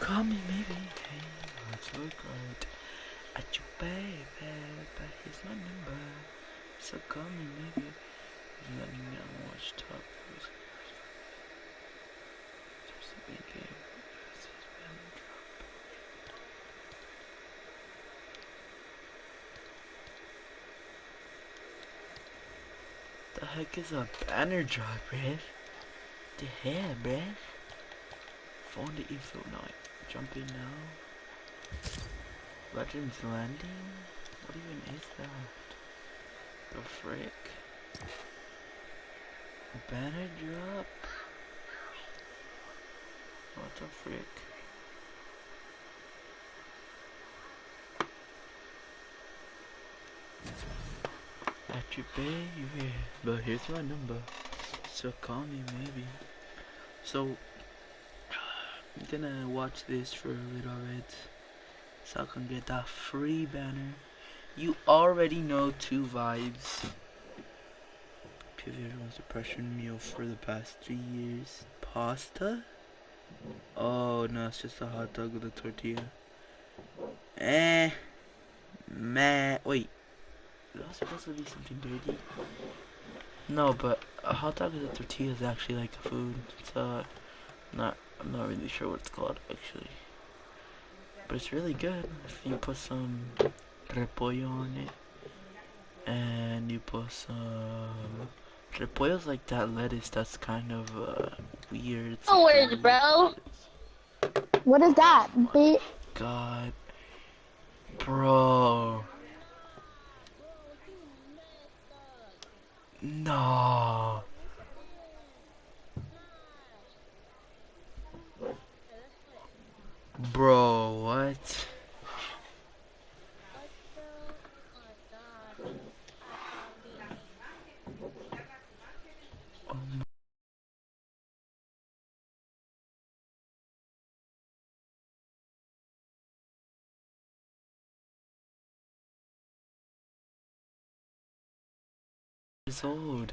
call me maybe. Hey, let's look right at you, baby. But here's my number. So call me maybe. Let me know what's top. The heck is a banner drop, bruh? The hell, bruh? Found the info now. Jump in now. Legends Landing? What even is that? The frick? Banner drop? What the frick? At your baby. But here's my number. So call me maybe. So I'm gonna watch this for a little bit. So I can get that free banner. You already know 2 vibes. Pivot was a Prussian meal for the past 3 years. Pasta? Oh no, it's just a hot dog with a tortilla. Man, wait. Is that supposed to be something dirty? No, but a hot dog with a tortilla is actually like a food. So I'm not really sure what it's called actually. But it's really good if you put some repollo on it. And you put some repollo's like that lettuce that's kind of weird. No worries, bro. What is that? Oh God, bro. No. Bro, what? Oh my. It's old.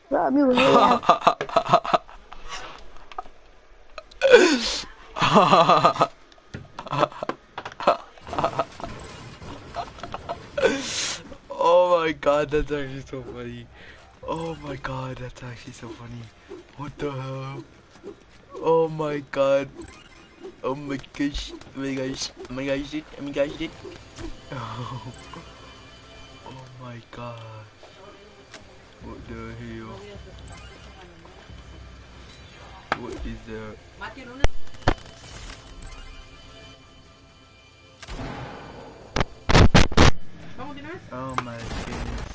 Bro, I'm really Oh my God, that's actually so funny. Oh my God, that's actually so funny. What the hell? Oh my God. Oh my gosh. Oh my gosh. Oh my gosh, dude. Oh my gosh, dude. Oh, oh my God. What the hell? What is that? Oh my goodness.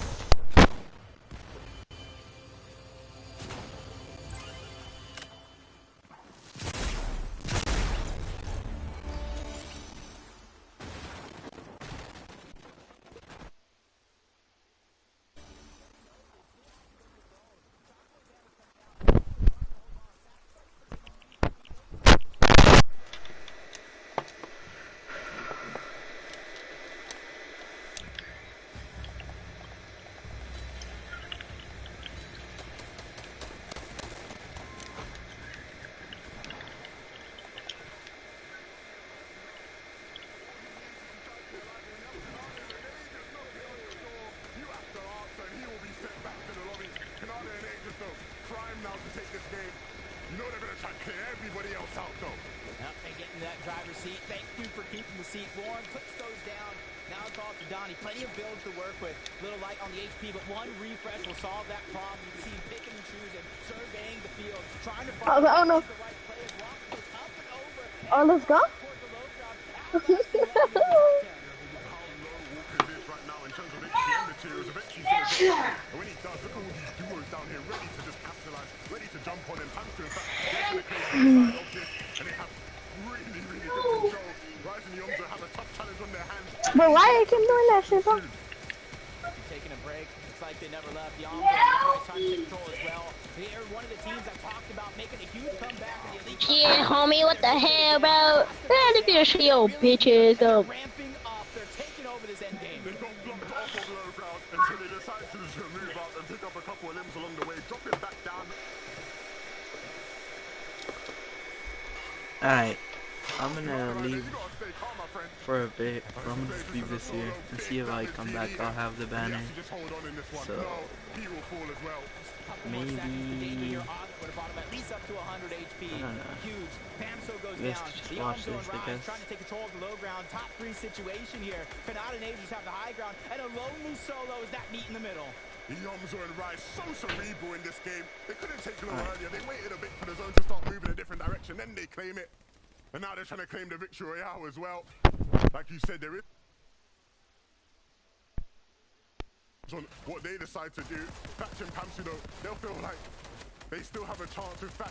Oh no. Oh, let's go. But why they keep doing that shit, bro? Taking a break. It's like they never left. The Alms are trying to take control as well. They're one of the teams I talked about making a huge comeback in the elite. Yeah, homie, what the hell, bro? Man, if you show your bitches up. Ramping up. They're taking over this end game. They got blocked off of the low ground until they decide to move out and pick up a couple of limbs along the way, drop it back down. Alright, I'm gonna Ryder, leave you gotta stay calm, my friend. for a bit. I'm gonna just leave this here and see if I come back. I'll have the He banner. has to just hold on in this one. So No, he will fall as well. Couple more seconds. The danger maybe here would have brought him at least up to 100 HP. I don't know. Huge. Pamso goes I guess down. just The watch Alonso and this, I Rise guess. trying to take control of the low ground. Top 3 situation here. Kanata and Aegis have the high ground, and a lonely solo is that meet in the middle. Yomzo and Rice so cerebral in this game. They couldn't take low Alright. earlier. They waited a bit for the zone to start moving in a different direction. Then they claim it. And now they're trying to claim the victory royale as well. Like you said, there is on what they decide to do. Thatch and Pamsudo, they'll feel like they still have a chance with Thatch.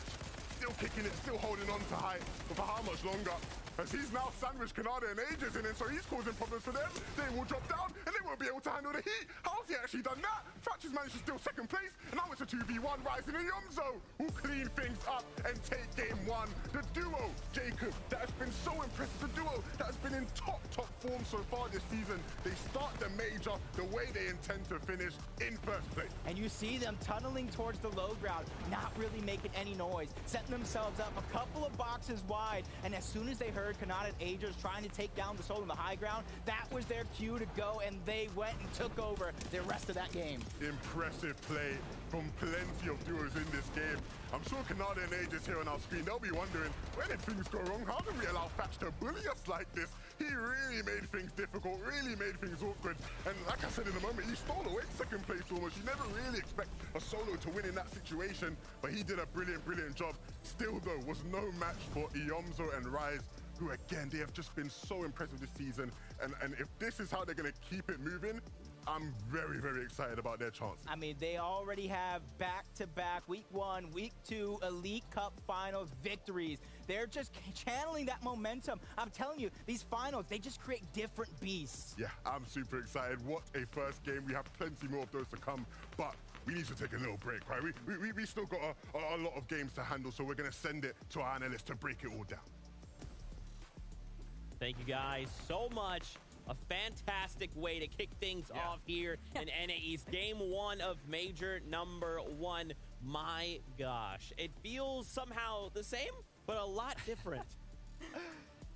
Still kicking it, still holding on to high. But for how much longer? As he's now sandwiched Kanada and Aegis in, and so he's causing problems for them. They will drop down, and they won't be able to handle the heat. How's he actually done that? Thatch has managed to steal second place, and now it's a 2v1. Rising and Yomzo will clean things up and take game 1. The duo, Jacob, that has been so impressive. The duo that has been in top form so far this season. They start the major the way they intend to finish in first place. And you see them tunneling towards the low ground, not really making any noise, setting themselves up a couple of boxes wide. And as soon as they heard Kanata and Aegis trying to take down the solo in the high ground, that was their cue to go, and they went and took over the rest of that game. Impressive play from plenty of duos in this game. I'm sure Kanada and Aegis here on our screen, they'll be wondering, where did things go wrong? How did we allow Thatch to bully us like this? He really made things difficult, really made things awkward. And like I said in a moment, he stole away second place almost. You never really expect a solo to win in that situation, but he did a brilliant job. Still though, was no match for Iomzo and Rise, who again, they have just been so impressive this season. And if this is how they're gonna keep it moving, I'm very excited about their chances. I mean, they already have back-to-back week 1, week 2 Elite Cup Finals victories. They're just channeling that momentum. I'm telling you, these finals, they just create different beasts. Yeah, I'm super excited. What a first game. We have plenty more of those to come, but we need to take a little break, right? We still got a lot of games to handle, so we're going to send it to our analysts to break it all down. Thank you guys so much. A fantastic way to kick things off here in NA East. Game 1 of Major number 1. My gosh. It feels somehow the same, but a lot different.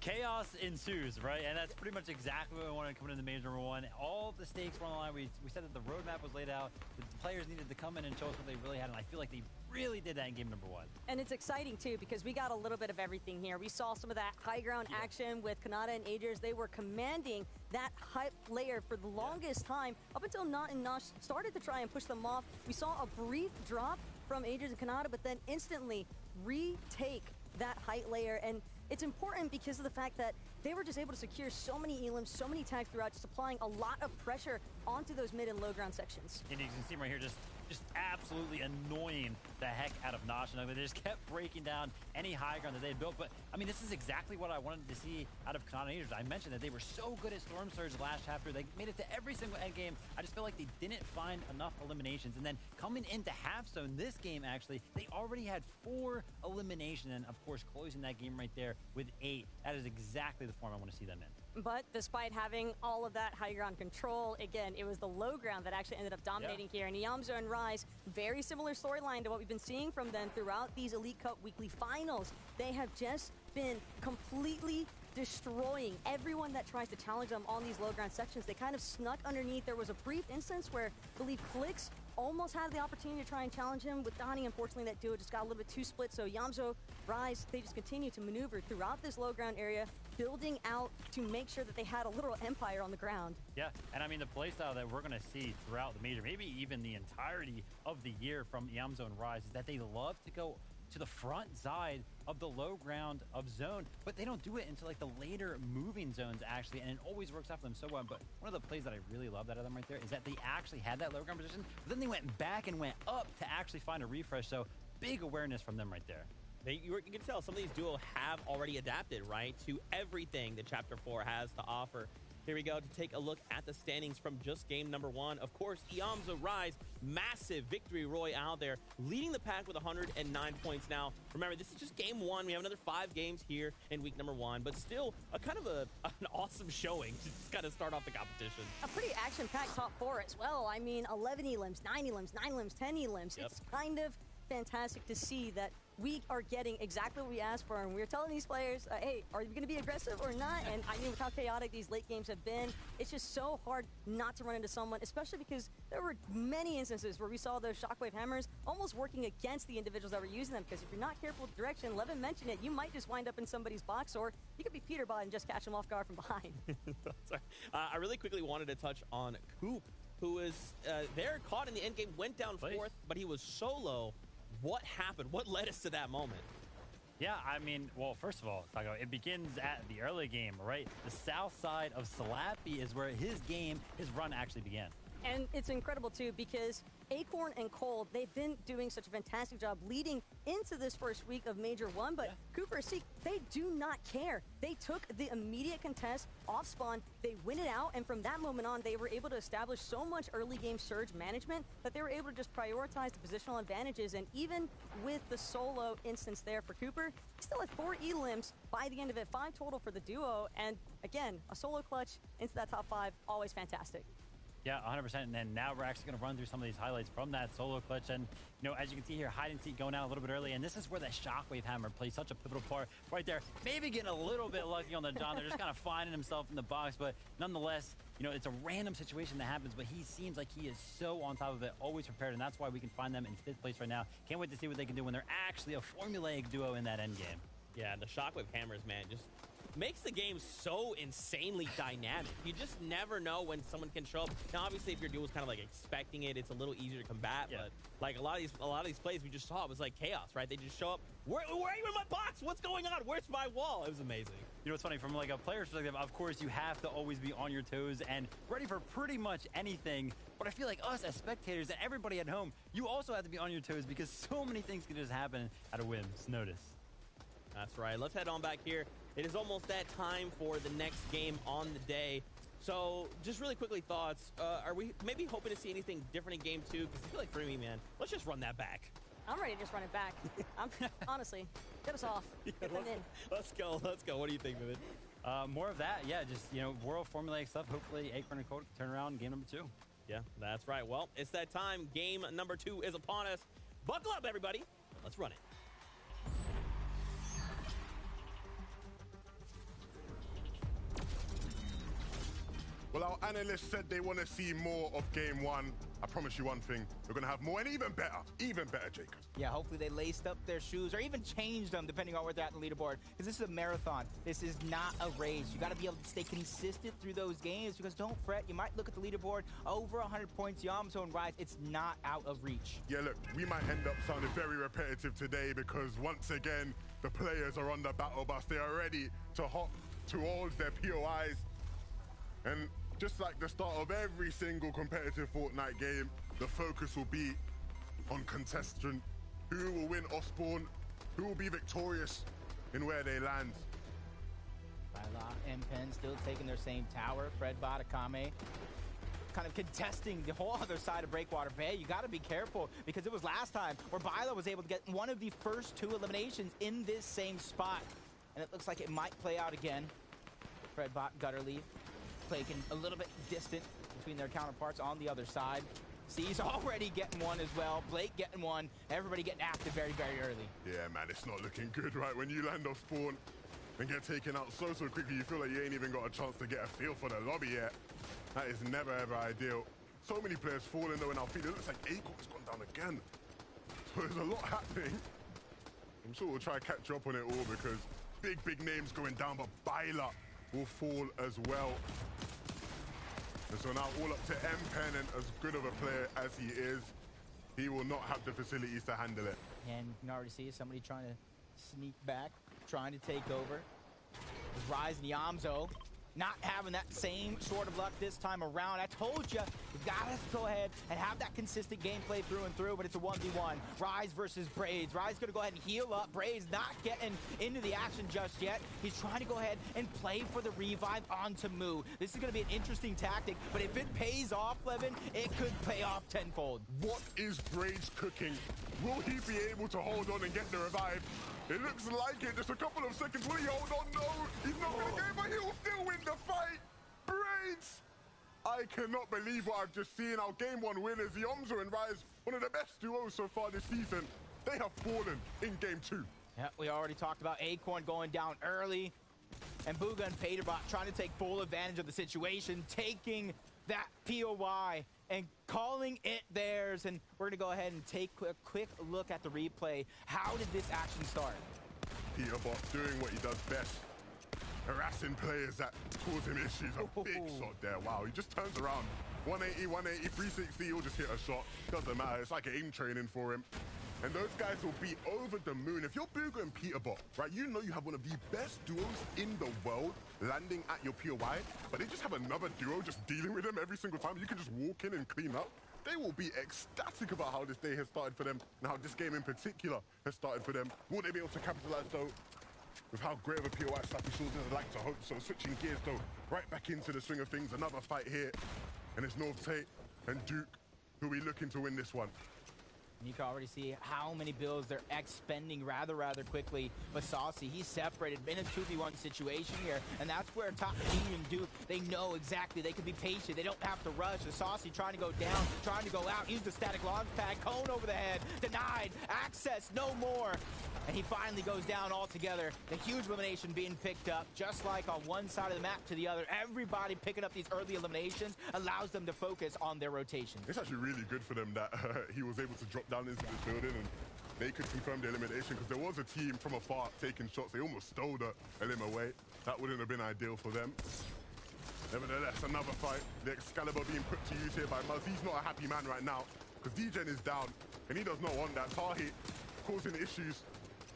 Chaos ensues, right? And that's pretty much exactly what we wanted coming into Major number 1. All the stakes were on the line. We said that the roadmap was laid out. The players needed to come in and show us what they really had, and I feel like they really did that in game number 1. And it's exciting, too, because we got a little bit of everything here. We saw some of that high ground action with Kanata and Aegis. They were commanding that hype layer for the longest time, up until Not and Nosh started to try and push them off. We saw a brief drop from Aegis and Kanata, but then instantly retake that height layer. And it's important because of the fact that they were just able to secure so many elims, so many tags throughout, just applying a lot of pressure onto those mid and low ground sections. And you can see right here, just absolutely annoying the heck out of Nosh and Ugly. They just kept breaking down any high ground that they had built. But, I mean, this is exactly what I wanted to see out of Kanata and Aegis. I mentioned that they were so good at Storm Surge last chapter. They made it to every single end game. I just feel like they didn't find enough eliminations. And then coming into half zone this game, actually, they already had 4 eliminations. And, of course, closing that game right there with 8. That is exactly the form I want to see them in. But despite having all of that high ground control, again, it was the low ground that actually ended up dominating here. And Yamzo and Rise, very similar storyline to what we've been seeing from them throughout these Elite Cup weekly finals. They have just been completely destroying everyone that tries to challenge them on these low ground sections. They kind of snuck underneath. There was a brief instance where I believe Clicks almost had the opportunity to try and challenge him with Donnie. Unfortunately, that duo just got a little bit too split. So Yamzo, Rise, they just continue to maneuver throughout this low ground area, building out to make sure that they had a literal empire on the ground. Yeah, and I mean, the playstyle that we're going to see throughout the major, maybe even the entirety of the year from Yamzo and Rise, is that they love to go to the front side of the low ground of zone, but they don't do it until like the later moving zones actually, and it always works out for them so well. But one of the plays that I really loved out of them right there is that they actually had that low ground position, but then they went back and went up to actually find a refresh. So big awareness from them right there. You can tell some of these duos have already adapted, right, to everything that Chapter 4 has to offer. Here we go to take a look at the standings from just game number 1. Of course, Iamzo Rise, massive victory royale there, leading the pack with 109 points now. Remember, this is just game 1. We have another 5 games here in week number 1, but still a kind of an awesome showing to just kind of start off the competition. A pretty action-packed top 4 as well. I mean, 11 elims, 9 elims, 9 elims, 10 elims. Yep. It's kind of fantastic to see that we are getting exactly what we asked for, and we're telling these players, hey, are you going to be aggressive or not? And I mean, with how chaotic these late games have been, it's just so hard not to run into someone, especially because there were many instances where we saw those shockwave hammers almost working against the individuals that were using them, because if you're not careful with direction, Levin mentioned it, you might just wind up in somebody's box, or you could be Peterbot and just catch them off guard from behind. I really quickly wanted to touch on Coop, who was there, caught in the end game, went down fourth, but he was solo. What happened? What led us to that moment? Yeah, I mean, well, first of all, Taco, it begins at the early game, right? The south side of Slappy is where his run actually began. And it's incredible, too, because Acorn and Cold, they've been doing such a fantastic job leading into this first week of Major 1, but Cooper and Seek, they do not care. They took the immediate contest off spawn, they win it out, and from that moment on, they were able to establish so much early game surge management that they were able to just prioritize the positional advantages, and even with the solo instance there for Cooper, he still had 4 elims by the end of it, 5 total for the duo, and again, a solo clutch into that top 5, always fantastic. Yeah, 100%. And then now we're actually going to run through some of these highlights from that solo clutch. And, you know, as you can see here, hide and seek going out a little bit early. And this is where the shockwave hammer plays such a pivotal part right there. Maybe getting a little bit lucky on the John. They're just kind of finding himself in the box. But nonetheless, you know, it's a random situation that happens. But he seems like he is so on top of it, always prepared. And that's why we can find them in 5th place right now. Can't wait to see what they can do when they're actually a formulaic duo in that end game. Yeah, the shockwave hammers, man, just makes the game so insanely dynamic. You just never know when someone can show up. Now, obviously, if your duel's kind of like expecting it, it's a little easier to combat. Yeah. But like a lot of these plays we just saw, it was like chaos, right? They just show up. Where are you in my box? What's going on? Where's my wall? It was amazing. You know, it's funny, from like a player's perspective, of course, you have to always be on your toes and ready for pretty much anything. But I feel like us as spectators and everybody at home, you also have to be on your toes because so many things can just happen at a whim's notice. That's right. Let's head on back here. It is almost that time for the next game on the day. So just really quickly, thoughts. Are we maybe hoping to see anything different in game 2? Because I feel like for me, man, let's just run that back. I'm ready to just run it back. Honestly, get us off. Yeah, let's go. Let's go. What do you think, Vivid? More of that. Yeah, just, you know, world formulaic stuff. Hopefully, Acorn and Cold can turn around in game number 2. Yeah, that's right. Well, it's that time. Game number 2 is upon us. Buckle up, everybody. Let's run it. Well, our analysts said they want to see more of game 1. I promise you one thing, we're going to have more and even better, Jacob. Yeah, hopefully they laced up their shoes or even changed them depending on where they're at in the leaderboard, because this is a marathon. This is not a race. You got to be able to stay consistent through those games, because don't fret, you might look at the leaderboard, over 100 points, Yamzo and Rise, it's not out of reach. Yeah, look, we might end up sounding very repetitive today because once again, the players are on the battle bus. They are ready to hop towards their POIs. And just like the start of every single competitive Fortnite game, the focus will be on contestant. Who will win Osborne? Who will be victorious in where they land? Byla and Penn still taking their same tower. Fred Akame kind of contesting the whole other side of Breakwater Bay. You got to be careful, because it was last time where Byla was able to get one of the first 2 eliminations in this same spot. And it looks like it might play out again. Fredbot, Gutter Leaf, playing a little bit distant between their counterparts on the other side. C's already getting one as well. Blake getting one. Everybody getting active very, very early. Yeah, man, it's not looking good, right? When you land off spawn and get taken out so quickly, you feel like you ain't even got a chance to get a feel for the lobby yet. That is never, ever ideal. So many players falling though in our feed. It looks like Acorn's gone down again. So there's a lot happening. I'm sure we'll try to catch up on it all, because big names going down, but Byla will fall as well. And so now all up to M-Pen, and as good of a player as he is, he will not have the facilities to handle it. And you can already see somebody trying to sneak back, trying to take over. Rise and Yamzo not having that same sort of luck this time around. I told you, you gotta go ahead and have that consistent gameplay through and through, but it's a 1v1. Rise versus Braids. Rise gonna go ahead and heal up. Braids not getting into the action just yet. He's trying to go ahead and play for the revive onto Moo. This is gonna be an interesting tactic, but if it pays off, Levin, it could pay off tenfold. What is Braids cooking? Will he be able to hold on and get the revive? It looks like it. Just a couple of seconds. Will he hold on? No, he's not going to get it, but he'll still win the fight. Braids! I cannot believe what I've just seen. Our game 1 winners, Yamzo and Rise, one of the best duos so far this season. They have fallen in game 2. Yeah, we already talked about Acorn going down early. And Booga and Paterbot trying to take full advantage of the situation, taking that POI and calling it theirs. And we're going to go ahead and take a quick look at the replay. How did this action start? Peterbot doing what he does best. Harassing players that cause him issues. A big shot there. Wow, he just turns around. 180, 180, 360, he'll just hit a shot. Doesn't matter. It's like aim training for him. And those guys will be over the moon. If you're Booga and Peterbot, right, you know you have one of the best duos in the world landing at your POI, but they just have another duo just dealing with them every single time. You can just walk in and clean up. They will be ecstatic about how this day has started for them and how this game in particular has started for them. Will they be able to capitalize, though, with how great of a POI Slappy Shores is? I'd like to hope so. Switching gears, though, right back into the swing of things. Another fight here. And it's North Tate and Duke who'll be looking to win this one. And you can already see how many bills they're expending rather quickly. But Saucy, he's separated in a 2v1 situation here. And that's where Top Team and Duke, they know exactly. They can be patient. They don't have to rush. The Saucy trying to go down, trying to go out. Use the static launch pad. Cone over the head. Denied. Access no more. And he finally goes down altogether. The huge elimination being picked up, just like on one side of the map to the other. Everybody picking up these early eliminations allows them to focus on their rotation. It's actually really good for them that he was able to drop down into this building and they could confirm the elimination, because there was a team from afar taking shots. They almost stole the elim away. That wouldn't have been ideal for them. Nevertheless, another fight. The Excalibur being put to use here by Muzz. He's not a happy man right now because DGen is down and he does not want that. Tahi causing issues.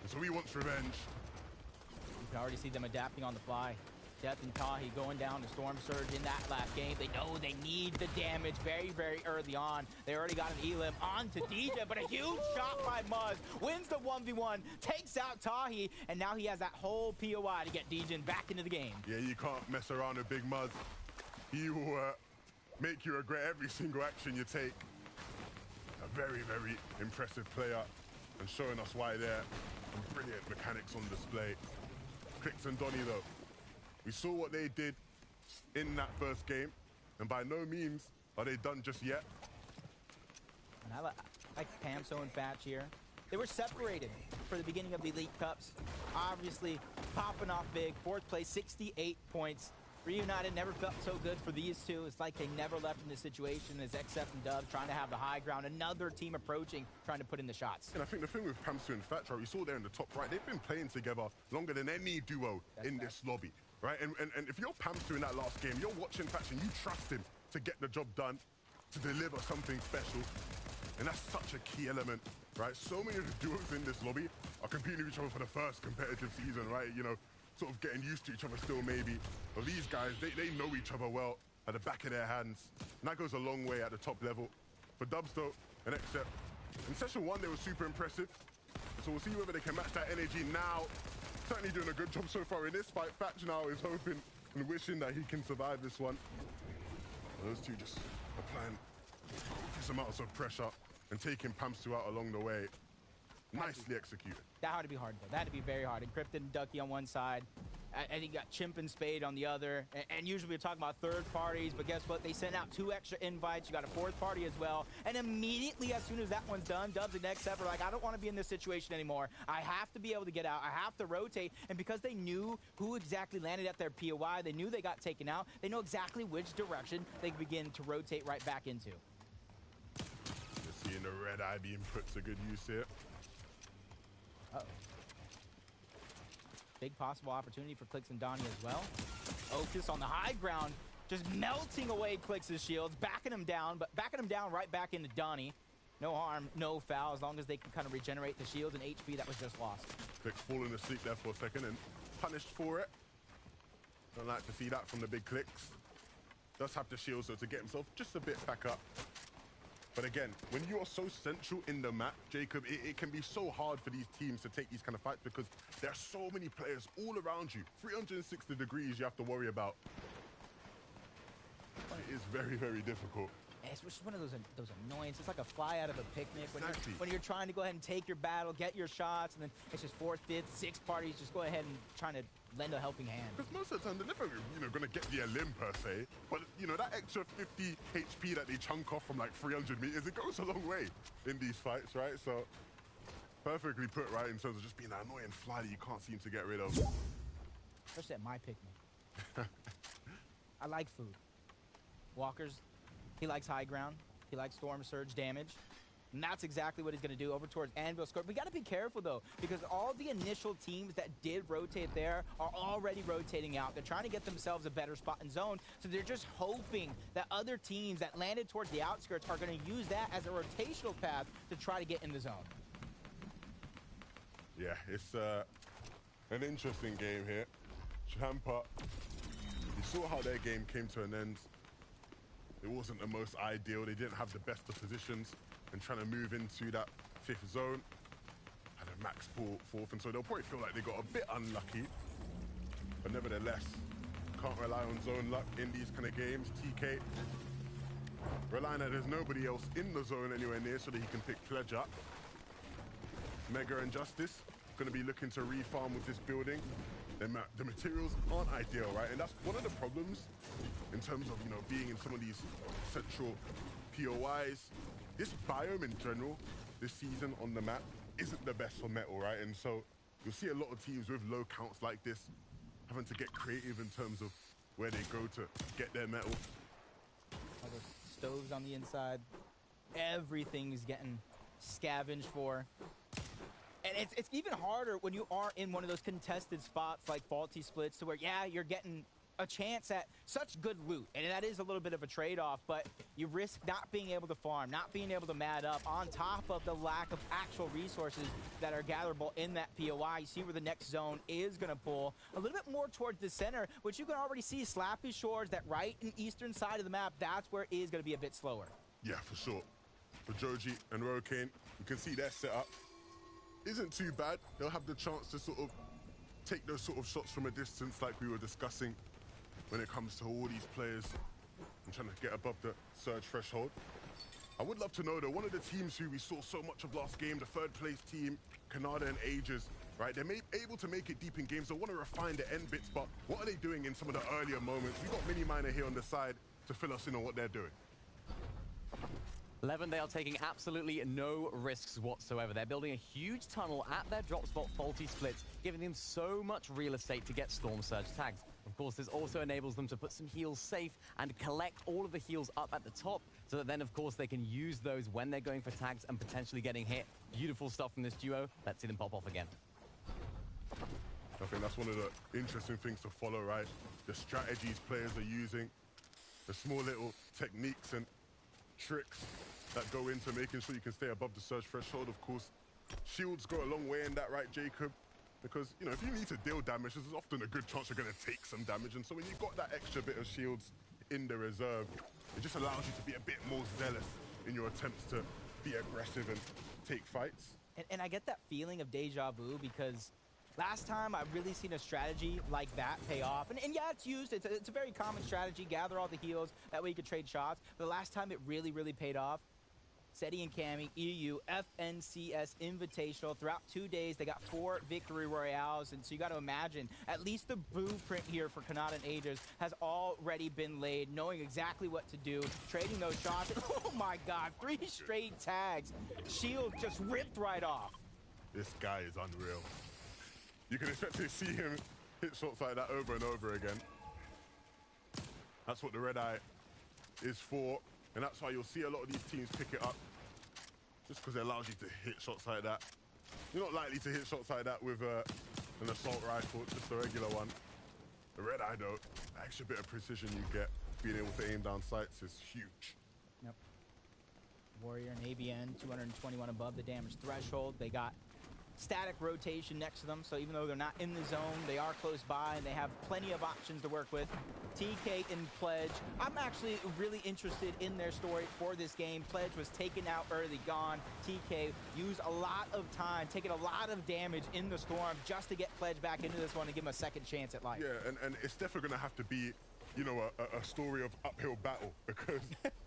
So he wants revenge. You can already see them adapting on the fly. Death and Tahi going down to Storm Surge in that last game. They know they need the damage very early on. They already got an elim onto DJ, but a huge shot by Muzz. Wins the 1v1, takes out Tahi, and now he has that whole POI to get DJ back into the game. Yeah, you can't mess around with Big Muzz. He will make you regret every single action you take. A very impressive player and showing us why there. Brilliant mechanics on display. Clicks and Donny, though, we saw what they did in that first game, and by no means are they done just yet. And I like Pamso and Batch here. They were separated for the beginning of the Elite Cups. Obviously, popping off big. 4th place, 68 points. Reunited never felt so good for these two. It's like they never left in this situation as XF and Dub trying to have the high ground. Another team approaching, trying to put in the shots. And I think the thing with Pamsu and Thatcher, we saw there in the top right, they've been playing together longer than any duo in this lobby, right? And if you're Pamsu in that last game, you're watching Thatcher, you trust him to get the job done, to deliver something special. And that's such a key element, right? So many of the duos in this lobby are competing with each other for the first competitive season, right? You know, sort of getting used to each other still, maybe. But these guys, they know each other well at the back of their hands. And that goes a long way at the top level. For Dubs, though, and Except, in session 1, they were super impressive. So we'll see whether they can match that energy now. Certainly doing a good job so far in this fight. Fatch now is hoping and wishing that he can survive this one. Those two just applying copious amounts of pressure and taking Pamsu out along the way. Nicely executed. That had to be hard, though. That had to be very hard. Encrypted and Ducky on one side. I think got Chimp and Spade on the other. And usually we're talking about third parties, but guess what? They sent out 2 extra invites. You got a 4th party as well. And immediately, as soon as that one's done, Dubs and XF are like, I don't want to be in this situation anymore. I have to be able to get out. I have to rotate. And because they knew who exactly landed at their POI, they knew they got taken out, they know exactly which direction they can begin to rotate right back into. Just seeing the red eye being put to good use here. Uh-oh. Big possible opportunity for Clicks and Donnie as well. Ocus on the high ground, just melting away Clicks' shields, backing him down, but backing him down right back into Donnie. No harm, no foul, as long as they can kind of regenerate the shields and HP that was just lost. Clicks falling asleep there for a second and punished for it. Don't like to see that from the big Clicks. Does have the shield, so to get himself just a bit back up. But again, when you are so central in the map, Jacob, it can be so hard for these teams to take these kind of fights because there are so many players all around you. 360 degrees you have to worry about. It is very difficult. It's just one of those annoyances. It's like a fly out of a picnic Exactly. when you're trying to go ahead and take your battle, get your shots, and then it's just 4th, 5th, 6th parties just go ahead and trying to lend a helping hand. Because most of the time, they're never, going to get the elim per se. But, that extra 50 HP that they chunk off from like 300 meters, it goes a long way in these fights, right? So, Perfectly put, right, in terms of just being that annoying fly that you can't seem to get rid of. Especially at my pick me. I like food. Walker's, he likes high ground. He likes storm surge damage. And that's exactly what he's going to do over towards Anvil Scope. We got to be careful, though, because all the initial teams that did rotate there are already rotating out. They're trying to get themselves a better spot in zone, so they're just hoping that other teams that landed towards the outskirts are going to use that as a rotational path to try to get in the zone. Yeah, it's an interesting game here. Champa, you saw how their game came to an end. It wasn't the most ideal. They didn't have the best of positions and trying to move into that 5th zone. Had a max pull 4th, and so they'll probably feel like they got a bit unlucky. But nevertheless, can't rely on zone luck in these kind of games. TK relying that there's nobody else in the zone anywhere near so that he can pick Pledge up. Mega and Justice going to be looking to refarm with this building. The materials aren't ideal, right? And that's one of the problems in terms of, you know, being in some of these central POIs. This biome in general, this season on the map, isn't the best for metal, right? And so you'll see a lot of teams with low counts like this having to get creative in terms of where they go to get their metal. All those stoves on the inside. Everything's getting scavenged for. And it's even harder when you are in one of those contested spots like Faulty Splits, to where, yeah, you're getting a chance at such good loot. And that is a little bit of a trade-off, but you risk not being able to farm, not being able to mat up, on top of the lack of actual resources that are gatherable in that POI. You see where the next zone is going to pull a little bit more towards the center, which you can already see Slappy Shores, that right and eastern side of the map. That's where it is going to be a bit slower. Yeah, for sure. For Joji and Rokane, you can see their setup isn't too bad. They'll have the chance to sort of take those sort of shots from a distance like we were discussing when it comes to all these players and trying to get above the surge threshold. I would love to know, though, one of the teams who we saw so much of last game, the 3rd place team, Canada and Ages, right? They're able to make it deep in games. They want to refine the end bits, but what are they doing in some of the earlier moments? We got Mini Miner here on the side to fill us in on what they're doing. Levin, they are taking absolutely no risks whatsoever. They're building a huge tunnel at their drop spot, Faulty Splits, giving them so much real estate to get Storm Surge tags. Of course, this also enables them to put some heals safe and collect all of the heals up at the top, so that then, of course, they can use those when they're going for tags and potentially getting hit. Beautiful stuff from this duo. Let's see them pop off again. I think that's one of the interesting things to follow, right? The strategies players are using, the small little techniques and tricks that go into making sure you can stay above the surge threshold. Of course, shields go a long way in that, right, Jacob? Because, you know, if you need to deal damage, there's often a good chance you're going to take some damage. And so when you've got that extra bit of shields in the reserve, it just allows you to be a bit more zealous in your attempts to be aggressive and take fights. And I get that feeling of deja vu, because last time I've really seen a strategy like that pay off. And yeah, it's used. It's a very common strategy. Gather all the heals. That way you can trade shots. But the last time it really, really paid off, Seti and Cammy, EU, FNCS Invitational. Throughout 2 days, they got 4 victory royales. And so you got to imagine, at least the blueprint here for Canada and Ages has already been laid, knowing exactly what to do, trading those shots. And, oh my God, 3 straight tags. Shield just ripped right off. This guy is unreal. You can expect to see him hit shots like that over and over again. That's what the red eye is for. And that's why you'll see a lot of these teams pick it up, just because it allows you to hit shots like that. You're not likely to hit shots like that with an assault rifle, just a regular one. The red eye, though, the extra bit of precision you get being able to aim down sights is huge. Yep. Warrior and ABN, 221 above the damage threshold. They got static rotation next to them, so even though they're not in the zone, they are close by and they have plenty of options to work with. TK and Pledge, I'm actually really interested in their story for this game. Pledge was taken out early, gone. TK used a lot of time, taking a lot of damage in the storm just to get Pledge back into this one and give him a second chance at life. Yeah, and it's definitely going to have to be, you know, a story of uphill battle, because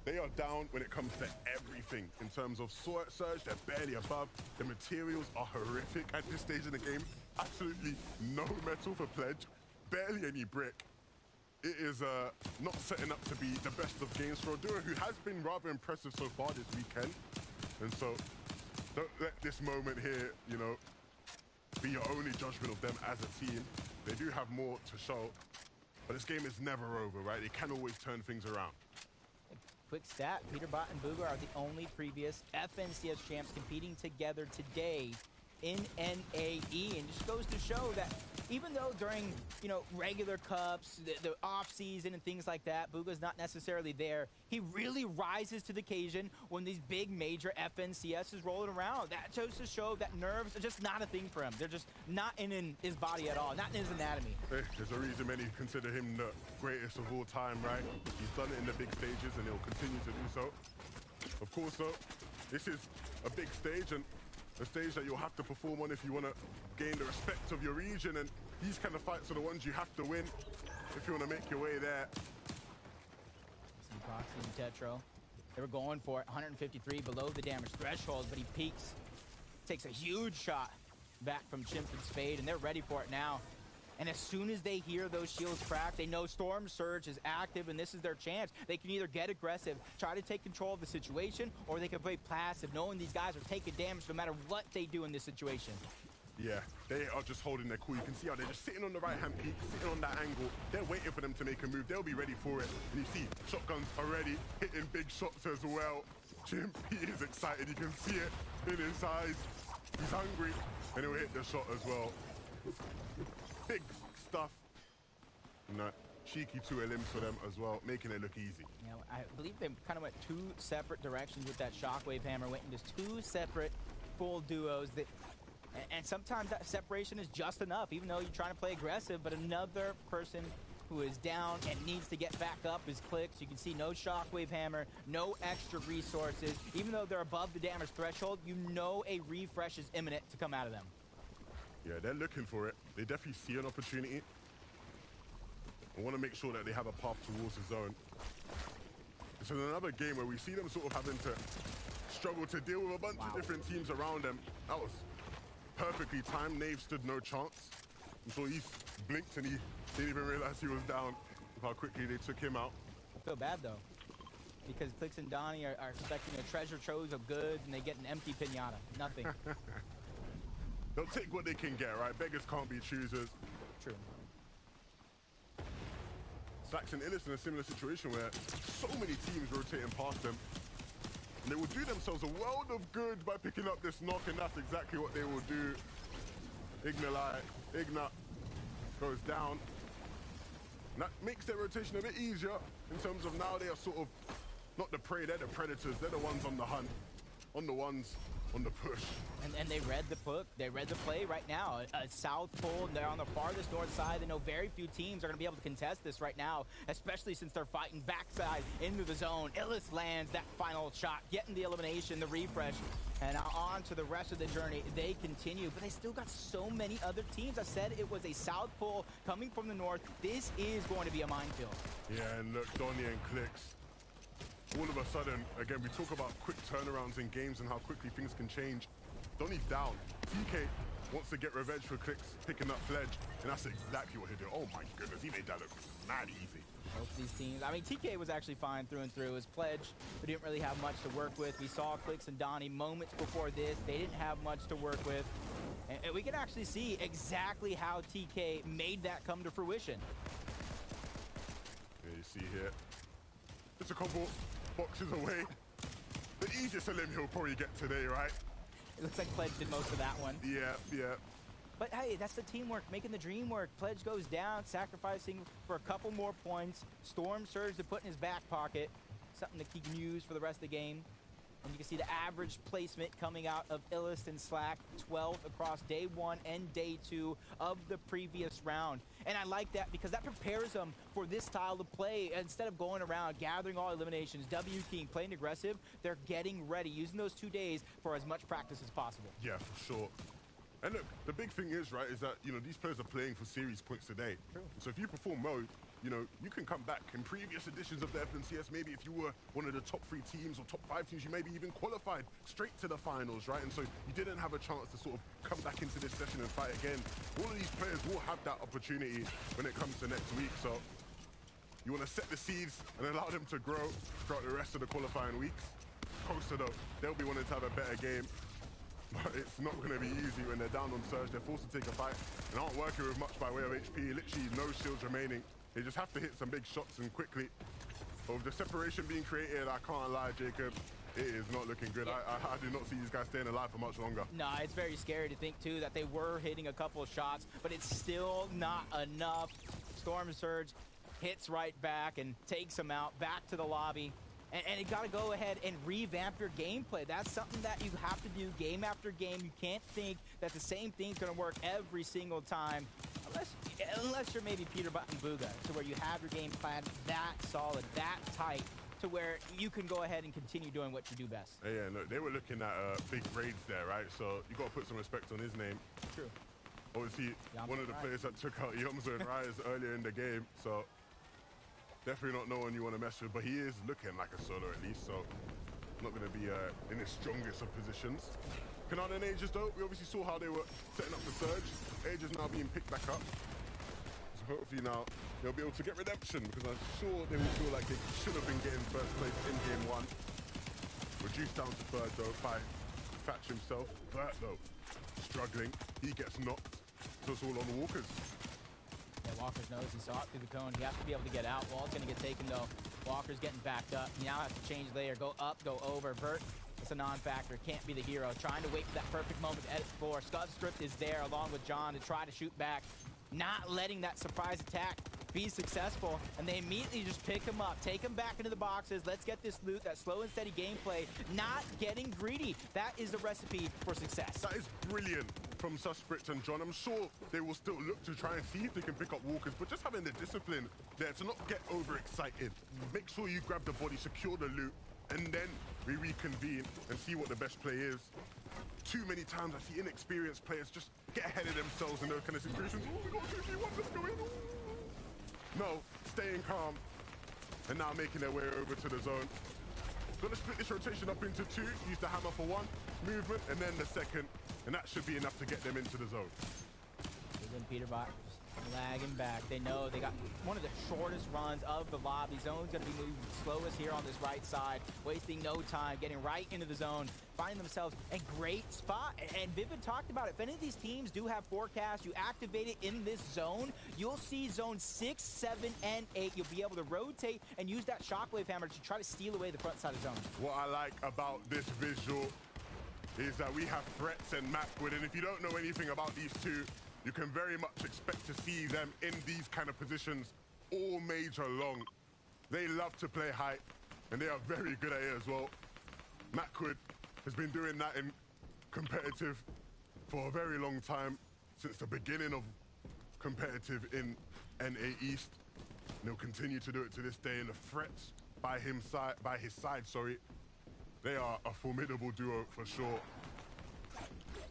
they are down when it comes to everything. In terms of surge, they're barely above. The materials are horrific at this stage in the game. Absolutely no metal for Pledge, barely any brick. It is not setting up to be the best of games for a duo who has been rather impressive so far this weekend. And so Don't let this moment here, you know, be your only judgment of them as a team. They do have more to show, but this game is never over, right? They can always turn things around. Quick stat, Peterbot and Booger are the only previous FNCS champs competing together today in NAE, and just goes to show that even though during, you know, regular cups, the off season and things like that, Booga's not necessarily there, he really rises to the occasion when these big major FNCS is rolling around. That goes to show that nerves are just not a thing for him. They're just not in his body at all, not in his anatomy. Hey, there's a reason many consider him the greatest of all time, right? He's done it in the big stages and he'll continue to do so. Of course, though, this is a big stage and a stage that you'll have to perform on if you want to gain the respect of your region, and these kind of fights are the ones you have to win if you want to make your way there. See Proxy and Tetro. They were going for it, 153 below the damage threshold, but he peaks, takes a huge shot back from Chimp and Spade, and they're ready for it now. And as soon as they hear those shields crack, they know Storm Surge is active, and this is their chance. They can either get aggressive, try to take control of the situation, or they can play passive, knowing these guys are taking damage no matter what they do in this situation. Yeah, they are just holding their cool. You can see how they're just sitting on the right-hand peak, sitting on that angle. They're waiting for them to make a move. They'll be ready for it. And you see Shotgun's already hitting big shots as well. Chimp, he is excited. You can see it in his eyes. He's hungry, and he'll hit the shot as well. Big stuff. And cheeky 2 limbs for them as well, making it look easy. You know, I believe they kind of went 2 separate directions with that Shockwave Hammer, went into 2 separate full duos. And sometimes that separation is just enough, even though you're trying to play aggressive, but another person who is down and needs to get back up is Clicks. You can see no Shockwave Hammer, no extra resources. Even though they're above the damage threshold, you know a refresh is imminent to come out of them. Yeah, they're looking for it. They definitely see an opportunity. I want to make sure that they have a path towards the zone. This is another game where we see them sort of having to struggle to deal with a bunch of different teams around them. That was perfectly timed. Nave stood no chance. I'm sure he blinked and he didn't even realize he was down with how quickly they took him out. I feel bad, though, because Clicks and Donnie are expecting a treasure trove of goods, and they get an empty pinata. Nothing. They'll take what they can get, right? Beggars can't be choosers. True. Slacks and Illis in a similar situation where so many teams rotating past them. And they will do themselves a world of good by picking up this knock, and that's exactly what they will do. Ignat goes down. And that makes their rotation a bit easier in terms of now they are sort of not the prey, they're the predators. They're the ones on the hunt, on the ones on the push. And they read the book. They read the play right now. A South Pole, they're on the farthest north side. They know very few teams are going to be able to contest this right now, especially since they're fighting backside into the zone. Illis lands that final shot, getting the elimination, the refresh, and on to the rest of the journey. They continue, but they still got so many other teams. I said it was a South Pole coming from the north. This is going to be a minefield. Yeah, and look, Donnie and Clicks. All of a sudden, again, we talk about quick turnarounds in games and how quickly things can change. Donnie's down. TK wants to get revenge for Clicks picking up Pledge, and that's exactly what he did. Oh my goodness, he made that look mad easy. Both these teams, I mean, TK was actually fine through and through. His Pledge, we didn't really have much to work with. We saw Clicks and Donnie moments before this. They didn't have much to work with. And we can actually see exactly how TK made that come to fruition. Yeah, you see here, just a couple boxes away. The easiest limb he'll probably get today, right? It looks like Pledge did most of that one. Yeah, yeah. But hey, that's the teamwork, making the dream work. Pledge goes down, sacrificing for a couple more points. Storm Surge to put in his back pocket, something that he can use for the rest of the game. And you can see the average placement coming out of Illis and Slack, 12 across day 1 and day 2 of the previous round. And I like that because that prepares them for this style of play. Instead of going around, gathering all eliminations, W-keying, playing aggressive, they're getting ready, using those 2 days for as much practice as possible. Yeah, for sure. And look, the big thing is, right, is that, you know, these players are playing for series points today. True. So if you perform mode, you know, you can come back in previous editions of the FNCS. Maybe if you were one of the top 3 teams or top 5 teams, you maybe even qualified straight to the finals, right? And so you didn't have a chance to sort of come back into this session and fight again. All of these players will have that opportunity when it comes to next week. So you want to set the seeds and allow them to grow throughout the rest of the qualifying weeks. Costa, though, they'll be wanting to have a better game. but it's not going to be easy when they're down on Surge. They're forced to take a fight and aren't working with much by way of HP. Literally no shields remaining. They just have to hit some big shots and quickly. But with the separation being created, I can't lie, Jacob, it is not looking good. I do not see these guys staying alive for much longer. No, it's very scary to think, too, that they were hitting a couple of shots, but it's still not enough. Storm Surge hits right back and takes them out back to the lobby. And you got to go ahead and revamp your gameplay. That's something that you have to do game after game. You can't think that the same thing's going to work every single time, unless you're maybe Peter Butt and Booga, to where you have your game plan that solid, that tight, to where you can go ahead and continue doing what you do best. Yeah, no, they were looking at big raids there, right? So you got to put some respect on his name. True. Obviously, one of the players that took out Yomzo and Rise earlier in the game, so definitely not no one you want to mess with, but he is looking like a solo at least, so not going to be in his strongest of positions. Kanata and Aegis though, we obviously saw how they were setting up the Surge. Aegis now being picked back up. So hopefully now they'll be able to get redemption, because I'm sure they will feel like they should have been getting first place in game one. Reduced down to third though by Thatch himself. Bert though, struggling. He gets knocked. So it's all on the Walkers. Yeah, Walker's knows he saw it through the cone. He has to be able to get out. Wall's going to get taken, though. Walker's getting backed up. He now has to change layer. Go up, go over. Bert, it's a non-factor. Can't be the hero. Trying to wait for that perfect moment to edit floor. Scudstrip is there along with John to try to shoot back. Not letting that surprise attack be successful, and they immediately just pick him up, take him back into the boxes. Let's get this loot, that slow and steady gameplay, not getting greedy. That is the recipe for success. That is brilliant from Susprit and John. I'm sure they will still look to try and see if they can pick up Walkers, but just having the discipline there to not get overexcited. Make sure you grab the body, secure the loot, and then we reconvene and see what the best play is. Too many times I see inexperienced players just get ahead of themselves in those kind of situations. Oh, we got 2v1, let's go in. No, staying calm, and now making their way over to the zone. Gonna split this rotation up into two, use the hammer for one movement, and then the second, and that should be enough to get them into the zone. Then Peterbot just lagging back. They know they got one of the shortest runs of the lobby. Zone's gonna be moving slowest here on this right side, wasting no time, getting right into the zone, finding themselves a great spot. And Vivid talked about it. If any of these teams do have forecast, you activate it in this zone, you'll see zone 6, 7, and 8. You'll be able to rotate and use that shockwave hammer to try to steal away the front side of zone. What I like about this visual is that we have Threats and Macwood, and if you don't know anything about these two, you can very much expect to see them in these kind of positions all major long. They love to play high, and they are very good at it as well. Macwood has been doing that in competitive for a very long time, since the beginning of competitive in NA East. And he'll continue to do it to this day. And the Threats by his side, they are a formidable duo for sure.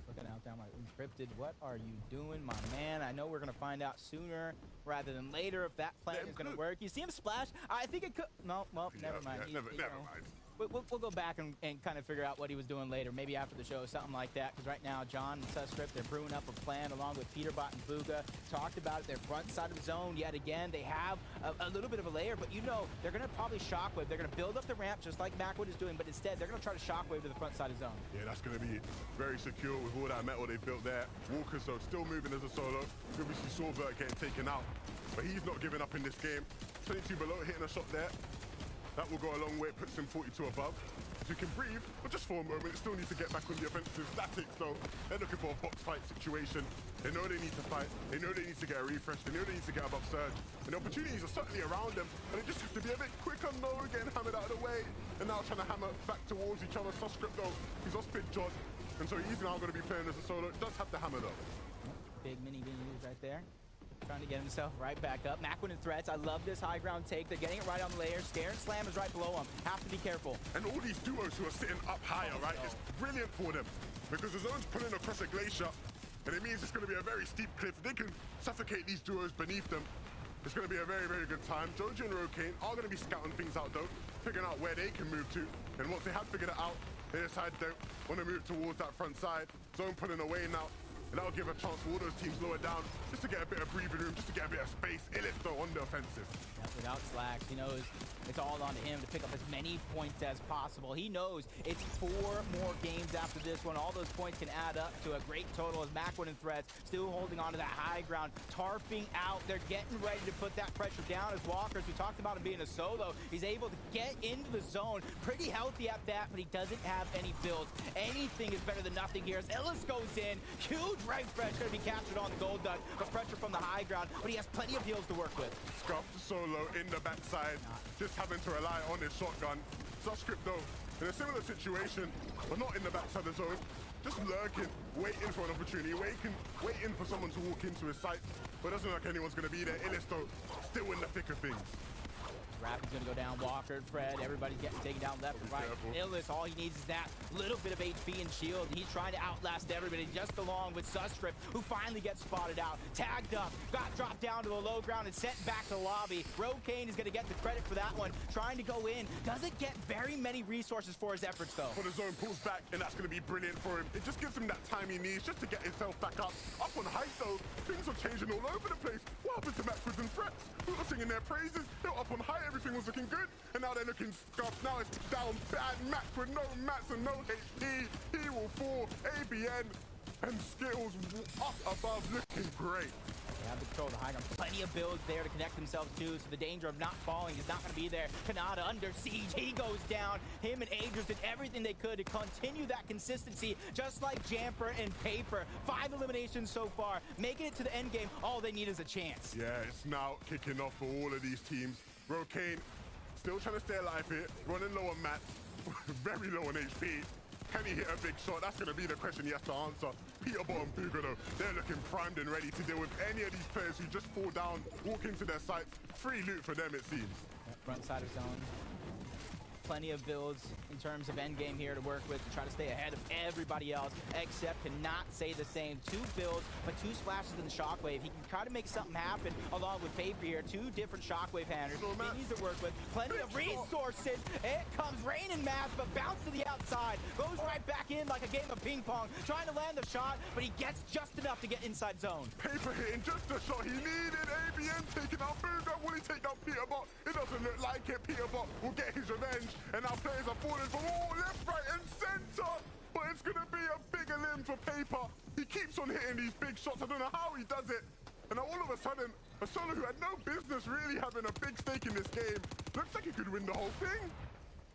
Looking out down like encrypted. What are you doing, my man? I know we're gonna find out sooner rather than later if that plan is gonna work. You see him splash? I think it could. No, well, never mind. Yeah, never mind. We'll go back and kind of figure out what he was doing later, maybe after the show, something like that. Because right now, John and Sustrip, they're brewing up a plan along with Peterbot and Booga. Talked about it, their front side of zone yet again. They have a little bit of a layer, but you know, they're going to probably shockwave. They're going to build up the ramp just like Macwood is doing, but instead, they're going to try to shockwave to the front side of zone. Yeah, that's going to be very secure with all that metal they built there. Walker, so still moving as a solo. We obviously saw Vert getting taken out, but he's not giving up in this game. 22 below, hitting a shot there. That will go a long way, puts him 42 above. So he can breathe, but just for a moment, still need to get back on the offensive statics though. They're looking for a box fight situation. They know they need to fight. They know they need to get a refresh. They know they need to get above Surge. And the opportunities are certainly around them, and they just have to be a bit quicker. No, getting hammered out of the way. And now trying to hammer back towards each other. Susscript though, he's off Big John. And so he's now going to be playing as a solo. Does have the hammer though. Big mini being used right there. Trying to get himself right back up. Macwood and Threats, I love this high ground take. They're getting it right on the layer. Scare and Slam is right below them. Have to be careful. And all these duos who are sitting up higher, right, it's brilliant for them. Because the zone's pulling across a glacier, and it means it's going to be a very steep cliff. If they can suffocate these duos beneath them, it's going to be a very, very good time. Joji and Rokane are going to be scouting things out, though, figuring out where they can move to. And once they have figured it out, they decide they want to move towards that front side. Zone pulling away now. And that'll give a chance for all those teams lower down just to get a bit of breathing room, just to get a bit of space. Illich, though, on the offensive. Yep, without slacks, he knows it's all on him to pick up as many points as possible. He knows it's 4 more games after this one. All those points can add up to a great total as Macwin and Threads still holding on to that high ground, tarping out. They're getting ready to put that pressure down as Walkers, we talked about him being a solo, he's able to get into the zone. Pretty healthy at that, but he doesn't have any builds. Anything is better than nothing here as Illich goes in. Huge right pressure going to be captured on the gold duck, but pressure from the high ground, but he has plenty of heals to work with. Scuffed solo in the backside, just having to rely on his shotgun. Subscript, though, in a similar situation, but not in the backside of the zone. Just lurking, waiting for an opportunity, waiting for someone to walk into his sight, but doesn't look like anyone's going to be there. Illich, though, still in the thick of things. Rapid's gonna go down. Walker, Fred, everybody's getting taken down left and right. Illich, all he needs is that little bit of HP and shield. He's trying to outlast everybody, just along with Susscript, who finally gets spotted out. Tagged up, got dropped down to the low ground and sent back to the lobby. Rokane is gonna get the credit for that one. Trying to go in, doesn't get very many resources for his efforts though. For the zone, pulls back, and that's gonna be brilliant for him. It just gives him that time he needs just to get himself back up. Up on height though, things are changing all over the place. What happened to Macwin and Threats? We were singing their praises. They were up on height, everything was looking good. And now they're looking scuffed. Now it's down bad. Macwin, no mats and no HP. He will fall. ABN and Skills up above, looking great. They have the control of the high ground. Plenty of builds there to connect themselves to, so the danger of not falling is not going to be there. Kanata under siege. He goes down. Him and Aegis did everything they could to continue that consistency, just like Jamper and Paper. 5 eliminations so far. Making it to the end game, all they need is a chance. Yeah, it's now kicking off for all of these teams. Rokane still trying to stay alive here, running low on mats, very low on HP. Can he hit a big shot? That's going to be the question he has to answer. Peterbot and Bugha, though, they're looking primed and ready to deal with any of these players who just fall down, walk into their sights. Free loot for them, it seems. Front side of zone. Plenty of builds in terms of endgame here to work with to try to stay ahead of everybody else, except cannot say the same. 2 builds, but 2 splashes in the shockwave. He can try to make something happen along with Paper here. 2 different shockwave handers. He needs to work with plenty of resources. It comes raining mass, but bounce to the outside. Goes right back in like a game of ping pong, trying to land the shot, but he gets just enough to get inside zone. Paper hitting just the shot he needed. ABN taking out Bugha. Will he take out Peterbot? It doesn't look like it. Peterbot will get his revenge. And now players are falling from all left, right, and center. But it's going to be a bigger limb for Paper. He keeps on hitting these big shots. I don't know how he does it. And now all of a sudden, a solo who had no business really having a big stake in this game looks like he could win the whole thing.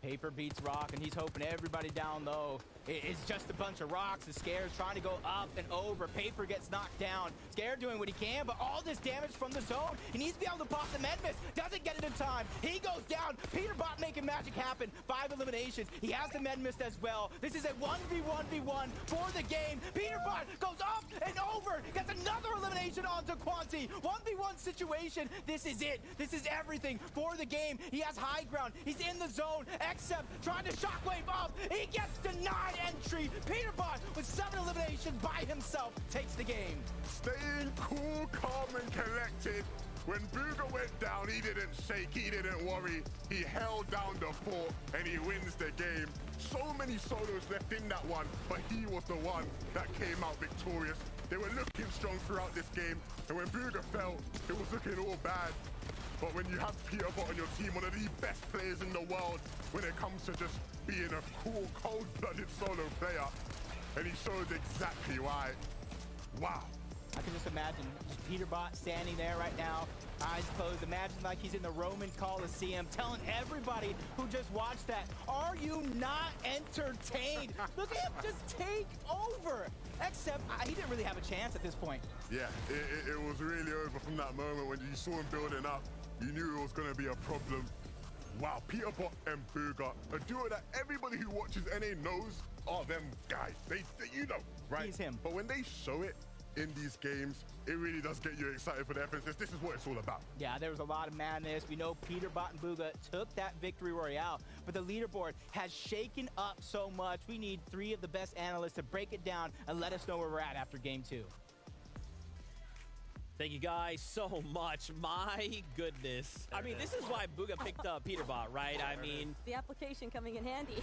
Paper beats Rock, and he's hoping everybody down low. It's just a bunch of rocks. The Scare's trying to go up and over. Paper gets knocked down. Scare doing what he can, but all this damage from the zone. He needs to be able to pop the Medmist. Doesn't get it in time. He goes down. Peterbot making magic happen. 5 eliminations. He has the Medmist as well. This is a 1v1v1 for the game. Peterbot goes up and over. Gets another elimination onto Quanti. 1v1 situation. This is it. This is everything for the game. He has high ground. He's in the zone. Except trying to shockwave up. He gets denied entry. Peterbot with 7 eliminations by himself takes the game. Staying cool, calm, and collected. When Bugha went down, he didn't shake, he didn't worry. He held down the fort, and he wins the game. So many solos left in that one, but he was the one that came out victorious. They were looking strong throughout this game, and when Bugha fell, it was looking all bad. But when you have Peterbot on your team, one of the best players in the world, when it comes to just being a cool, cold-blooded solo player, and he shows exactly why. Wow. I can just imagine Peterbot standing there right now, eyes closed. Imagine like he's in the Roman Coliseum telling everybody who just watched that, are you not entertained? Look at him just take over. Except he didn't really have a chance at this point. Yeah, it was really over from that moment when you saw him building up. You knew it was going to be a problem. Wow, Peterbot and Bugha, a duo that everybody who watches NA knows are them guys. They you know, right? He's him. But when they show it in these games, it really does get you excited for the FNCS. This is what it's all about. Yeah, there was a lot of madness. We know Peterbot and Bugha took that victory royale, but the leaderboard has shaken up so much. We need 3 of the best analysts to break it down and let us know where we're at after game 2. Thank you guys so much. My goodness. I mean, this is why Bugha picked up Peterbot, right? I mean, The application coming in handy.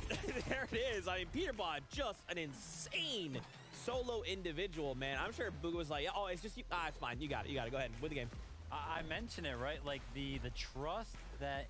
there it is. I mean, Peterbot, just an insane solo individual, man. I'm sure Booga was like, oh, it's just you. Ah, it's fine. You got it. Go ahead. Win the game. I mentioned it, right? Like the trust that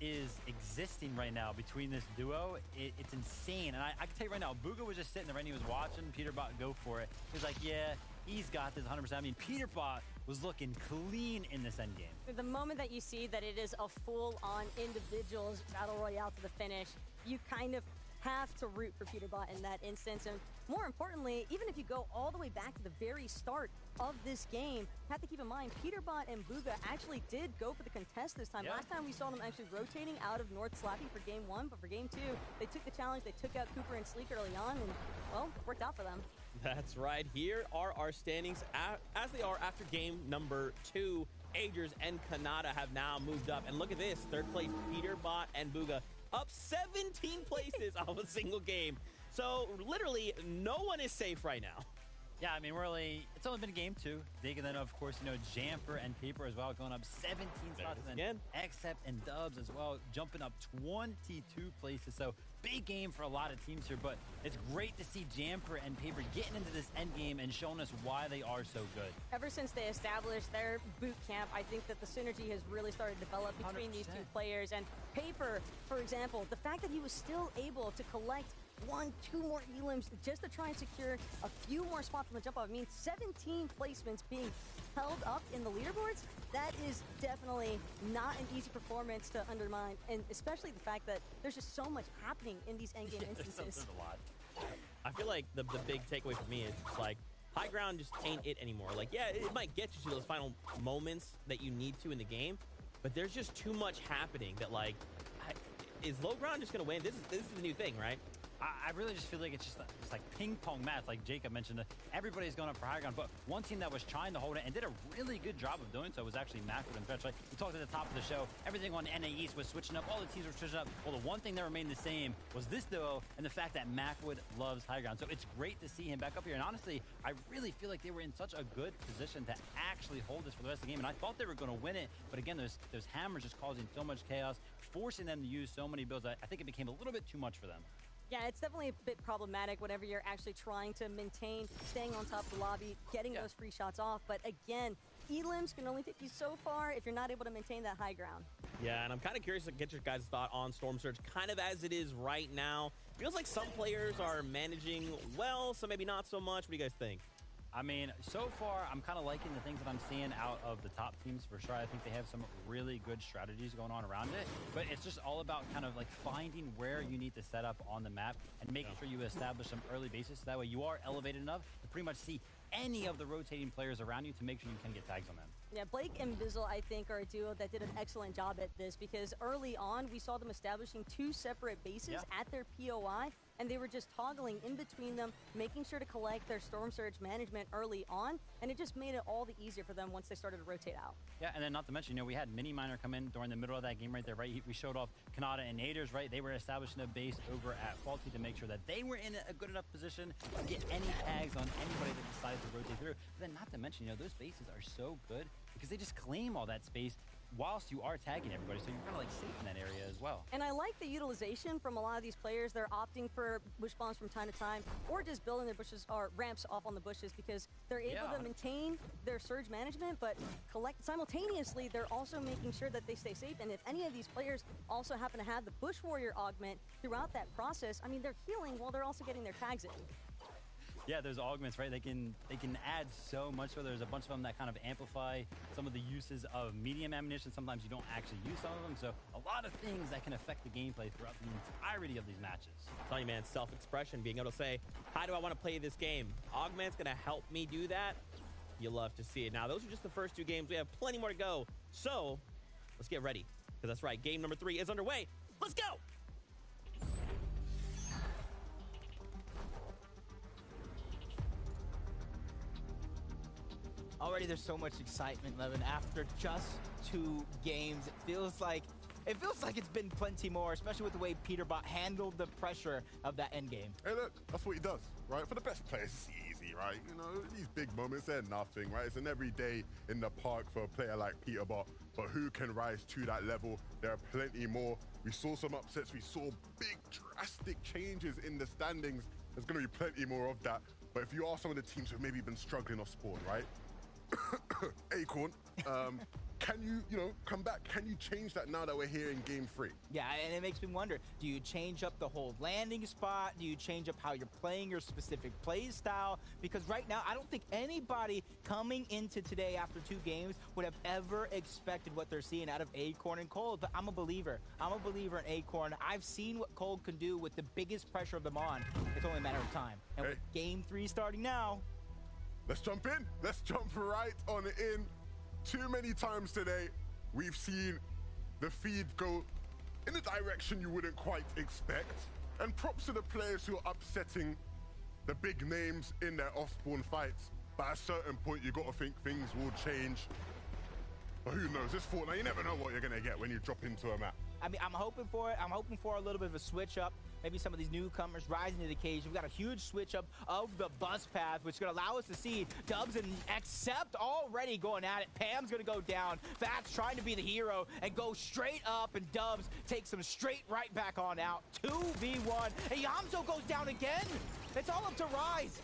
is existing right now between this duo, it's insane. And I can tell you right now, Booga was just sitting there and he was watching Peterbot go for it. He was like, yeah, he's got this 100%. I mean, Peterbot was looking clean in this end game. The moment that you see that it is a full-on individuals battle royale to the finish, you kind of have to root for Peterbot in that instance. And more importantly, even if you go all the way back to the very start of this game, you have to keep in mind, Peterbot and Booga actually did go for the contest this time. Yeah. Last time we saw them actually rotating out of North Slappy for game 1, but for game 2, they took the challenge, they took out Cooper and Sleek early on, and, well, worked out for them. That's right. Here are our standings as they are after game number 2. Agers and Kanata have now moved up. And look at this. Third place, Peterbot and Booga up 17 places off a single game. So literally no one is safe right now. Yeah, I mean, it's only been game 2. Dig, and then, of course, Jamper and Paper as well, going up 17 spots. And then Accept and Dubs as well, jumping up 22 places. So big game for a lot of teams here, but it's great to see Jamper and Paper getting into this end game and showing us why they are so good. Ever since they established their boot camp, I think that the synergy has really started to develop between 100%. these two players. And Paper, for example, the fact that he was still able to collect 1-2 more elims just to try and secure a few more spots on the jump off. I mean, 17 placements being held up in the leaderboards, that is definitely not an easy performance to undermine, and especially the fact that there's just so much happening in these endgame instances. There's a lot. I feel like the big takeaway for me is just like high ground just ain't it anymore. Like, yeah, it might get you to those final moments that you need to in the game, but there's just too much happening that, like, is low ground just going to win? This is the new thing, right? I really just feel like it's like ping pong match, like Jacob mentioned. Everybody's going up for high ground, but one team that was trying to hold it and did a really good job of doing so was actually Macwood and Fetch. Like we talked at the top of the show, everything on NA East was switching up. All the teams were switching up. Well, the one thing that remained the same was this duo and the fact that Macwood loves high ground. So it's great to see him back up here. And honestly, I really feel like they were in such a good position to actually hold this for the rest of the game. And I thought they were going to win it, but again, those hammers just causing so much chaos, forcing them to use so many builds. I think it became a little bit too much for them. Yeah, it's definitely a bit problematic whenever you're actually trying to maintain staying on top of the lobby, getting those free shots off. But again, elims can only take you so far if you're not able to maintain that high ground. Yeah, and I'm kind of curious to get your guys' thought on Storm Surge kind of as it is right now. Feels like some players are managing well, some maybe not so much. What do you guys think? I mean, so far, I'm kind of liking the things that I'm seeing out of the top teams for sure. I think they have some really good strategies going on around it, but it's just all about kind of like finding where you need to set up on the map and making sure you establish some early bases. So that way you are elevated enough to pretty much see any of the rotating players around you to make sure you can get tags on them. Yeah, Blake and Bizzle, I think, are a duo that did an excellent job at this because early on, we saw them establishing 2 separate bases at their POI, and they were just toggling in between them, making sure to collect their Storm Surge management early on, and it just made it all the easier for them once they started to rotate out. Yeah, and then not to mention, we had Mini Miner come in during the middle of that game right there, right? We showed off Kanata and Naders, right? They were establishing a base over at Faulty to make sure that they were in a good enough position to get any tags on anybody that decided to rotate through. But then not to mention, those bases are so good because they just claim all that space whilst you are tagging everybody, so you're kind of like safe in that area as well. And I like the utilization from a lot of these players. They're opting for bush bombs from time to time, or just building their bushes or ramps off on the bushes because they're able to maintain their surge management, but simultaneously, they're also making sure that they stay safe. And if any of these players also happen to have the Bush Warrior augment throughout that process, I mean, they're healing while they're also getting their tags in. Yeah, there's augments, right? They can add so much. So there's a bunch of them that kind of amplify some of the uses of medium ammunition. Sometimes you don't actually use some of them. So a lot of things that can affect the gameplay throughout the entirety of these matches. I'm telling you, man, self-expression, being able to say, how do I want to play this game? Augment's going to help me do that. You love to see it. Now, those are just the first 2 games. We have plenty more to go. So let's get ready. Because that's right, game number 3 is underway. Let's go! Already there's so much excitement, Levin. After just 2 games, it feels like it's been plenty more, especially with the way Peterbot handled the pressure of that end game. Hey, look, that's what he does, right? For the best players, it's easy, right? These big moments, they're nothing, right? It's an everyday in the park for a player like Peterbot, but who can rise to that level? There are plenty more. We saw some upsets. We saw big, drastic changes in the standings. There's going to be plenty more of that. But if you are some of the teams who've maybe been struggling off spawn, right? Acorn, can you, come back? Can you change that now that we're here in game 3? Yeah, and it makes me wonder, do you change up the whole landing spot? Do you change up how you're playing your specific play style? Because right now, I don't think anybody coming into today after 2 games would have ever expected what they're seeing out of Acorn and Cold. But I'm a believer. I'm a believer in Acorn. I've seen what Cold can do with the biggest pressure of them on. It's only a matter of time. And with game 3 starting now. Let's jump in. Let's jump right on in. Too many times today, we've seen the feed go in a direction you wouldn't quite expect. And props to the players who are upsetting the big names in their off-spawn fights. But at a certain point, you got to think things will change. But who knows? This Fortnite, you never know what you're going to get when you drop into a map. I mean, I'm hoping for it. I'm hoping for a little bit of a switch up. Maybe some of these newcomers rising to the occasion. We've got a huge switch up of the bus path, which is going to allow us to see Dubs and Accept already going at it. Pam's going to go down. Vax trying to be the hero and go straight up, and Dubs takes them straight right back on out. 2v1. And Yamso goes down again. It's all up to Rise.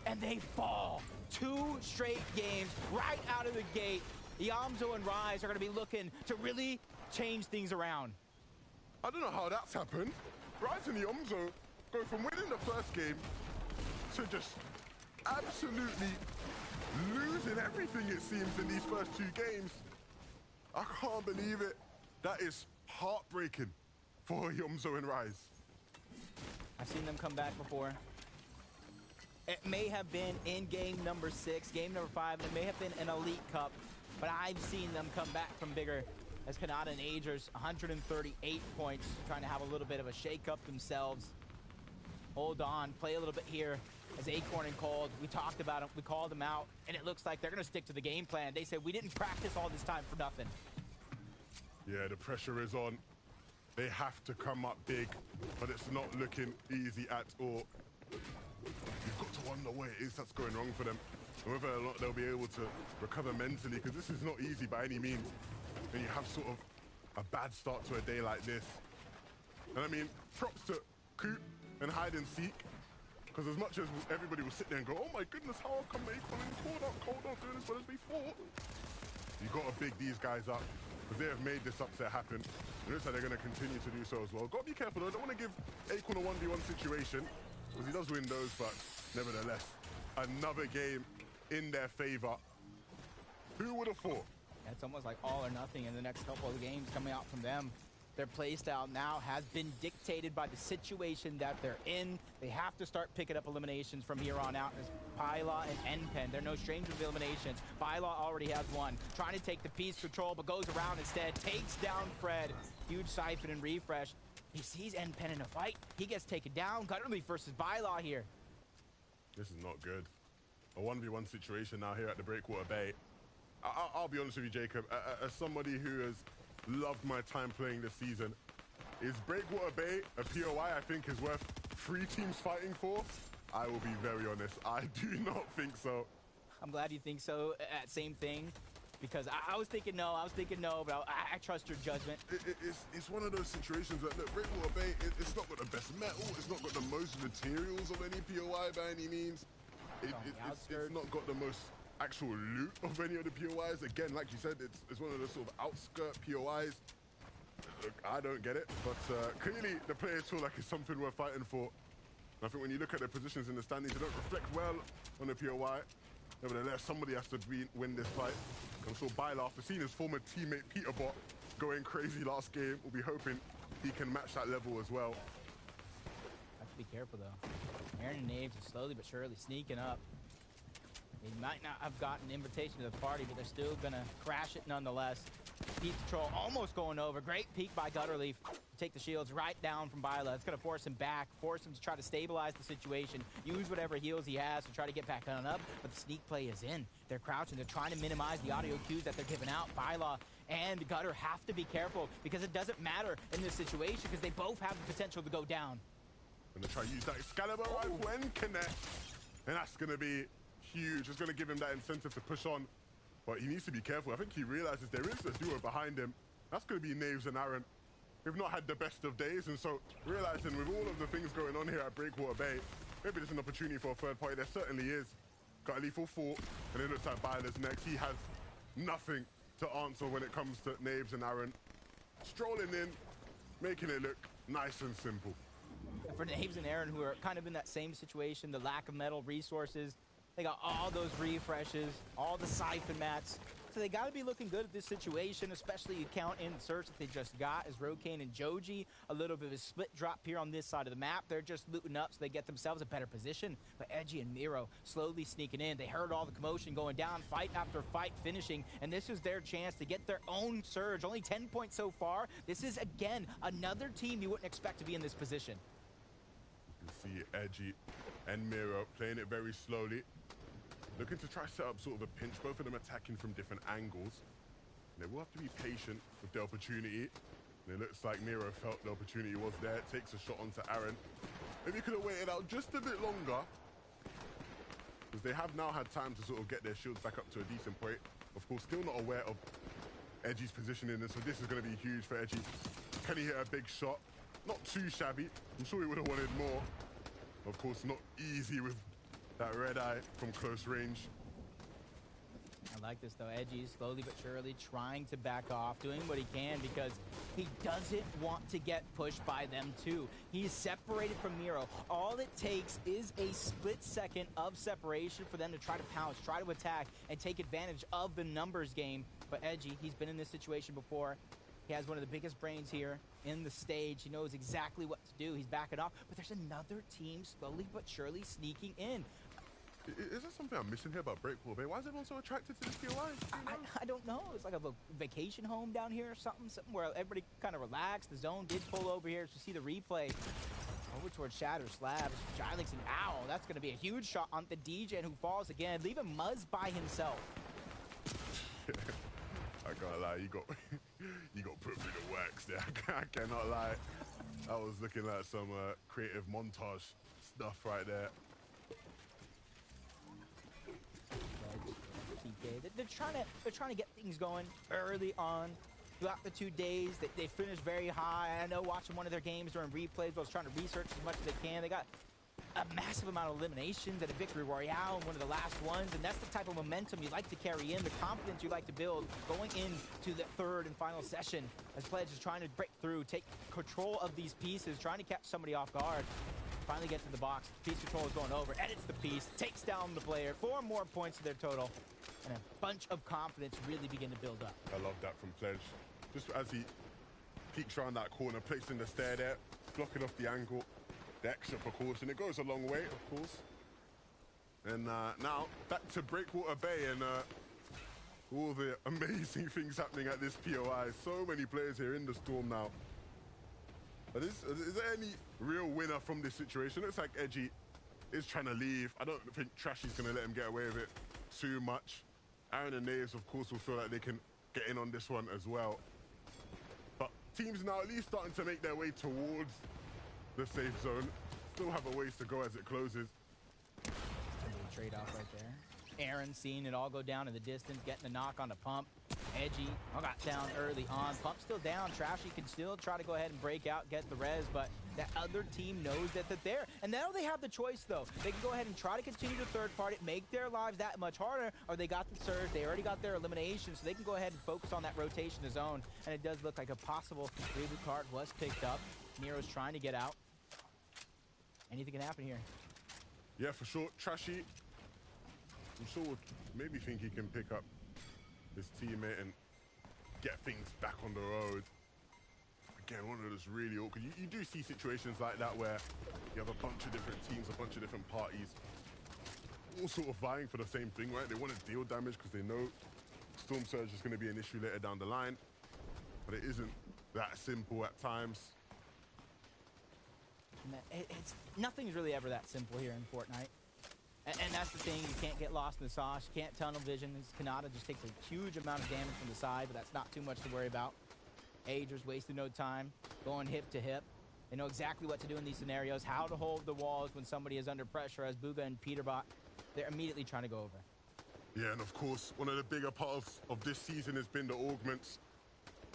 And they fall. 2 straight games right out of the gate. Yamso and Rise are going to be looking to really change things around. I don't know how that's happened. Rise and Yamso go from winning the first game to just absolutely losing everything, it seems, in these first 2 games. I can't believe it. That is heartbreaking for Yamso and Rise. I've seen them come back before. It may have been in game number 6, game number 5, and it may have been an Elite Cup, but I've seen them come back from bigger. As Kanata and Agers, 138 points, trying to have a little bit of a shake-up themselves. Hold on, play a little bit here as Acorn and Cold. We talked about them, we called them out, and it looks like they're going to stick to the game plan. They said, we didn't practice all this time for nothing. Yeah, the pressure is on. They have to come up big, but it's not looking easy at all. You've got to wonder what it is that's going wrong for them, and whether or not they'll be able to recover mentally, because this is not easy by any means. And you have sort of a bad start to a day like this. And I mean, props to Coop and Hide and Seek, because as much as everybody will sit there and go, oh my goodness, how come Acorn and Cold aren't doing as well as we thought? You got to big these guys up, because they have made this upset happen. It looks like they're going to continue to do so as well. Got to be careful though. I don't want to give Acorn a 1v1 situation, because he does win those, but nevertheless, another game in their favor. Who would have thought? It's almost like all or nothing in the next couple of games coming out from them. Their playstyle now has been dictated by the situation that they're in. They have to start picking up eliminations from here on out as Pyla and NPen. They're no strangers to eliminations. Pyla already has one. Trying to take the piece control, but goes around instead. Takes down Fred. Huge siphon and refresh. He sees NPen in a fight. He gets taken down. Gutterleaf versus Bylaw here. This is not good. A 1v1 situation now here at the Breakwater Bay. I'll be honest with you, Jacob. As somebody who has loved my time playing this season, is Breakwater Bay a POI I think is worth 3 teams fighting for? I will be very honest. I do not think so. I'm glad you think so. Same thing. Because I was thinking no, but I trust your judgment. It's one of those situations that, look, Breakwater Bay, it's not got the best metal, it's not got the most materials of any POI by any means. It's not got the most actual loot of any of the POIs. Again, like you said, it's one of those sort of outskirt POIs. Look, I don't get it, but clearly the players feel like it's something worth fighting for. And I think when you look at their positions in the standings, they don't reflect well on the POI. Nevertheless, somebody has to win this fight. I'm sure Byla, after seeing his former teammate Peterbot going crazy last game, will be hoping he can match that level as well. Have to be careful though. Aaron and Naves are slowly but surely sneaking up. They might not have gotten an invitation to the party, but they're still gonna crash it nonetheless. Beat Patrol almost going over. Great peek by Gutterleaf to take the shields right down from Byla. It's gonna force him back, force him to try to stabilize the situation, use whatever heals he has to try to get back on up, but the sneak play is in. They're crouching, they're trying to minimize the audio cues that they're giving out. Byla and Gutter have to be careful because it doesn't matter in this situation because they both have the potential to go down. Gonna try to use that Excalibur rifle and connect, and that's gonna be huge. It's going to give him that incentive to push on, but he needs to be careful. I think he realizes there is a duo behind him. That's going to be Naves and Aaron. We've not had the best of days, and so realizing with all of the things going on here at Breakwater Bay, maybe there's an opportunity for a third party. There certainly is. Got a lethal 4, and it looks like Byler's next. He has nothing to answer when it comes to Naves and Aaron. Strolling in, making it look nice and simple. For Naves and Aaron, who are kind of in that same situation, the lack of metal resources, they got all those refreshes, all the siphon mats. So they got to be looking good at this situation, especially you count in the search that they just got as Rokane and Joji. A little bit of a split drop here on this side of the map. They're just looting up so they get themselves a better position. But Edgy and Miro slowly sneaking in. They heard all the commotion going down, fight after fight finishing, and this is their chance to get their own surge. Only 10 points so far. This is, again, another team you wouldn't expect to be in this position. You see Edgy and Miro playing it very slowly. Looking to try to set up sort of a pinch, both of them attacking from different angles. They will have to be patient with the opportunity. And it looks like Miro felt the opportunity was there. Takes a shot onto Aaron. Maybe he could have waited out just a bit longer, because they have now had time to sort of get their shields back up to a decent point. Of course, still not aware of Edgy's positioning, and so this is going to be huge for Edgy. Can he hit a big shot? Not too shabby. I'm sure he would have wanted more. Of course, not easy with that red eye from close range. I like this, though. Edgy slowly but surely trying to back off, doing what he can because he doesn't want to get pushed by them, too. He's separated from Miro. All it takes is a split second of separation for them to try to pounce, try to attack, and take advantage of the numbers game. But Edgy, he's been in this situation before. He has one of the biggest brains here in the stage. He knows exactly what to do. He's backing off. But there's another team slowly but surely sneaking in. Is there something I'm missing here about Breakpool Bay? Why is everyone so attracted to this POI? I don't know. It's like a vacation home down here or something where everybody kind of relaxed. The zone did pull over here to see the replay. Over towards Shatter Slabs. Jilix and Owl. That's going to be a huge shot on the DJ who falls again, leaving Muzz by himself. I can't lie, you got put through the works there. I cannot lie. I was looking at some creative montage stuff right there. They're trying to get things going early on. Throughout the 2 days, they finished very high. I know watching one of their games during replays, I was trying to research as much as they can. They got a massive amount of eliminations and a victory royale in one of the last ones, and that's the type of momentum you like to carry in, the confidence you like to build going into the third and final session as Pledge is trying to break through, take control of these pieces, trying to catch somebody off guard. Finally get to the box. Piece control is going over, edits the piece, takes down the player, 4 more points to their total, and a bunch of confidence really begin to build up. I love that from Pledge. Just as he peeks around that corner, placing the stair there, blocking off the angle, the extra precaution. It goes a long way, of course. And now back to Breakwater Bay and all the amazing things happening at this POI. So many players here in the Storm now. But is there any real winner from this situation? Looks like Edgy is trying to leave. I don't think Trashy's going to let him get away with it too much. Aaron and Naves, of course, will feel like they can get in on this one as well. But teams now at least starting to make their way towards the safe zone. Still have a ways to go as it closes. Trade-off right there. Aaron seeing it all go down in the distance, getting the knock on the pump. Edgy got down early on. Pump still down. Trashy can still try to go ahead and break out, get the res, but that other team knows that they're there. And now they have the choice, though. They can go ahead and try to continue the third party, make their lives that much harder, or they got the surge. They already got their elimination, so they can go ahead and focus on that rotation to zone. And it does look like a possible reboot card was picked up. Nero's trying to get out. Anything can happen here. Yeah, for sure. Trashy, I'm sure would maybe think he can pick up his teammate and get things back on the road. Again, one of those really awkward. You do see situations like that where you have a bunch of different teams, a bunch of different parties, all sort of vying for the same thing, right? They want to deal damage because they know Storm Surge is going to be an issue later down the line, but it isn't that simple at times. Nothing's really ever that simple here in Fortnite. And that's the thing, you can't get lost in the sauce, you can't tunnel vision. This Kanata just takes a huge amount of damage from the side, but that's not too much to worry about. Agers wasting no time, going hip to hip. They know exactly what to do in these scenarios, how to hold the walls when somebody is under pressure, as Booga and Peterbot, they're immediately trying to go over. Yeah, and of course, one of the bigger parts of this season has been the augments.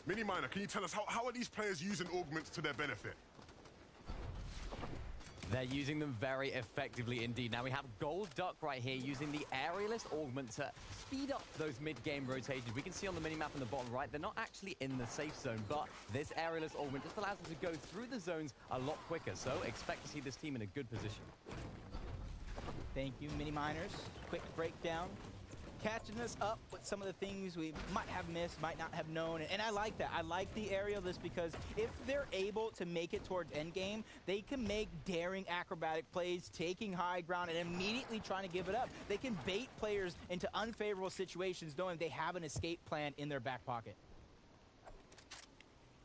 Mini Miner, can you tell us how are these players using augments to their benefit? They're using them very effectively indeed. Now we have Gold Duck right here using the aerialist augment to speed up those mid-game rotations. We can see on the minimap in the bottom right, they're not actually in the safe zone, but this aerialist augment just allows them to go through the zones a lot quicker. So expect to see this team in a good position. Thank you, Mini Miners. Quick breakdown. Catching us up with some of the things we might have missed, might not have known. And I like that. I like the aerialist because if they're able to make it towards endgame, they can make daring acrobatic plays, taking high ground and immediately trying to give it up. They can bait players into unfavorable situations knowing they have an escape plan in their back pocket.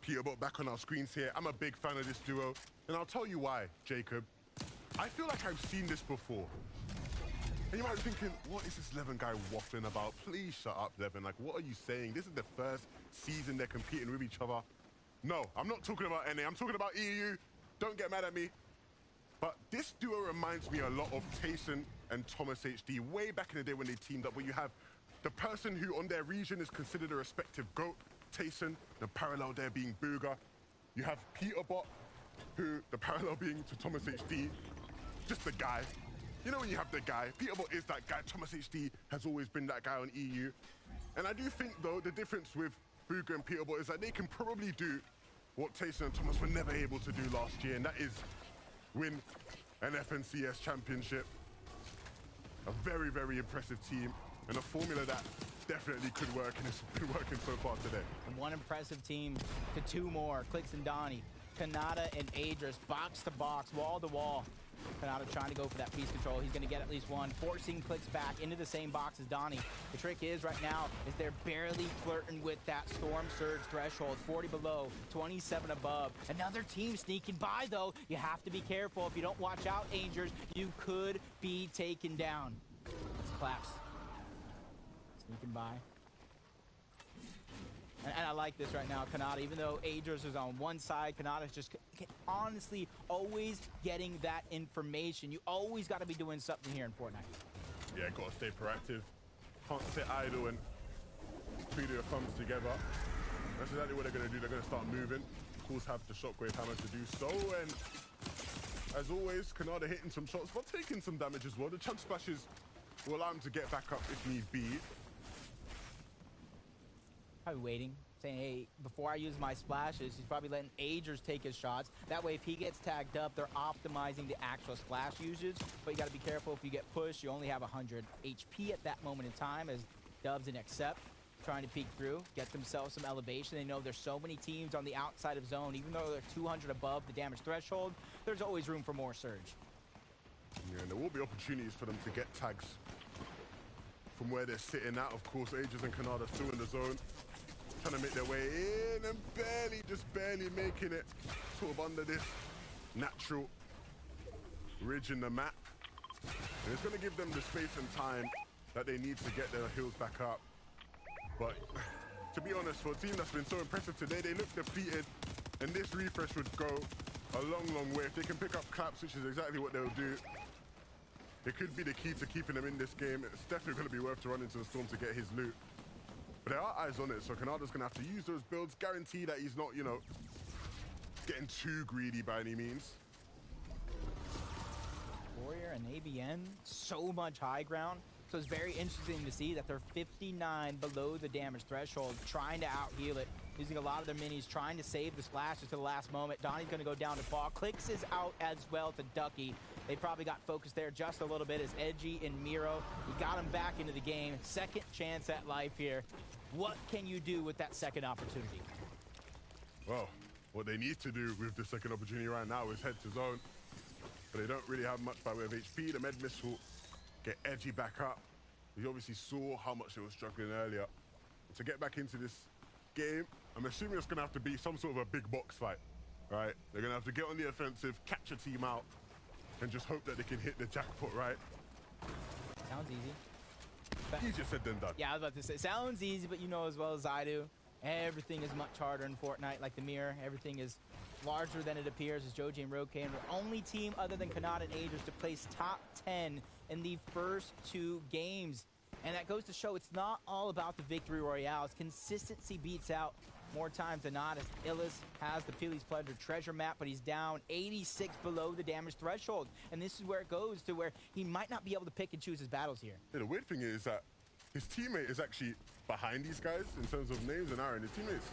Peterbot back on our screens here. I'm a big fan of this duo, and I'll tell you why, Jacob. I feel like I've seen this before. And you might be thinking, what is this Levin guy waffling about? Please shut up, Levin. Like, what are you saying? This is the first season they're competing with each other. No, I'm not talking about NA. I'm talking about EU. Don't get mad at me. But this duo reminds me a lot of Tayson and Thomas HD way back in the day when they teamed up, where you have the person who on their region is considered a respective GOAT, Tayson, the parallel there being Booga. You have Peterbot, who the parallel being to Thomas HD, just the guy. You know when you have the guy, Peterbot is that guy, Thomas HD has always been that guy on EU. And I do think, though, the difference with Booga and Peterbot is that they can probably do what Tayson and Thomas were never able to do last year, and that is win an FNCS championship. A very, very impressive team, and a formula that definitely could work, and it's been working so far today. From one impressive team to two more, Clicks and Donnie, Kanata and Adris, box to box, wall to wall. Kanata trying to go for that piece control. He's going to get at least one, forcing Clicks back into the same box as Donnie. The trick is right now is they're barely flirting with that Storm Surge threshold. 40 below, 27 above. Another team sneaking by, though. You have to be careful. If you don't watch out, Angers, you could be taken down. Let's collapse. Sneaking by. And I like this right now, Kanata. Even though Adris is on one side, Kanata's just honestly always getting that information. You always got to be doing something here in Fortnite. Yeah, got to stay proactive. Can't sit idle and put your thumbs together. That's exactly what they're going to do. They're going to start moving. Of course, have the shockwave hammer to do so. And as always, Kanata hitting some shots, but taking some damage as well. The chunk splashes will allow him to get back up if need be. Probably waiting, saying, hey, before I use my splashes, he's probably letting Agers take his shots. That way, if he gets tagged up, they're optimizing the actual splash usage. But you got to be careful. If you get pushed, you only have 100 HP at that moment in time, as Dubs and Accept trying to peek through, get themselves some elevation. They know there's so many teams on the outside of zone. Even though they're 200 above the damage threshold, there's always room for more surge. Yeah, and there will be opportunities for them to get tags from where they're sitting at. Of course, Agers and Kanata still in the zone, trying to make their way in and just barely making it sort of under this natural ridge in the map. And it's going to give them the space and time that they need to get their heals back up. But to be honest, for a team that's been so impressive today, they look depleted, and this refresh would go a long, long way. If they can pick up claps, which is exactly what they'll do, it could be the key to keeping them in this game. It's definitely going to be worth to run into the storm to get his loot. But there are eyes on it, so Kanata's going to have to use those builds, guarantee that he's not, you know, getting too greedy by any means. Warrior and ABN, so much high ground. So it's very interesting to see that they're 59 below the damage threshold, trying to out-heal it, using a lot of their minis, trying to save the splashes to the last moment. Donnie's going to go down to fall. Clicks is out as well to Ducky. They probably got focused there just a little bit as Edgy and Miro. He got him back into the game. Second chance at life here. What can you do with that second opportunity? Well, what they need to do with the second opportunity right now is head to zone. But they don't really have much by way of HP. The med missile get Edgy back up. We obviously saw how much they were struggling earlier. To get back into this game, I'm assuming it's going to have to be some sort of a big box fight, right? They're going to have to get on the offensive, catch a team out, and just hope that they can hit the jackpot, right? Sounds easy. Easier said than done. Yeah, I was about to say, sounds easy, but you know as well as I do, everything is much harder in Fortnite. Like the mirror, everything is larger than it appears, as Joji and Rokan were only team other than Kanata and Agers to place top 10 in the first two games. And that goes to show it's not all about the victory royales. Consistency beats out more times than not as Illis has the Peely's Pleasure treasure map, but he's down 86 below the damage threshold. And this is where it goes to where he might not be able to pick and choose his battles here. Yeah, the weird thing is that his teammate is actually behind these guys in terms of names and Aaron. His teammate's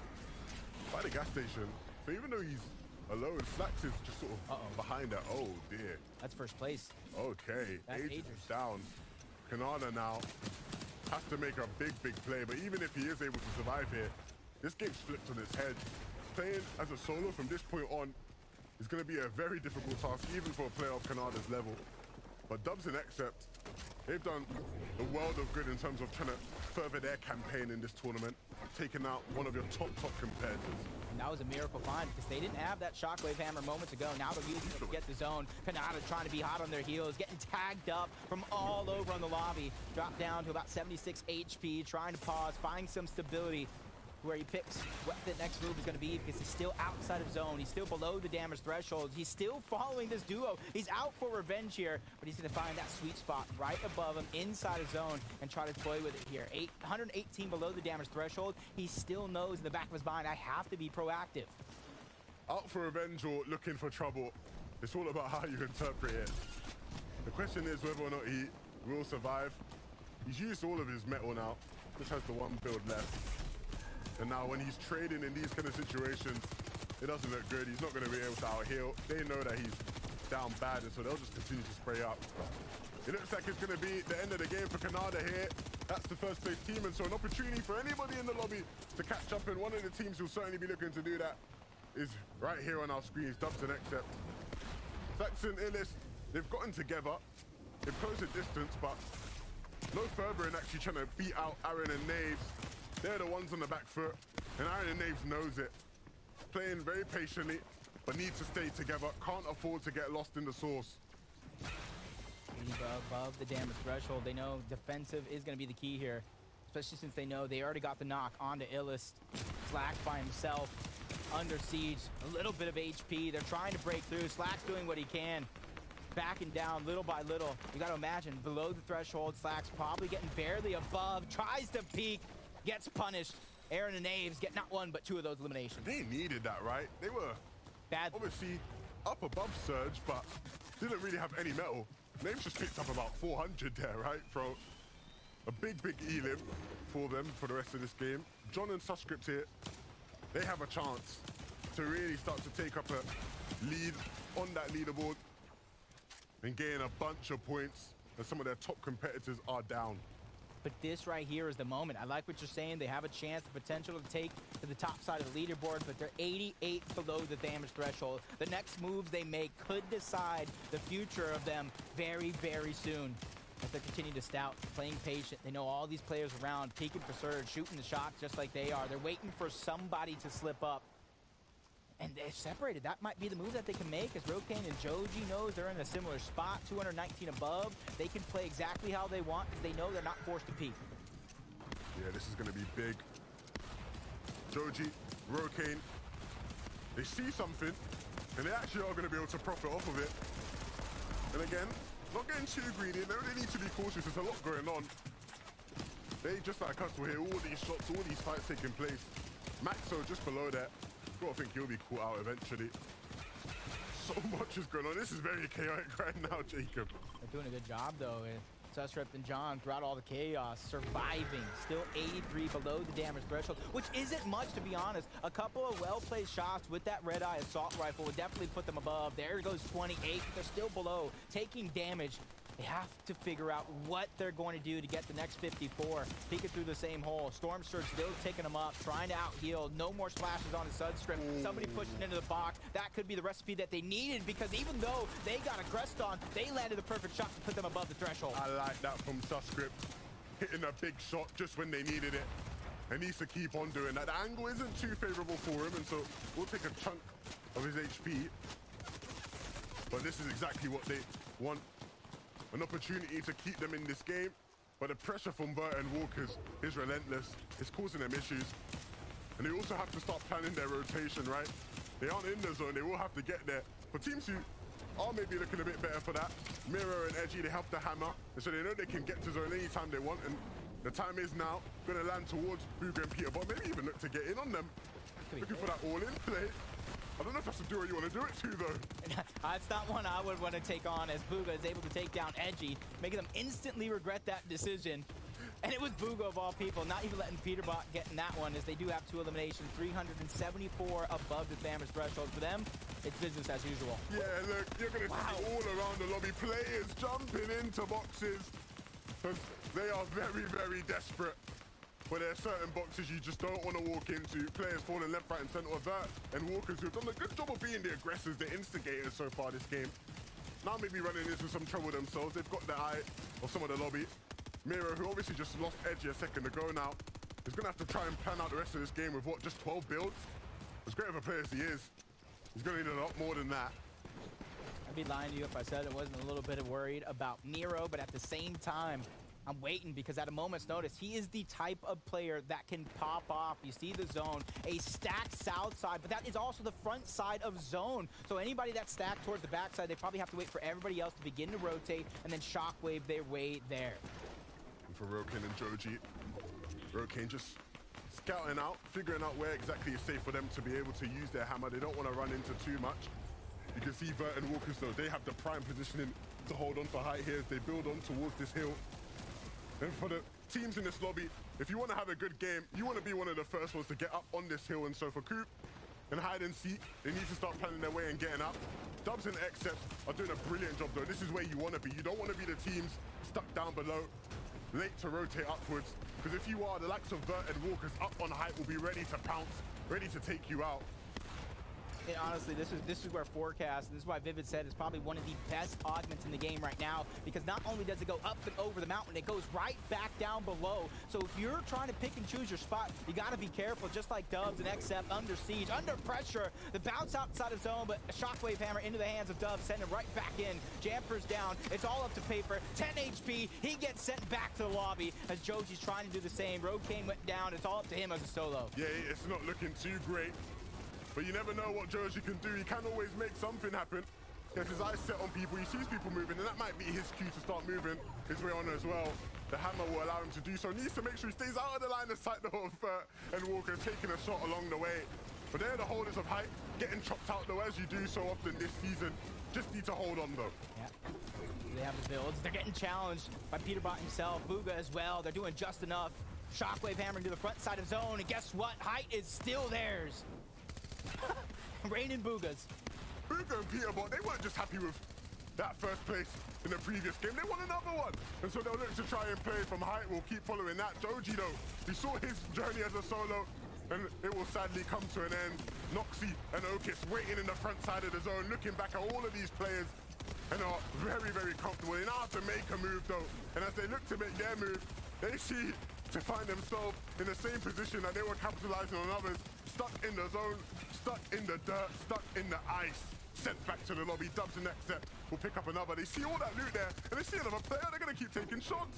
by the gas station. So even though he's alone, Slacks is just sort of behind that. Oh dear. That's first place. Okay, That's Aegis Aegis. is down. Kanada now has to make a big play, but even if he is able to survive here, this game's flipped on its head. Playing as a solo from this point on is going to be a very difficult task, even for a player of Kanada's level. But Dubs and Accept, they've done a world of good in terms of trying to further their campaign in this tournament, taking out one of your top competitors. And that was a miracle find because they didn't have that shockwave hammer moments ago. Now they're using it to get the zone. Kanata trying to be hot on their heels, getting tagged up from all over on the lobby. Dropped down to about 76 HP, trying to pause, find some stability where he picks what the next move is going to be because he's still outside of zone. He's still below the damage threshold. He's still following this duo. He's out for revenge here, but he's going to find that sweet spot right above him inside of zone and try to toy with it here. 118 below the damage threshold. He still knows in the back of his mind, I have to be proactive. Out for revenge or looking for trouble, it's all about how you interpret it. The question is whether or not he will survive. He's used all of his metal now. Just has the one build left. And now when he's trading in these kind of situations, it doesn't look good. He's not going to be able to out-heal. They know that he's down bad, and so they'll just continue to spray up. It looks like it's going to be the end of the game for Canada here. That's the first place team, and so an opportunity for anybody in the lobby to catch up, and one of the teams who'll certainly be looking to do that is right here on our screens, Dubs and Accept. Saxon, Illis, they've gotten together. They've closed the distance, but no further in actually trying to beat out Aaron and Naves. They're the ones on the back foot, and Aaron and Naves knows it. Playing very patiently, but needs to stay together. Can't afford to get lost in the source. Above the damage threshold, they know defensive is going to be the key here, especially since they know they already got the knock onto Illis. Slack by himself, under siege, a little bit of HP. They're trying to break through. Slack's doing what he can, backing down little by little. You got to imagine below the threshold, Slack's probably getting barely above, tries to peek, gets punished. Aaron and Naves get not one, but two of those eliminations. They needed that, right? They were obviously up above Surge, but didn't really have any metal. Naves just picked up about 400 there, right? From a big elim for them for the rest of this game. John and Suscript here, they have a chance to really start to take up a lead on that leaderboard and gain a bunch of points, and some of their top competitors are down. But this right here is the moment. I like what you're saying. They have a chance, the potential to take to the top side of the leaderboard, but they're 88 below the damage threshold. The next moves they make could decide the future of them very soon. As they continue to stout, playing patient. They know all these players around, peeking for Surge, shooting the shots just like they are. They're waiting for somebody to slip up. And they're separated. That might be the move that they can make, as Rokane and Joji knows they're in a similar spot, 219 above. They can play exactly how they want because they know they're not forced to peek. Yeah, this is going to be big. Joji, Rokane, they see something, and they actually are going to be able to profit off of it. And again, not getting too greedy. They need to be cautious. There's a lot going on. They, just like us, will hear all these shots, all these fights taking place. Maxo just below that. I think he'll be caught out eventually. So much is going on. This is very chaotic right now, Jacob. They're doing a good job, though. Suscript and John, throughout all the chaos, surviving. Still 83 below the damage threshold, which isn't much, to be honest. A couple of well-placed shots with that red-eye assault rifle would definitely put them above. There goes 28. They're still below, taking damage. They have to figure out what they're going to do to get the next 54. Peeking through the same hole. Storm Surge still taking them up, trying to out-heal. No more splashes on his Sudscript. Somebody pushing into the box. That could be the recipe that they needed, because even though they got a crest on, they landed the perfect shot to put them above the threshold. I like that from Sudscript. Hitting a big shot just when they needed it. And needs to keep on doing that. The angle isn't too favorable for him, and so we'll take a chunk of his HP. But this is exactly what they want. An opportunity to keep them in this game, but the pressure from Vert and Walkers is relentless. It's causing them issues. And they also have to start planning their rotation, right? They aren't in the zone, they will have to get there. For teams who are maybe looking a bit better for that, Miro and Edgy, they have the hammer, and so they know they can get to zone anytime they want, and The time is now. Gonna land towards Booga and Peter, but maybe even look to get in on them. Looking for that all-in play. I don't know if that's a duo you want to do it to, though. That's not one I would want to take on, as Booga is able to take down Edgy, making them instantly regret that decision. And it was Booga of all people, not even letting Peterbot get in that one, as they do have 2 eliminations, 374 above the damage threshold. For them, it's business as usual. Yeah, look, you're going to see all around the lobby players jumping into boxes. Because they are very, very desperate. But there are certain boxes you just don't want to walk into. Players falling left, right, and center of that. And Walkers who've done a good job of being the aggressors, the instigators so far this game. Now maybe running into some trouble themselves. They've got the eye of some of the lobby. Miro, who obviously just lost Edgy a second ago now, is going to have to try and plan out the rest of this game with, what, just 12 builds? As great of a player as he is, he's going to need a lot more than that. I'd be lying to you if I said I wasn't a little bit worried about Miro, but at the same time, I'm waiting, because at a moment's notice, he is the type of player that can pop off. You see the zone, a stacked south side, but that is also the front side of zone. So anybody that's stacked towards the back side, they probably have to wait for everybody else to begin to rotate and then shockwave their way there. And for Rokane and Joji, Rokane just scouting out, figuring out where exactly is safe for them to be able to use their hammer. They don't want to run into too much. You can see Vert and Walkers, though, they have the prime positioning to hold on to height here as they build on towards this hill. And for the teams in this lobby, if you want to have a good game, you want to be one of the first ones to get up on this hill. And so for Coop and Hide and Seek, they need to start planning their way and getting up. Dubs and Xcept are doing a brilliant job, though. This is where you want to be. You don't want to be the teams stuck down below, late to rotate upwards. Because if you are, the likes of Vert and Walkers up on height will be ready to pounce, ready to take you out. And honestly, this is where Forecast, and this is why Vivid said, is probably one of the best augments in the game right now, because not only does it go up and over the mountain, it goes right back down below. So if you're trying to pick and choose your spot, you got to be careful, just like Dubs and Xcept under siege, under pressure. The bounce outside of zone, but a shockwave hammer into the hands of Dubs, sending him right back in. Jamper's down. It's all up to paper. 10 HP. He gets sent back to the lobby as Joji's trying to do the same. Rokane went down. It's all up to him as a solo. Yeah, it's not looking too great. But you never know what Joji can do. He can always make something happen. He has his eyes set on people. He sees people moving, and that might be his cue to start moving his way on as well. The hammer will allow him to do so. Needs to make sure he stays out of the line of sight, though, of and Walker taking a shot along the way. But they're the holders of height, getting chopped out, though, as you do so often this season. Just need to hold on, though. Yeah. They have the builds. They're getting challenged by Peterbot himself. Booga as well. They're doing just enough. Shockwave hammering to the front side of zone, and guess what? Height is still theirs. Rain and Boogas. Booga and Peterbot, they weren't just happy with that first place in the previous game. They want another one. And so they'll look to try and play from height. We'll keep following that. Joji, though, we saw his journey as a solo, and it will sadly come to an end. Noxy and Okis waiting in the front side of the zone, looking back at all of these players, and are very, very comfortable. They now have to make a move, though. And as they look to make their move, they see to find themselves in the same position that they were capitalizing on others, stuck in the zone, stuck in the dirt, stuck in the ice, sent back to the lobby. Dubs and Xcept will pick up another. They see all that loot there, and they see another player. They're going to keep taking shots.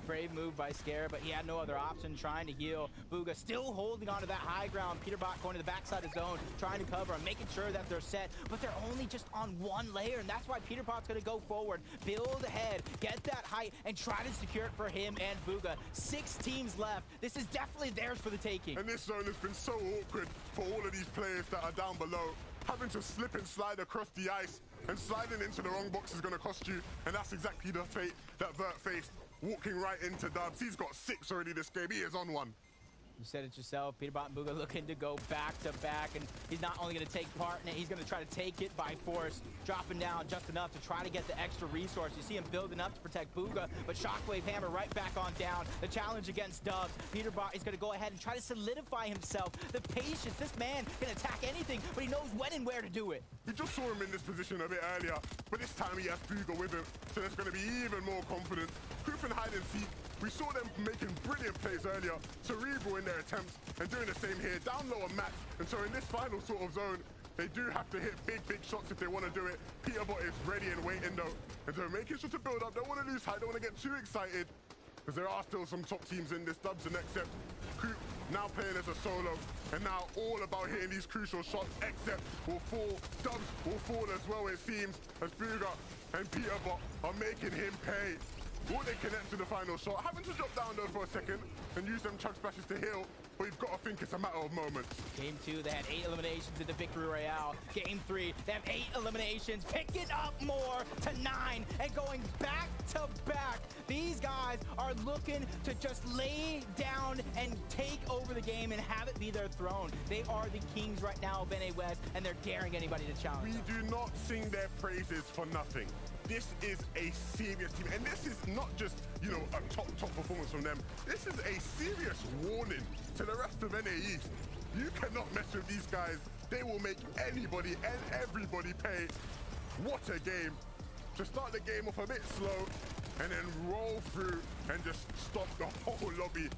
Brave move by Scare, but he had no other option, trying to heal. Booga still holding on to that high ground. Peterbot going to the backside of zone, trying to cover and making sure that they're set, but they're only just on one layer, and that's why Peterbot's going to go forward, build ahead, get that height, and try to secure it for him and Booga. 6 teams left. This is definitely theirs for the taking. And this zone has been so awkward for all of these players that are down below. Having to slip and slide across the ice, and sliding into the wrong box is going to cost you, and that's exactly the fate that Vert faced. Walking right into Dubs. He's got 6 already this game. He is on 1. You said it yourself, Peterbot and Booga looking to go back to back, and he's not only going to take part in it, he's going to try to take it by force, dropping down just enough to try to get the extra resource. You see him building up to protect Booga, but Shockwave Hammer right back on down. The challenge against Dubs. Peterbot is going to go ahead and try to solidify himself. The patience, this man can attack anything, but he knows when and where to do it. We just saw him in this position a bit earlier, but this time he has Booga with him, so there's going to be even more confidence. Coop and Hide and Seek, we saw them making brilliant plays earlier, cerebral in their attempts, and doing the same here, down low on Max. And so in this final sort of zone, they do have to hit big shots if they want to do it. Peterbot is ready and waiting, though. And so making sure to build up, don't want to lose height, don't want to get too excited, because there are still some top teams in this. Dubs and Xcept. Coop now playing as a solo, and now all about hitting these crucial shots. Xcept will fall, Dubs will fall as well, it seems, as Booga and Peterbot are making him pay. Will they connect to the final shot? Having to drop down though for a second and use them chug splashes to heal. But you've got to think it's a matter of moments. Game 2, they had 8 eliminations in the Victory Royale. Game 3, they have 8 eliminations, picking up more to 9 and going back to back. These guys are looking to just lay down and take over the game and have it be their throne. They are the kings right now of NA West, and they're daring anybody to challenge them. We do not sing their praises for nothing. This is a serious team, and this is not just, you know, a top performance from them. This is a serious warning to the rest of NA East. You cannot mess with these guys. They will make anybody and everybody pay. What a game. To start the game off a bit slow and then roll through and just stop the whole lobby.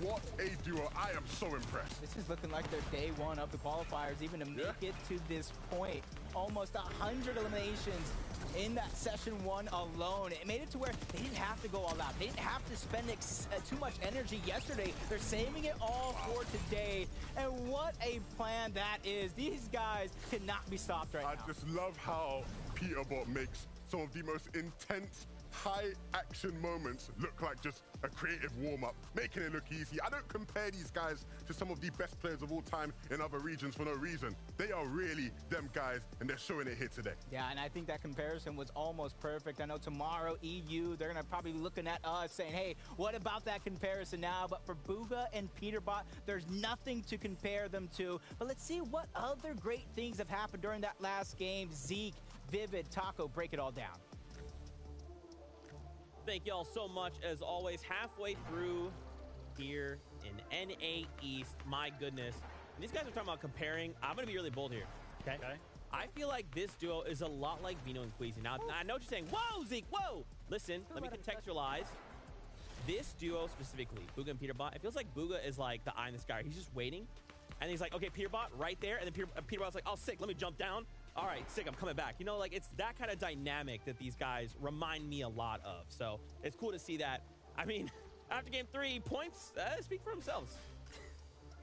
What a duo. I am so impressed. This is looking like their day 1 of the qualifiers, even to make it to this point. Almost 100 eliminations in that session 1 alone. It made it to where they didn't have to go all out. They didn't have to spend too much energy yesterday. They're saving it all for today. And what a plan that is. These guys cannot be stopped right now. I just love how Peterbot makes some of the most intense high action moments look like just a creative warm-up, making it look easy. I don't compare these guys to some of the best players of all time in other regions for no reason. They are really them guys, and they're showing it here today. Yeah, and I think that comparison was almost perfect. I know tomorrow, EU, they're going to probably be looking at us saying, hey, what about that comparison now? But for Bugha and Peterbot, there's nothing to compare them to. But let's see what other great things have happened during that last game. Zeke, Vivid, Taco, break it all down. Thank y'all so much, as always. Halfway through here in NA East, my goodness. And these guys are talking about comparing. I'm going to be really bold here, okay? I feel like this duo is a lot like Vino and Queasy. Now, I know what you're saying. Whoa, Zeke, whoa! Listen, let me contextualize. This duo specifically, Bugha and Peterbot, it feels like Bugha is like the eye in the sky. He's just waiting. And he's like, okay, Peterbot right there. And then Peterbot's like, oh, sick, let me jump down. All right, sick, I'm coming back. You know, like, it's that kind of dynamic that these guys remind me a lot of. So it's cool to see that. I mean, after game 3, points speak for themselves.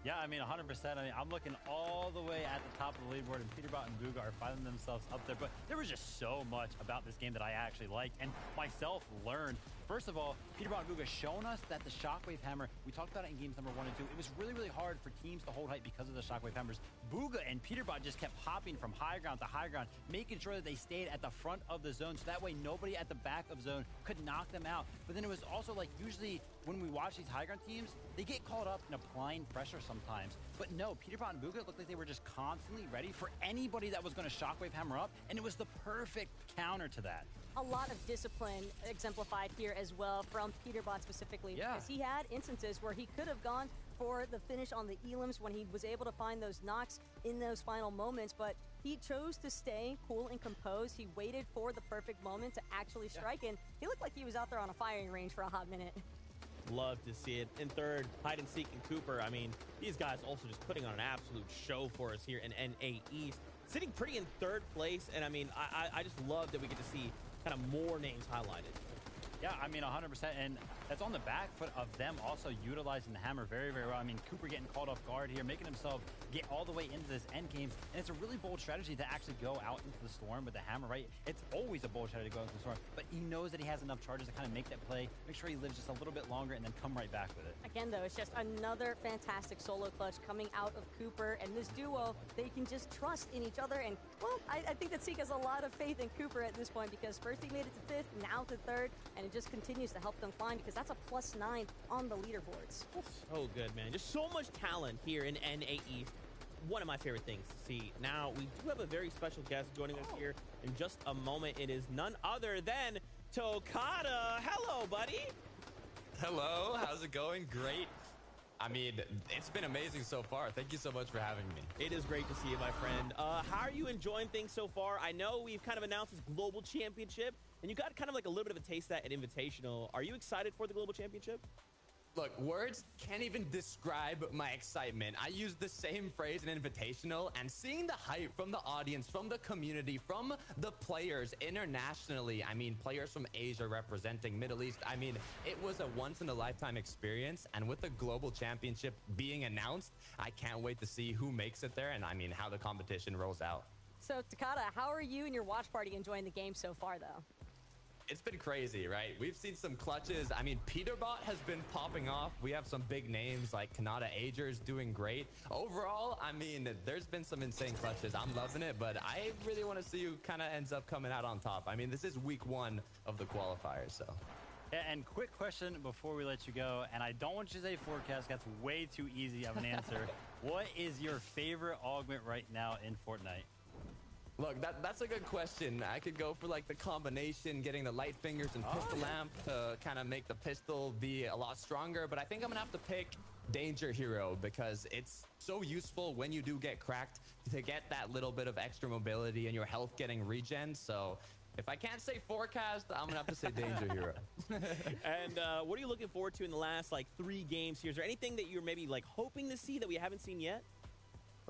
Yeah, I mean, 100%. I mean, I'm looking all the way at the top of the leaderboard, and Peterbot and Bugha are finding themselves up there. But there was just so much about this game that I actually liked and myself learned. First of all, Peterbot and Bugha shown us that the Shockwave Hammer, we talked about it in games number 1 and 2, it was really, really hard for teams to hold height because of the Shockwave Hammers. Bugha and Peterbot just kept hopping from high ground to high ground, making sure that they stayed at the front of the zone, so that way nobody at the back of zone could knock them out. But then it was also like, usually when we watch these high ground teams, they get caught up in applying pressure sometimes. But no, Peterbot and Bugha looked like they were just constantly ready for anybody that was going to Shockwave Hammer up, and it was the perfect counter to that. A lot of discipline exemplified here as well from Peterbot specifically. Yeah. Because he had instances where he could have gone for the finish on the elims when he was able to find those knocks in those final moments, but he chose to stay cool and composed. He waited for the perfect moment to actually strike, and he looked like he was out there on a firing range for a hot minute. Love to see it. In third, Hide and Seek and Cooper. I mean, these guys also just putting on an absolute show for us here in NA East. Sitting pretty in third place, and I mean, I just love that we get to see kind of more names highlighted. Yeah, I mean, 100%, and that's on the back foot of them also utilizing the hammer very, very well. I mean, Cooper getting caught off guard here, making himself get all the way into this end game, and it's a really bold strategy to actually go out into the storm with the hammer, right? It's always a bold strategy to go into the storm, but he knows that he has enough charges to kind of make that play, make sure he lives just a little bit longer, and then come right back with it. Again, though, it's just another fantastic solo clutch coming out of Cooper, and this duo, they can just trust in each other, and, well, I think that Seek has a lot of faith in Cooper at this point, because first he made it to 5th, now to 3rd, and it just continues to help them climb, because that's a +9 on the leaderboards. So good, man. Just so much talent here in NA East. One of my favorite things to see. Now, we do have a very special guest joining us here in just a moment. It is none other than Tokata. Hello, buddy. Hello, how's it going? Great. I mean, it's been amazing so far. Thank you so much for having me. It is great to see you, my friend. How are you enjoying things so far? I know we've kind of announced this Global Championship, and you got kind of like a little bit of a taste of that at Invitational. Are you excited for the Global Championship? Look, words can't even describe my excitement. I use the same phrase in Invitational, and seeing the hype from the audience, from the community, from the players internationally, I mean, players from Asia representing Middle East, I mean, it was a once-in-a-lifetime experience, and with the Global Championship being announced, I can't wait to see who makes it there, and I mean, how the competition rolls out. So, Takata, how are you and your watch party enjoying the game so far, though? It's been crazy, right? We've seen some clutches. I mean, Peterbot has been popping off. We have some big names like Kanata Agers doing great. Overall, I mean, there's been some insane clutches. I'm loving it, but I really want to see who kind of ends up coming out on top. I mean, this is week 1 of the qualifiers, so. Yeah, and quick question before we let you go, and I don't want you to say forecast. That's way too easy of an answer. What is your favorite augment right now in Fortnite? Look, that's a good question. I could go for like the combination, getting the light fingers and pistol lamp to kind of make the pistol be a lot stronger. But I think I'm gonna have to pick Danger Hero because it's so useful when you do get cracked to get that little bit of extra mobility and your health getting regen. So if I can't say forecast, I'm gonna have to say Danger Hero. And what are you looking forward to in the last like 3 games here? Is there anything that you're maybe like hoping to see that we haven't seen yet?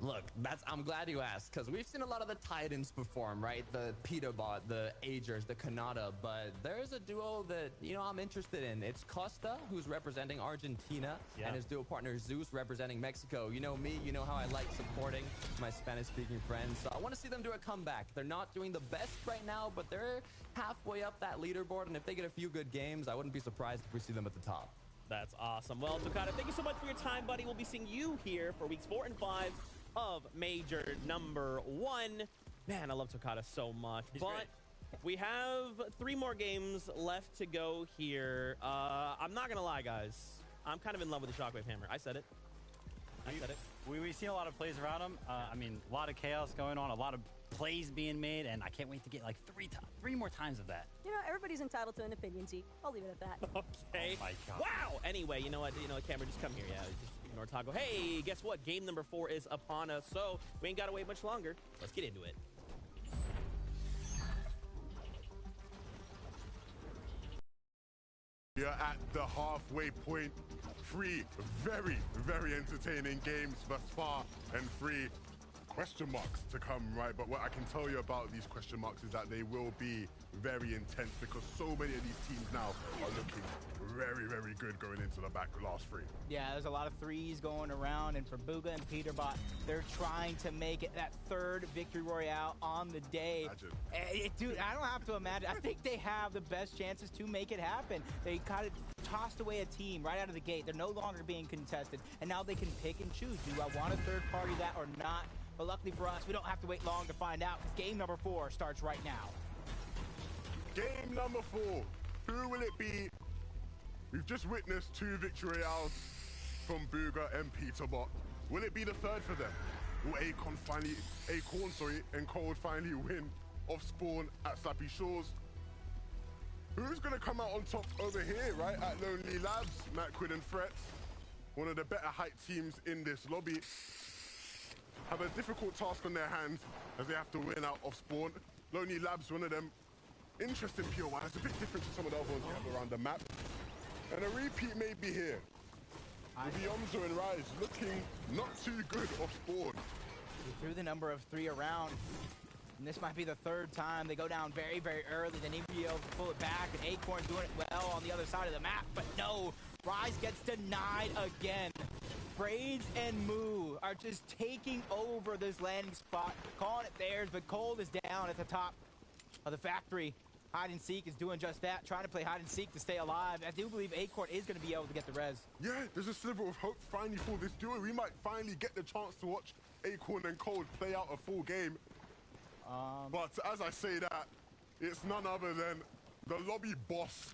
Look, I'm glad you asked because we've seen a lot of the Titans perform, right? The Peterbot, the Agers, the Kanata, but there's a duo that, you know, I'm interested in. It's Costa, who's representing Argentina, and his duo partner Zeus representing Mexico. You know me, you know how I like supporting my Spanish-speaking friends, so I want to see them do a comeback. They're not doing the best right now, but they're halfway up that leaderboard, and if they get a few good games, I wouldn't be surprised if we see them at the top. That's awesome. Well, Tokata, thank you so much for your time, buddy. We'll be seeing you here for weeks 4 and 5 of Major number 1. Man, I love Tokata so much. He's but great. we have 3 more games left to go here. I'm not gonna lie, guys. I'm kind of in love with the Shockwave Hammer. I said it. We've seen a lot of plays around him. I mean, a lot of chaos going on, a lot of plays being made, and I can't wait to get like 3 more times of that. You know, everybody's entitled to an opinion, Zeke. I'll leave it at that. Okay. Oh my God. Wow. Anyway, you know what, Cameron, just come here. Yeah, just ignore Taco. Hey, guess what? Game number 4 is upon us, so we ain't got to wait much longer. Let's get into it. We are at the halfway point. 3 very, very entertaining games thus far, and 3 question marks to come, right? But what I can tell you about these question marks is that they will be very intense because so many of these teams now are looking very, very good going into the last 3. Yeah, there's a lot of threes going around, and for Bugha and Peterbot, they're trying to make it that 3rd victory royale on the day. Dude, I don't have to imagine. I think they have the best chances to make it happen. They kind of tossed away a team right out of the gate. They're no longer being contested, and now they can pick and choose. Do I want a 3rd party that or not? But luckily for us, we don't have to wait long to find out because game number 4 starts right now. Game number 4. Who will it be? We've just witnessed 2 victory royales from Bugha and Peterbot. Will it be the 3rd for them? Will Acorn and Cold finally win off spawn at Slappy Shores? Who's gonna come out on top over here, right? At Lonely Labs, Matt Quinn and Threats, one of the better height teams in this lobby, have a difficult task on their hands as they have to win out off spawn. Lonely Labs, one of them interesting POI. It's a bit different to some of the other ones we have around the map. And a repeat may be here. With Yomzo and Rise looking not too good off spawn. We threw the number of 3 around. And this might be the 3rd time. They go down very, very early. Then Ebrio pull it back, and Acorn doing it well on the other side of the map. But no, Rise gets denied again. Braids and Moo are just taking over this landing spot, calling it theirs, but Cold is down at the top of the factory. Hide and Seek is doing just that, trying to play hide and seek to stay alive. I do believe Acorn is going to be able to get the res. Yeah, there's a sliver of hope finally for this duo. We might finally get the chance to watch Acorn and Cold play out a full game. But as I say that, it's none other than the lobby boss,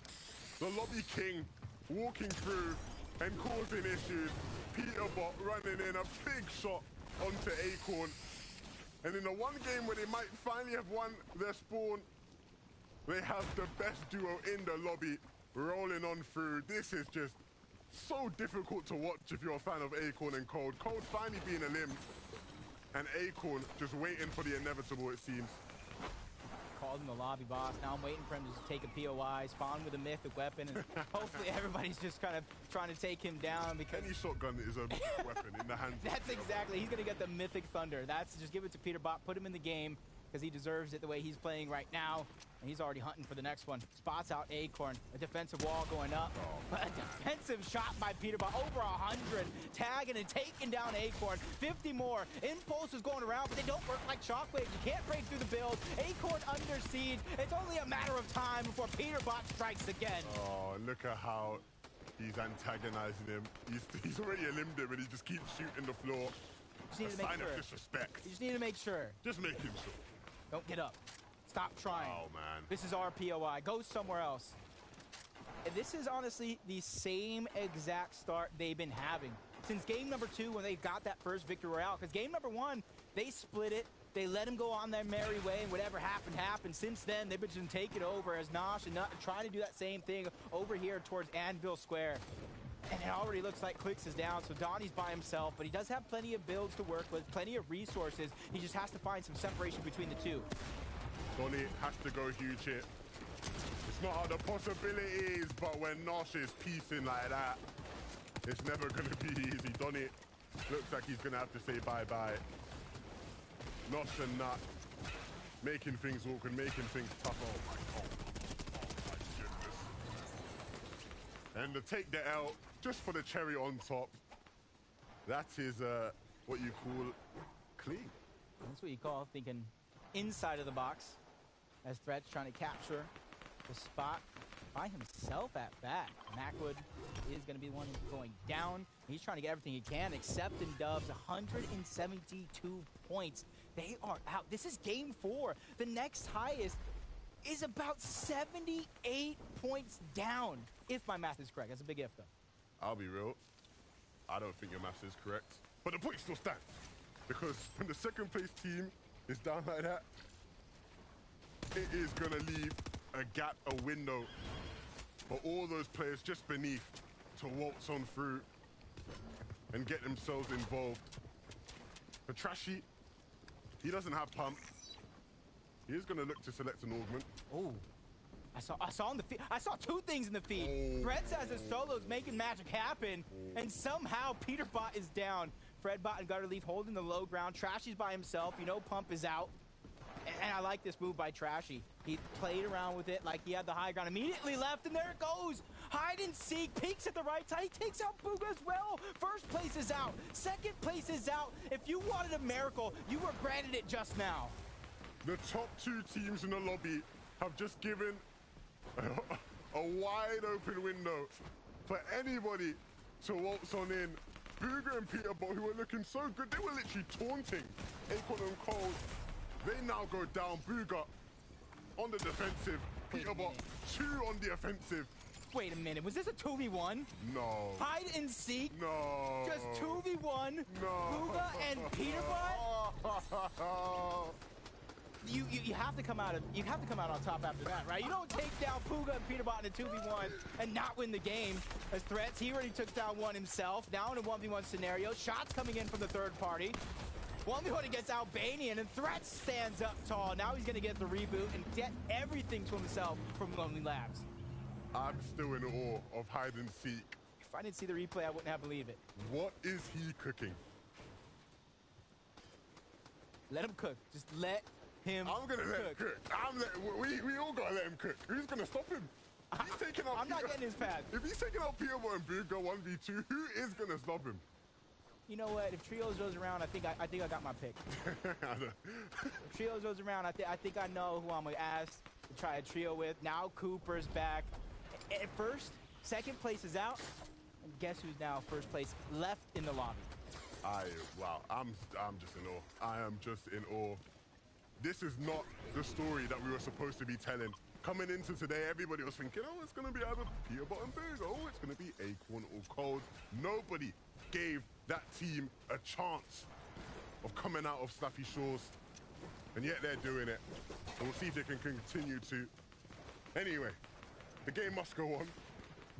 the lobby king, walking through and causing issues. Peterbot running in a big shot onto Acorn. And in the one game where they might finally have won their spawn, they have the best duo in the lobby rolling on through. This is just so difficult to watch if you're a fan of Acorn and Cold. Cold finally being a limb, and Acorn just waiting for the inevitable, it seems. Called him the lobby boss. Now I'm waiting for him to just take a POI, spawn with a mythic weapon, and hopefully everybody's just kind of trying to take him down because any shotgun is a weapon in the hands. That's exactly. He's gonna get the mythic thunder. That's just give it to Peterbot, put him in the game. because he deserves it the way he's playing right now. And he's already hunting for the next one. Spots out Acorn. A defensive wall going up. But a defensive shot by Peterbot. Over 100. Tagging and taking down Acorn. 50 more. Impulse is going around, but they don't work like shockwaves. You can't break through the build. Acorn under siege. It's only a matter of time before Peterbot strikes again. Oh, look at how he's antagonizing him. He's already eliminated him, and he just keeps shooting the floor. Just need A to make sign sure. of disrespect. You just need to make sure. Just making sure. Don't get up. Stop trying. Oh, man. This is our POI. Go somewhere else. And this is honestly the same exact start they've been having since game number 2 when they got that first victory royale. Because game number 1, they split it. They let him go on their merry way, and whatever happened, happened. Since then, they've been just taking over as Nosh and trying to do that same thing over here towards Anvil Square. And it already looks like Clicks is down, so Donnie's by himself, but he does have plenty of builds to work with, plenty of resources. He just has to find some separation between the two. Donnie has to go huge here. It's not out of the possibilities, but when Nosh is piecing like that, it's never going to be easy. Donnie looks like he's going to have to say bye-bye. Nosh and Nut making things awkward, making things tough. Oh my goodness. And to take the L just for the cherry on top, that is what you call clean. That's what you call thinking inside of the box, as Threat's trying to capture the spot by himself at bat. Macwood is going to be the one going down. He's trying to get everything he can, except in Dubs. 172 points. They are out. This is game 4. The next highest is about 78 points down, if my math is correct. That's a big if, though. I'll be real. I don't think your maths is correct. But the point still stands. Because when the second place team is down like that, it is going to leave a gap, a window for all those players just beneath to waltz on through and get themselves involved. For Trashy, he doesn't have pump. He is going to look to select an augment. Oh, I saw in the feed. I saw 2 things in the feed. Oh. Threats as his solos making magic happen, and somehow Peterbot is down. Fredbot and Gutterleaf holding the low ground. Trashy's by himself. You know Pump is out. And I like this move by Trashy. He played around with it like he had the high ground. Immediately left, and there it goes. Hide and seek. Peeks at the right time. He takes out Booga as well. First place is out. Second place is out. If you wanted a miracle, you were granted it just now. The top 2 teams in the lobby have just given a wide open window for anybody to waltz on in. Booga and Peterbot, who were looking so good, they were literally taunting Acorn and Cold. They now go down. Booga on the defensive. Peterbot 2 on the offensive. Wait a minute. Was this a 2v1? No. Hide and seek? No. Just 2v1? No. Booga and Peterbot? You have to come out on top after that, right? You don't take down Booga and Peterbot in a 2v1 and not win the game. As Threats, he already took down one himself. Now in a 1v1 scenario. Shots coming in from the third party. 1v1 against Albanian, and Threats stands up tall. Now he's going to get the reboot and get everything to himself from Lonely Labs. I'm still in awe of hide and seek. If I didn't see the replay, I wouldn't have believed it. What is he cooking? Let him cook. Just let him I'm gonna let him cook. We all gotta let him cook. Who's gonna stop him? He's taking out I'm not getting his pad. If he's taking out Peterbot and Booga 1v2, who is gonna stop him? You know what? If Trios goes around, I think I got my pick. If Trios goes around, I think I know who I'm gonna ask to try a trio with. Now Cooper's back. At first, second place is out. And guess who's now first place left in the lobby? Wow, I'm just in awe. I am just in awe. This is not the story that we were supposed to be telling. Coming into today, everybody was thinking, oh, it's gonna be either Peterbot and Booga, oh, it's gonna be Acorn or Cold. Nobody gave that team a chance of coming out of Slappy Shores, and yet they're doing it. And we'll see if they can continue to. Anyway, the game must go on.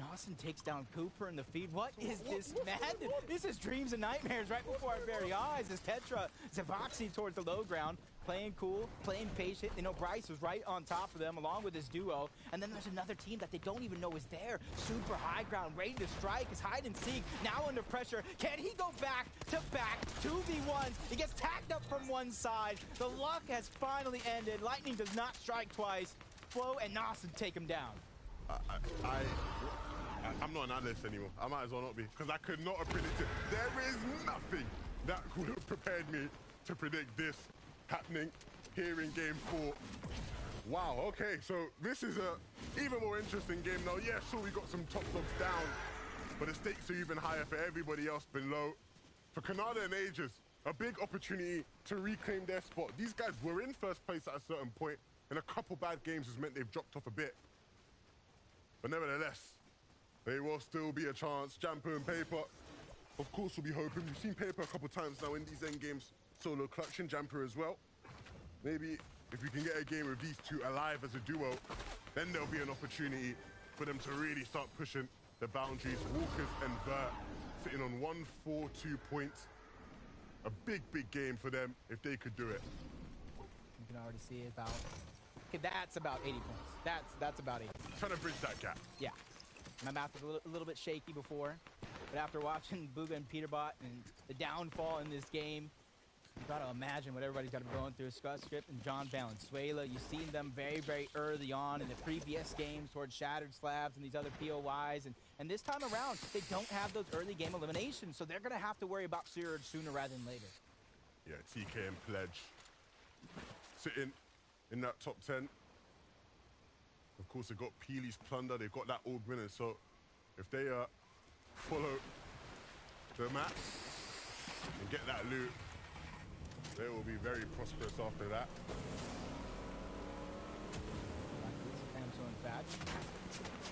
Nawson takes down Cooper in the feed. What is this madness? This is dreams and nightmares right before our very eyes as Tetra Zaboxy towards the low ground, playing cool, playing patient. You know, Bryce was right on top of them along with his duo. And then there's another team that they don't even know is there. Super high ground, ready to strike. Is hide and seek, now under pressure. Can he go back to back 2v1s? He gets tacked up from one side. The luck has finally ended. Lightning does not strike twice. Flo and Nawson take him down. I'm not an analyst anymore. I might as well not be, because I could not have predicted. There is nothing that would have prepared me to predict this happening here in game 4. Wow, okay, so this is a even more interesting game now. Yeah, sure, we got some top dogs down, but the stakes are even higher for everybody else below. For Canada and Aegis, a big opportunity to reclaim their spot. These guys were in first place at a certain point, and a couple bad games has meant they've dropped off a bit. But nevertheless, there will still be a chance. Jamper and Paper, of course, we'll be hoping. We've seen Paper a couple times now in these end games, solo clutching Jamper as well. Maybe if we can get a game with these two alive as a duo, then there'll be an opportunity for them to really start pushing the boundaries. Walkers and Vert sitting on 1-4-2 points. A big, big game for them if they could do it. You can already see it about... Okay, that's about 80 points. That's about 80. Trying to bridge that gap. Yeah. My math was a little bit shaky before, but after watching Booga and Peterbot and the downfall in this game, you gotta imagine what everybody's gotta be going through. Scott Script and John Valenzuela, you've seen them very, very early on in the previous games towards Shattered Slabs and these other POYs, and this time around, they don't have those early game eliminations, so they're gonna have to worry about Surge sooner rather than later. Yeah, TK and Pledge sitting in that top 10. Of course, they've got Peely's Plunder, they've got that Augmented, so if they follow the map and get that loot, they will be very prosperous after that.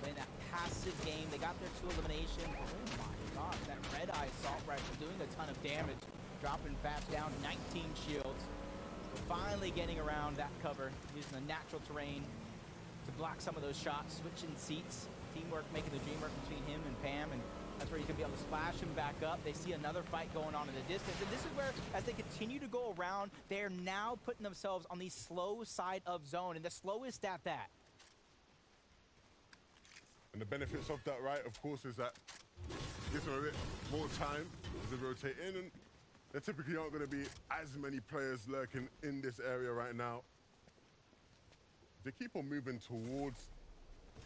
Playing that passive game, they got their 2 eliminations. Oh my gosh, that Red Eye Assault Rifle doing a ton of damage, dropping Fats down 19 shields. We're finally getting around that cover, using the natural terrain to block some of those shots, switching seats, teamwork, making the dream work between him and Pam, and that's where he's gonna be able to splash him back up. They see another fight going on in the distance, and this is where, as they continue to go around, they're now putting themselves on the slow side of zone, and the slowest at that. And the benefits of that, right, of course, is that gives them a bit more time as they rotate in, and there typically aren't going to be as many players lurking in this area right now. If they keep on moving towards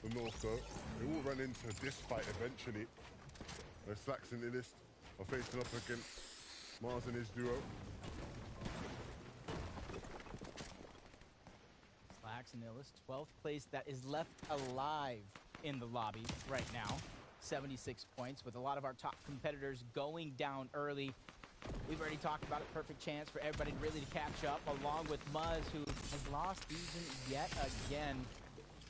the north, though, they will run into this fight eventually. Where Slacks and Illist are facing up against Mars and his duo. Slacks and Illist, 12th place that is left alive in the lobby right now. 76 points, with a lot of our top competitors going down early. We've already talked about it. Perfect chance for everybody really to catch up, along with Muzz, who has lost Legion yet again.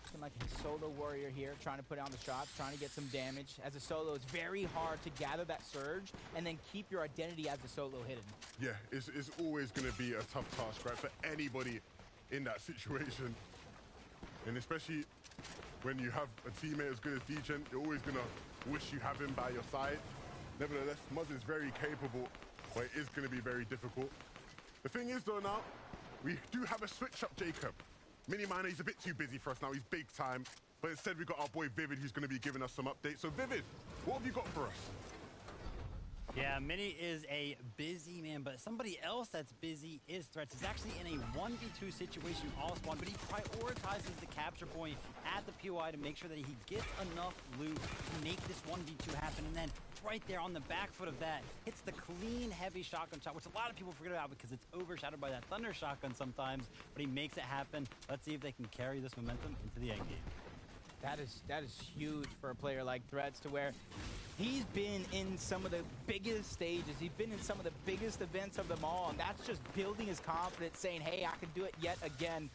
Looking like a solo warrior here, trying to put on the shots, trying to get some damage. As a solo, it's very hard to gather that surge and then keep your identity as a solo hidden. Yeah, it's always going to be a tough task, right, for anybody in that situation. And especially when you have a teammate as good as Degen, you're always going to wish you have him by your side. Nevertheless, Muzz is very capable, but it is going to be very difficult. The thing is, though, now, we do have a switch-up Jacob. Mini Miner, he's a bit too busy for us now. He's big time. But instead, we've got our boy Vivid, who's going to be giving us some updates. So, Vivid, what have you got for us? Yeah, Mini is a busy man, but somebody else that's busy is Threats. He's actually in a 1v2 situation all spawn, but he prioritizes the capture point at the POI to make sure that he gets enough loot to make this 1v2 happen. And then right there on the back foot of that, hits the clean, heavy shotgun shot, which a lot of people forget about because it's overshadowed by that Thunder shotgun sometimes, but he makes it happen. Let's see if they can carry this momentum into the end game. That is huge for a player like Threats, to where he's been in some of the biggest stages. He's been in some of the biggest events of them all, and that's just building his confidence, saying, hey, I can do it yet again.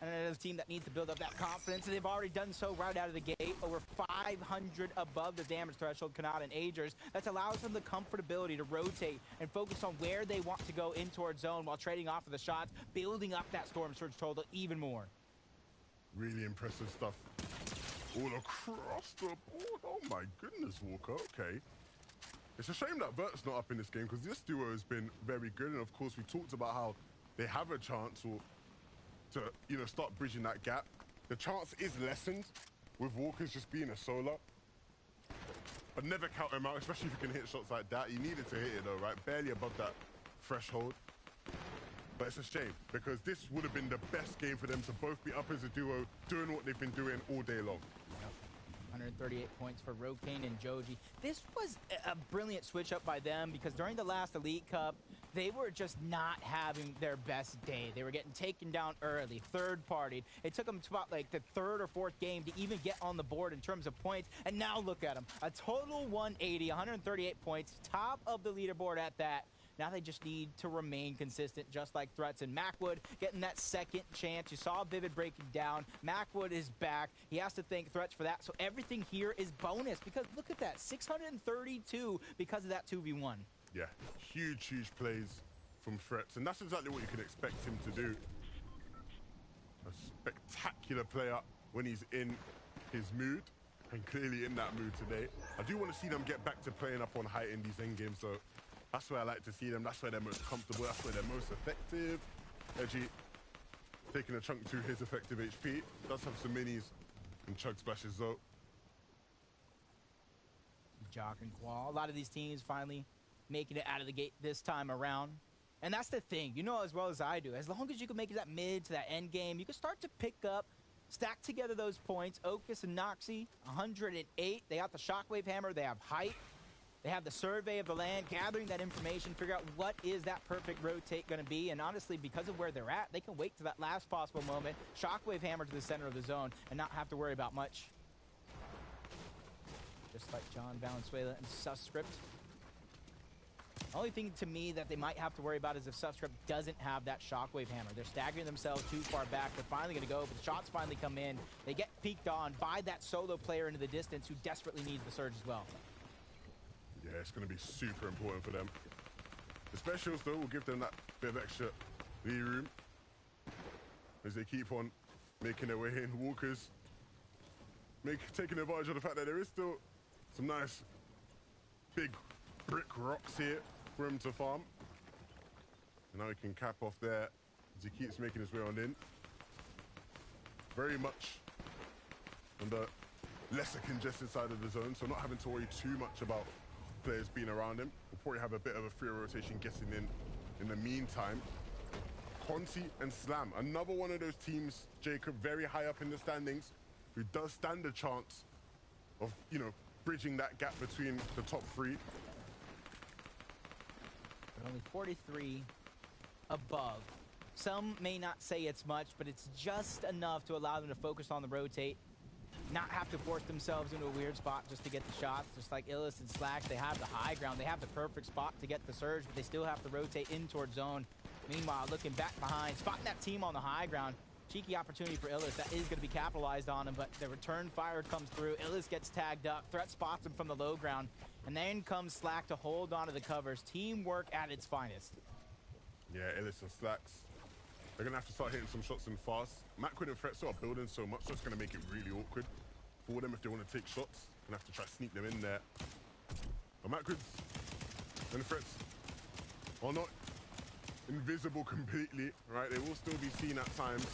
And another team that needs to build up that confidence, and they've already done so right out of the gate. Over 500 above the damage threshold, Kanata and Agers. That allows them the comfortability to rotate and focus on where they want to go in towards zone while trading off of the shots, building up that Storm Surge total even more. Really impressive stuff. all across the board. Oh my goodness, Walker. Okay. It's a shame that Vert's not up in this game because this duo has been very good. And of course, we talked about how they have a chance to, you know, start bridging that gap. The chance is lessened with Walker's just being a solo. But never count him out, especially if you can hit shots like that. He needed to hit it though, right? Barely above that threshold. But it's a shame because this would have been the best game for them to both be up as a duo, doing what they've been doing all day long. 138 points for Rokane and Joji. This was a brilliant switch up by them because during the last Elite Cup, they were just not having their best day. They were getting taken down early, third-partied. It took them to about like the third or fourth game to even get on the board in terms of points. And now look at them. A total 180, 138 points, top of the leaderboard at that. Now they just need to remain consistent, just like Threats and Macwood getting that second chance. You saw Vivid breaking down. Macwood is back. He has to thank Threats for that. So everything here is bonus because look at that, 632 because of that 2v1. Yeah, huge, huge plays from Threats. And that's exactly what you can expect him to do. A spectacular player when he's in his mood. And clearly in that mood today. I do want to see them get back to playing up on height in these end games. So that's where I like to see them. That's where they're most comfortable. That's where they're most effective. Edgy taking a chunk to his effective HP. Does have some minis and chug splashes though. Jock and Qual. A lot of these teams finally making it out of the gate this time around. And that's the thing. You know as well as I do. As long as you can make it that mid to that end game, you can start to pick up, stack together those points. Okus and Noxy, 108. They got the Shockwave Hammer. They have height. They have the survey of the land, gathering that information, figure out what is that perfect rotate going to be. And honestly, because of where they're at, they can wait to that last possible moment, Shockwave Hammer to the center of the zone, and not have to worry about much. Just like John Valenzuela and Subscript. Only thing to me that they might have to worry about is if Subscript doesn't have that Shockwave Hammer. They're staggering themselves too far back. They're finally going to go, but the shots finally come in. They get peeked on by that solo player into the distance who desperately needs the surge as well. Yeah, it's going to be super important for them. The specials, though, will give them that bit of extra knee room as they keep on making their way in. Walkers taking advantage of the fact that there is still some nice big brick rocks here for him to farm. And now he can cap off there as he keeps making his way on in. Very much on the lesser congested side of the zone, so not having to worry too much about players being around him. We'll probably have a bit of a free rotation guessing in the meantime. Conti and Slam, another one of those teams, Jacob, very high up in the standings, who does stand a chance of, you know, bridging that gap between the top three. But only 43 above. Some may not say it's much, but it's just enough to allow them to focus on the rotate. Not have to force themselves into a weird spot just to get the shots. Just like Illis and Slacks, they have the high ground. They have the perfect spot to get the surge, but they still have to rotate in towards zone. Meanwhile, looking back behind, spotting that team on the high ground. Cheeky opportunity for Illis. That is going to be capitalized on him, but the return fire comes through. Illis gets tagged up. Threat spots him from the low ground. And then comes Slack to hold onto the covers. Teamwork at its finest. Yeah, Illis and Slacks. They're going to have to start hitting some shots in fast. Macwood and Threats are building so much, so it's going to make it really awkward for them if they want to take shots. Going to have to try to sneak them in there. But Macwood and Threats are not invisible completely, right? They will still be seen at times.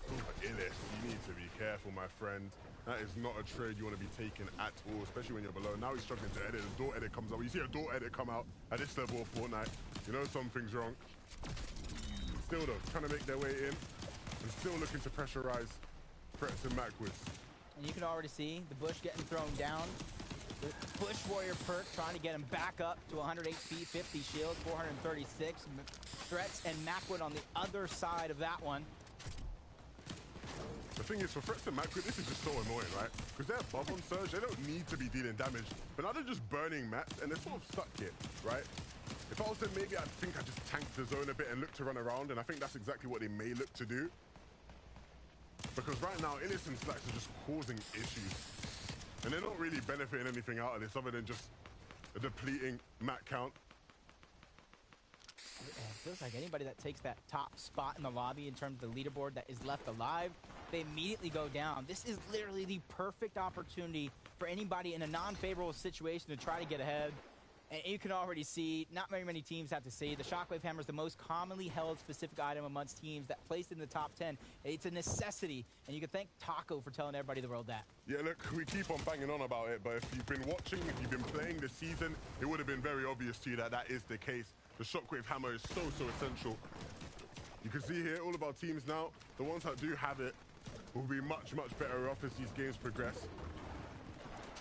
But Illis, you need to be careful, my friend. That is not a trade you want to be taking at all, especially when you're below. Now he's struggling to edit. The door edit comes out. When you see a door edit come out at this level of Fortnite, you know something's wrong. Still though, trying to make their way in and still looking to pressurize Threats and Macwoods. And you can already see the Bush getting thrown down. The Bush Warrior perk trying to get him back up to 100 HP, 50 shield, 436. Threats and Macwood on the other side of that one. The thing is, for Threats and Macwood, this is just so annoying, right? Because they're above on Surge, they don't need to be dealing damage. But now they're just burning mats, and they're sort of stuck here, right? If I was them, maybe I'd think I'd just tank the zone a bit and look to run around, and I think that's exactly what they may look to do. Because right now, Illis and Slacks are just causing issues. And they're not really benefiting anything out of this other than just a depleting mat count. it feels like anybody that takes that top spot in the lobby in terms of the leaderboard that is left alive, they immediately go down. This is literally the perfect opportunity for anybody in a non-favorable situation to try to get ahead. And you can already see, not very many teams have to say, the Shockwave Hammer is the most commonly held specific item amongst teams that placed in the top 10. It's a necessity, and you can thank Taco for telling everybody in the world that. Yeah, look, we keep on banging on about it, but if you've been watching, if you've been playing this season, it would have been very obvious to you that that is the case. The Shockwave Hammer is so essential. You can see here, all of our teams now, the ones that do have it, will be much better off as these games progress.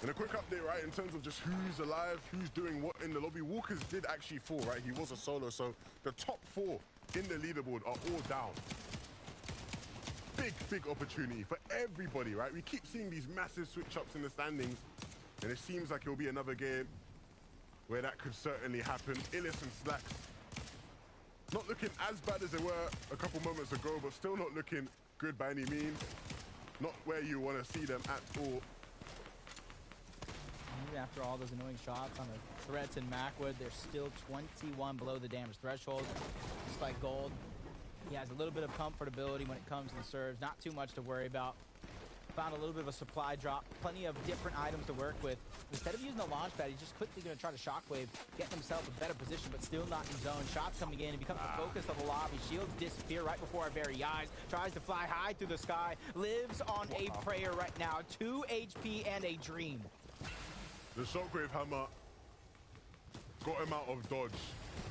And a quick update, right, in terms of just who's alive, who's doing what in the lobby. Walkers did actually fall, right? He was a solo, so the top 4 in the leaderboard are all down. Big opportunity for everybody, right? We keep seeing these massive switch-ups in the standings, and it seems like it'll be another game where that could certainly happen. Illis and Slacks not looking as bad as they were a couple moments ago, but still not looking good by any means. Not where you want to see them at all. Even after all those annoying shots on the threats in Macwood, they're still 21 below the damage threshold. Just like Gold, he has a little bit of comfortability when it comes to the serves. Not too much to worry about. Found a little bit of a supply drop. Plenty of different items to work with. Instead of using the launch pad, he's just quickly going to try to shockwave, getting himself a better position, but still not in zone. Shots coming in. He becomes the focus of the lobby. Shields disappear right before our very eyes. Tries to fly high through the sky. Lives on a prayer right now. 2 HP and a dream. The Shockwave Hammer got him out of dodge.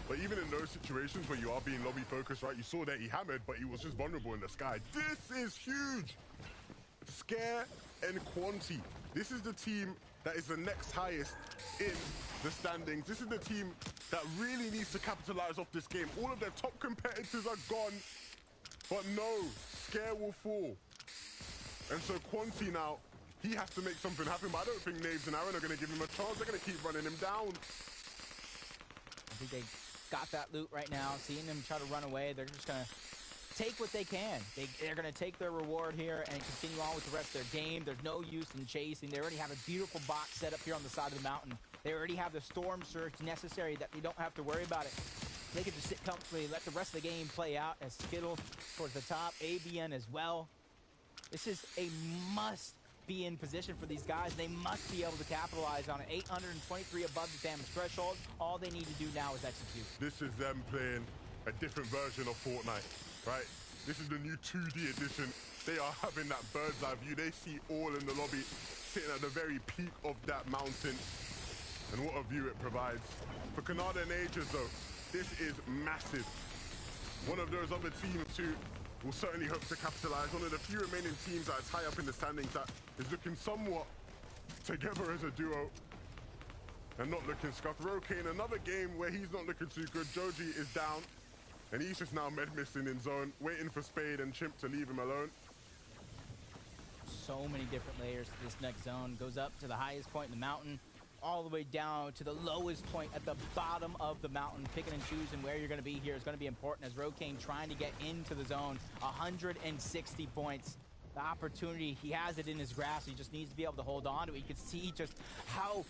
But even in those situations where you are being lobby focused, right, you saw that he hammered, but he was just vulnerable in the sky. This is huge. Scare and Quanti. This is the team that is the next highest in the standings. This is the team that really needs to capitalize off this game. All of their top competitors are gone, but no, Scare will fall. And so Quanti now, he has to make something happen, but I don't think Naves and Aaron are going to give him a chance. They're going to keep running him down. I think they got that loot right now. Seeing him try to run away, they're just going to take what they can. They're going to take their reward here and continue on with the rest of their game. There's no use in chasing. They already have a beautiful box set up here on the side of the mountain. They already have the storm surge necessary that they don't have to worry about it. They can just sit comfortably, let the rest of the game play out as Skittle towards the top, ABN as well. This is a must be in position for these guys. They must be able to capitalize on it. 823 above the damage threshold. All they need to do now is execute. This is them playing a different version of Fortnite, right? This is the new 2D edition. They are having that bird's eye view. They see all in the lobby, sitting at the very peak of that mountain. And what a view it provides. For Canada and Ages, though, this is massive. One of those other teams who will certainly hope to capitalize. One of the few remaining teams that is high up in the standings that is looking somewhat together as a duo and not looking scuffed. Rokane, another game where he's not looking too good. Joji is down, and he's just now med-missing in zone, waiting for Spade and Chimp to leave him alone. So many different layers to this next zone. Goes up to the highest point in the mountain, all the way down to the lowest point at the bottom of the mountain. Picking and choosing where you're going to be here is going to be important as Rokane trying to get into the zone. 160 points. The opportunity, he has it in his grasp. He just needs to be able to hold on to it. You can see just how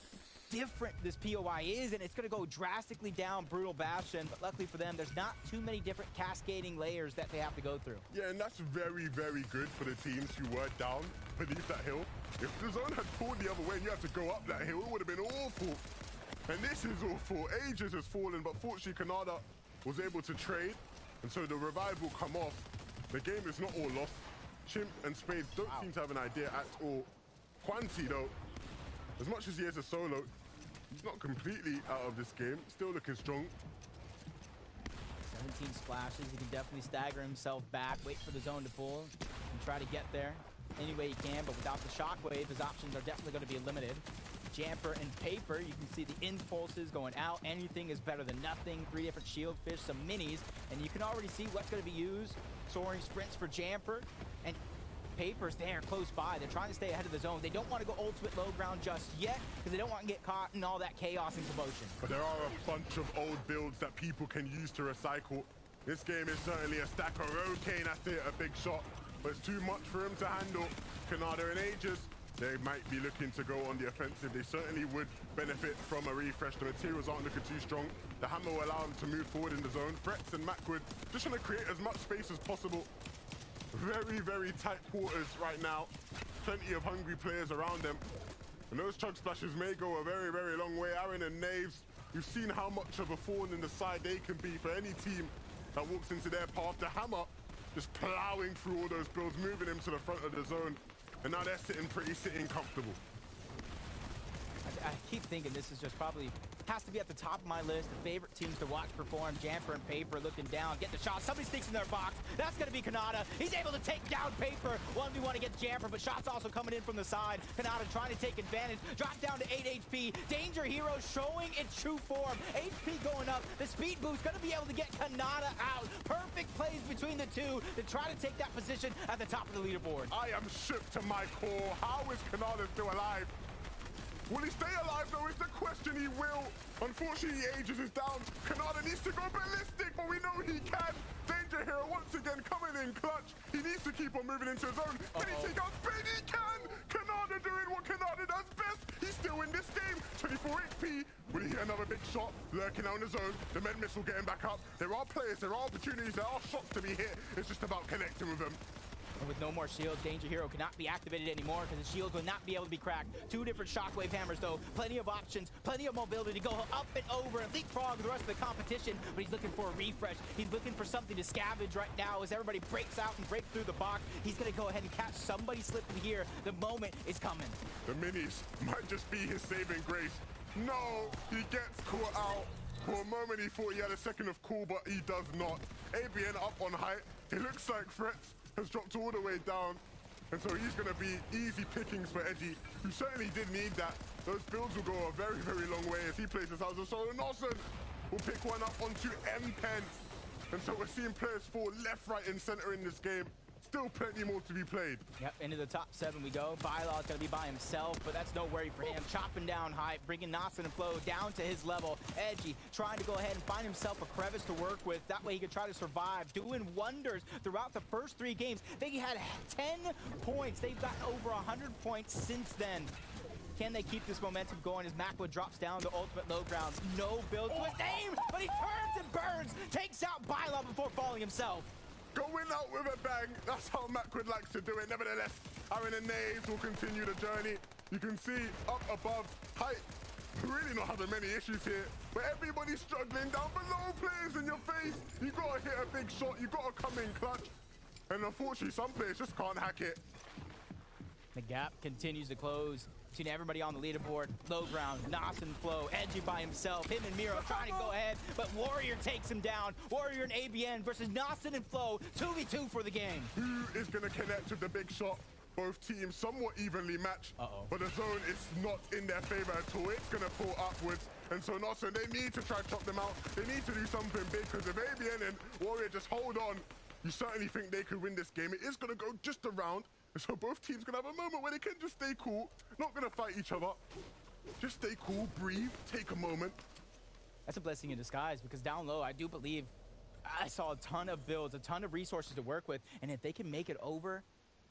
different this POI is, and it's going to go drastically down Brutal Bastion, but luckily for them, there's not too many different cascading layers that they have to go through. Yeah, and that's very, very good for the teams who were down beneath that hill. If the zone had pulled the other way and you had to go up that hill, it would have been awful. And this is awful. Ages has fallen, but fortunately Canada was able to trade, and so the revive will come off. The game is not all lost. Chimp and Spade don't seem to have an idea at all. Quanti, though, as much as he is a solo, he's not completely out of this game. Still looking strong. 17 splashes. He can definitely stagger himself back, wait for the zone to pull, and try to get there any way he can. But without the shockwave, his options are definitely going to be limited. Jamper and Paper, you can see the impulses going out. Anything is better than nothing. 3 different shield fish, some minis, and you can already see what's going to be used. Soaring sprints for Jamper, and Paper's there close by. They're trying to stay ahead of the zone. They don't want to go ultimate low ground just yet because they don't want to get caught in all that chaos and commotion. But there are a bunch of old builds that people can use to recycle. This game is certainly a stack of Rokane. That's it, a big shot, but it's too much for him to handle. Canada and Ages they might be looking to go on the offensive. They certainly would benefit from a refresh. The materials aren't looking too strong. The hammer will allow them to move forward in the zone. Fretz and Macwood just trying to create as much space as possible. Very, very tight quarters right now. Plenty of hungry players around them. And those chug splashes may go a very, very long way. Aaron and Naves, you've seen how much of a thorn in the side they can be for any team that walks into their path. The hammer just plowing through all those builds, moving them to the front of the zone. And now they're sitting comfortable. I keep thinking this is just probably has to be at the top of my list. The favorite teams to watch perform. Jamper and Paper looking down, get the shot. Somebody sneaks in their box. That's going to be Kanata. He's able to take down Paper. 1v1 against Jamper, but shots also coming in from the side. Kanata trying to take advantage. Drop down to 8 HP. Danger Hero showing its true form. HP going up. The speed boost going to be able to get Kanata out. Perfect plays between the two to try to take that position at the top of the leaderboard. I am shook to my core. How is Kanata still alive? Will he stay alive though is the question. He will. Unfortunately, Ages is down. Kanata needs to go ballistic, but we know he can. Danger Hero once again coming in clutch. He needs to keep on moving into his own. Can he take out Spade? He can! Kanata doing what Kanata does best. He's still in this game. 24 HP. Will he hit another big shot? Lurking out in the zone. The med missile getting back up. There are players, there are opportunities, there are shots to be hit. It's just about connecting with them. And with no more shields, Danger Hero cannot be activated anymore because the shields will not be able to be cracked. Two different shockwave hammers, though. Plenty of options, plenty of mobility to go up and over and leapfrog the rest of the competition. But he's looking for a refresh. He's looking for something to scavenge right now as everybody breaks out and breaks through the box. He's going to go ahead and catch somebody slipping here. The moment is coming. The minis might just be his saving grace. No, he gets caught out. For a moment, he thought he had a second of cool, but he does not. ABN up on height. It looks like Fretz has dropped all the way down. And so he's going to be easy pickings for Eddie, who certainly did need that. Those builds will go a very, very long way as he plays his house. So Nelson will pick one up onto M10. And so we're seeing players fall left, right, and center in this game. Still plenty more to be played. Yep, into the top 7 we go. Bylaw's going to be by himself, but that's no worry for him. Chopping down high, bringing Nasen and Flo down to his level. Edgy trying to go ahead and find himself a crevice to work with. That way he could try to survive. Doing wonders throughout the first 3 games. They had 10 points. They've got over 100 points since then. Can they keep this momentum going as Macwood drops down to ultimate low ground? No build to his name, but he turns and burns. Takes out Bylaw before falling himself. Going out with a bang. That's how Macwood likes to do it. Nevertheless, Aaron and Naves will continue the journey. You can see up above, height, really not having many issues here. But everybody's struggling down below. Players in your face. You gotta hit a big shot. You gotta come in clutch. And unfortunately, some players just can't hack it. The gap continues to close between everybody on the leaderboard. Low ground, Nas and Flo, Edgy by himself. Him and Miro trying to go ahead, but Warrior takes him down. Warrior and ABN versus Nasen and Flo. 2v2 for the game. Who is going to connect with the big shot? Both teams somewhat evenly matched, but the zone is not in their favor at all. It's going to pull upwards. And so Nasen, they need to try to chop them out. They need to do something big because if ABN and Warrior just hold on, you certainly think they could win this game. It is going to go just around. So both teams gonna have a moment where they can just stay cool, not gonna fight each other. Just stay cool, breathe, take a moment. That's a blessing in disguise because down low, I do believe I saw a ton of builds, a ton of resources to work with. And if they can make it over,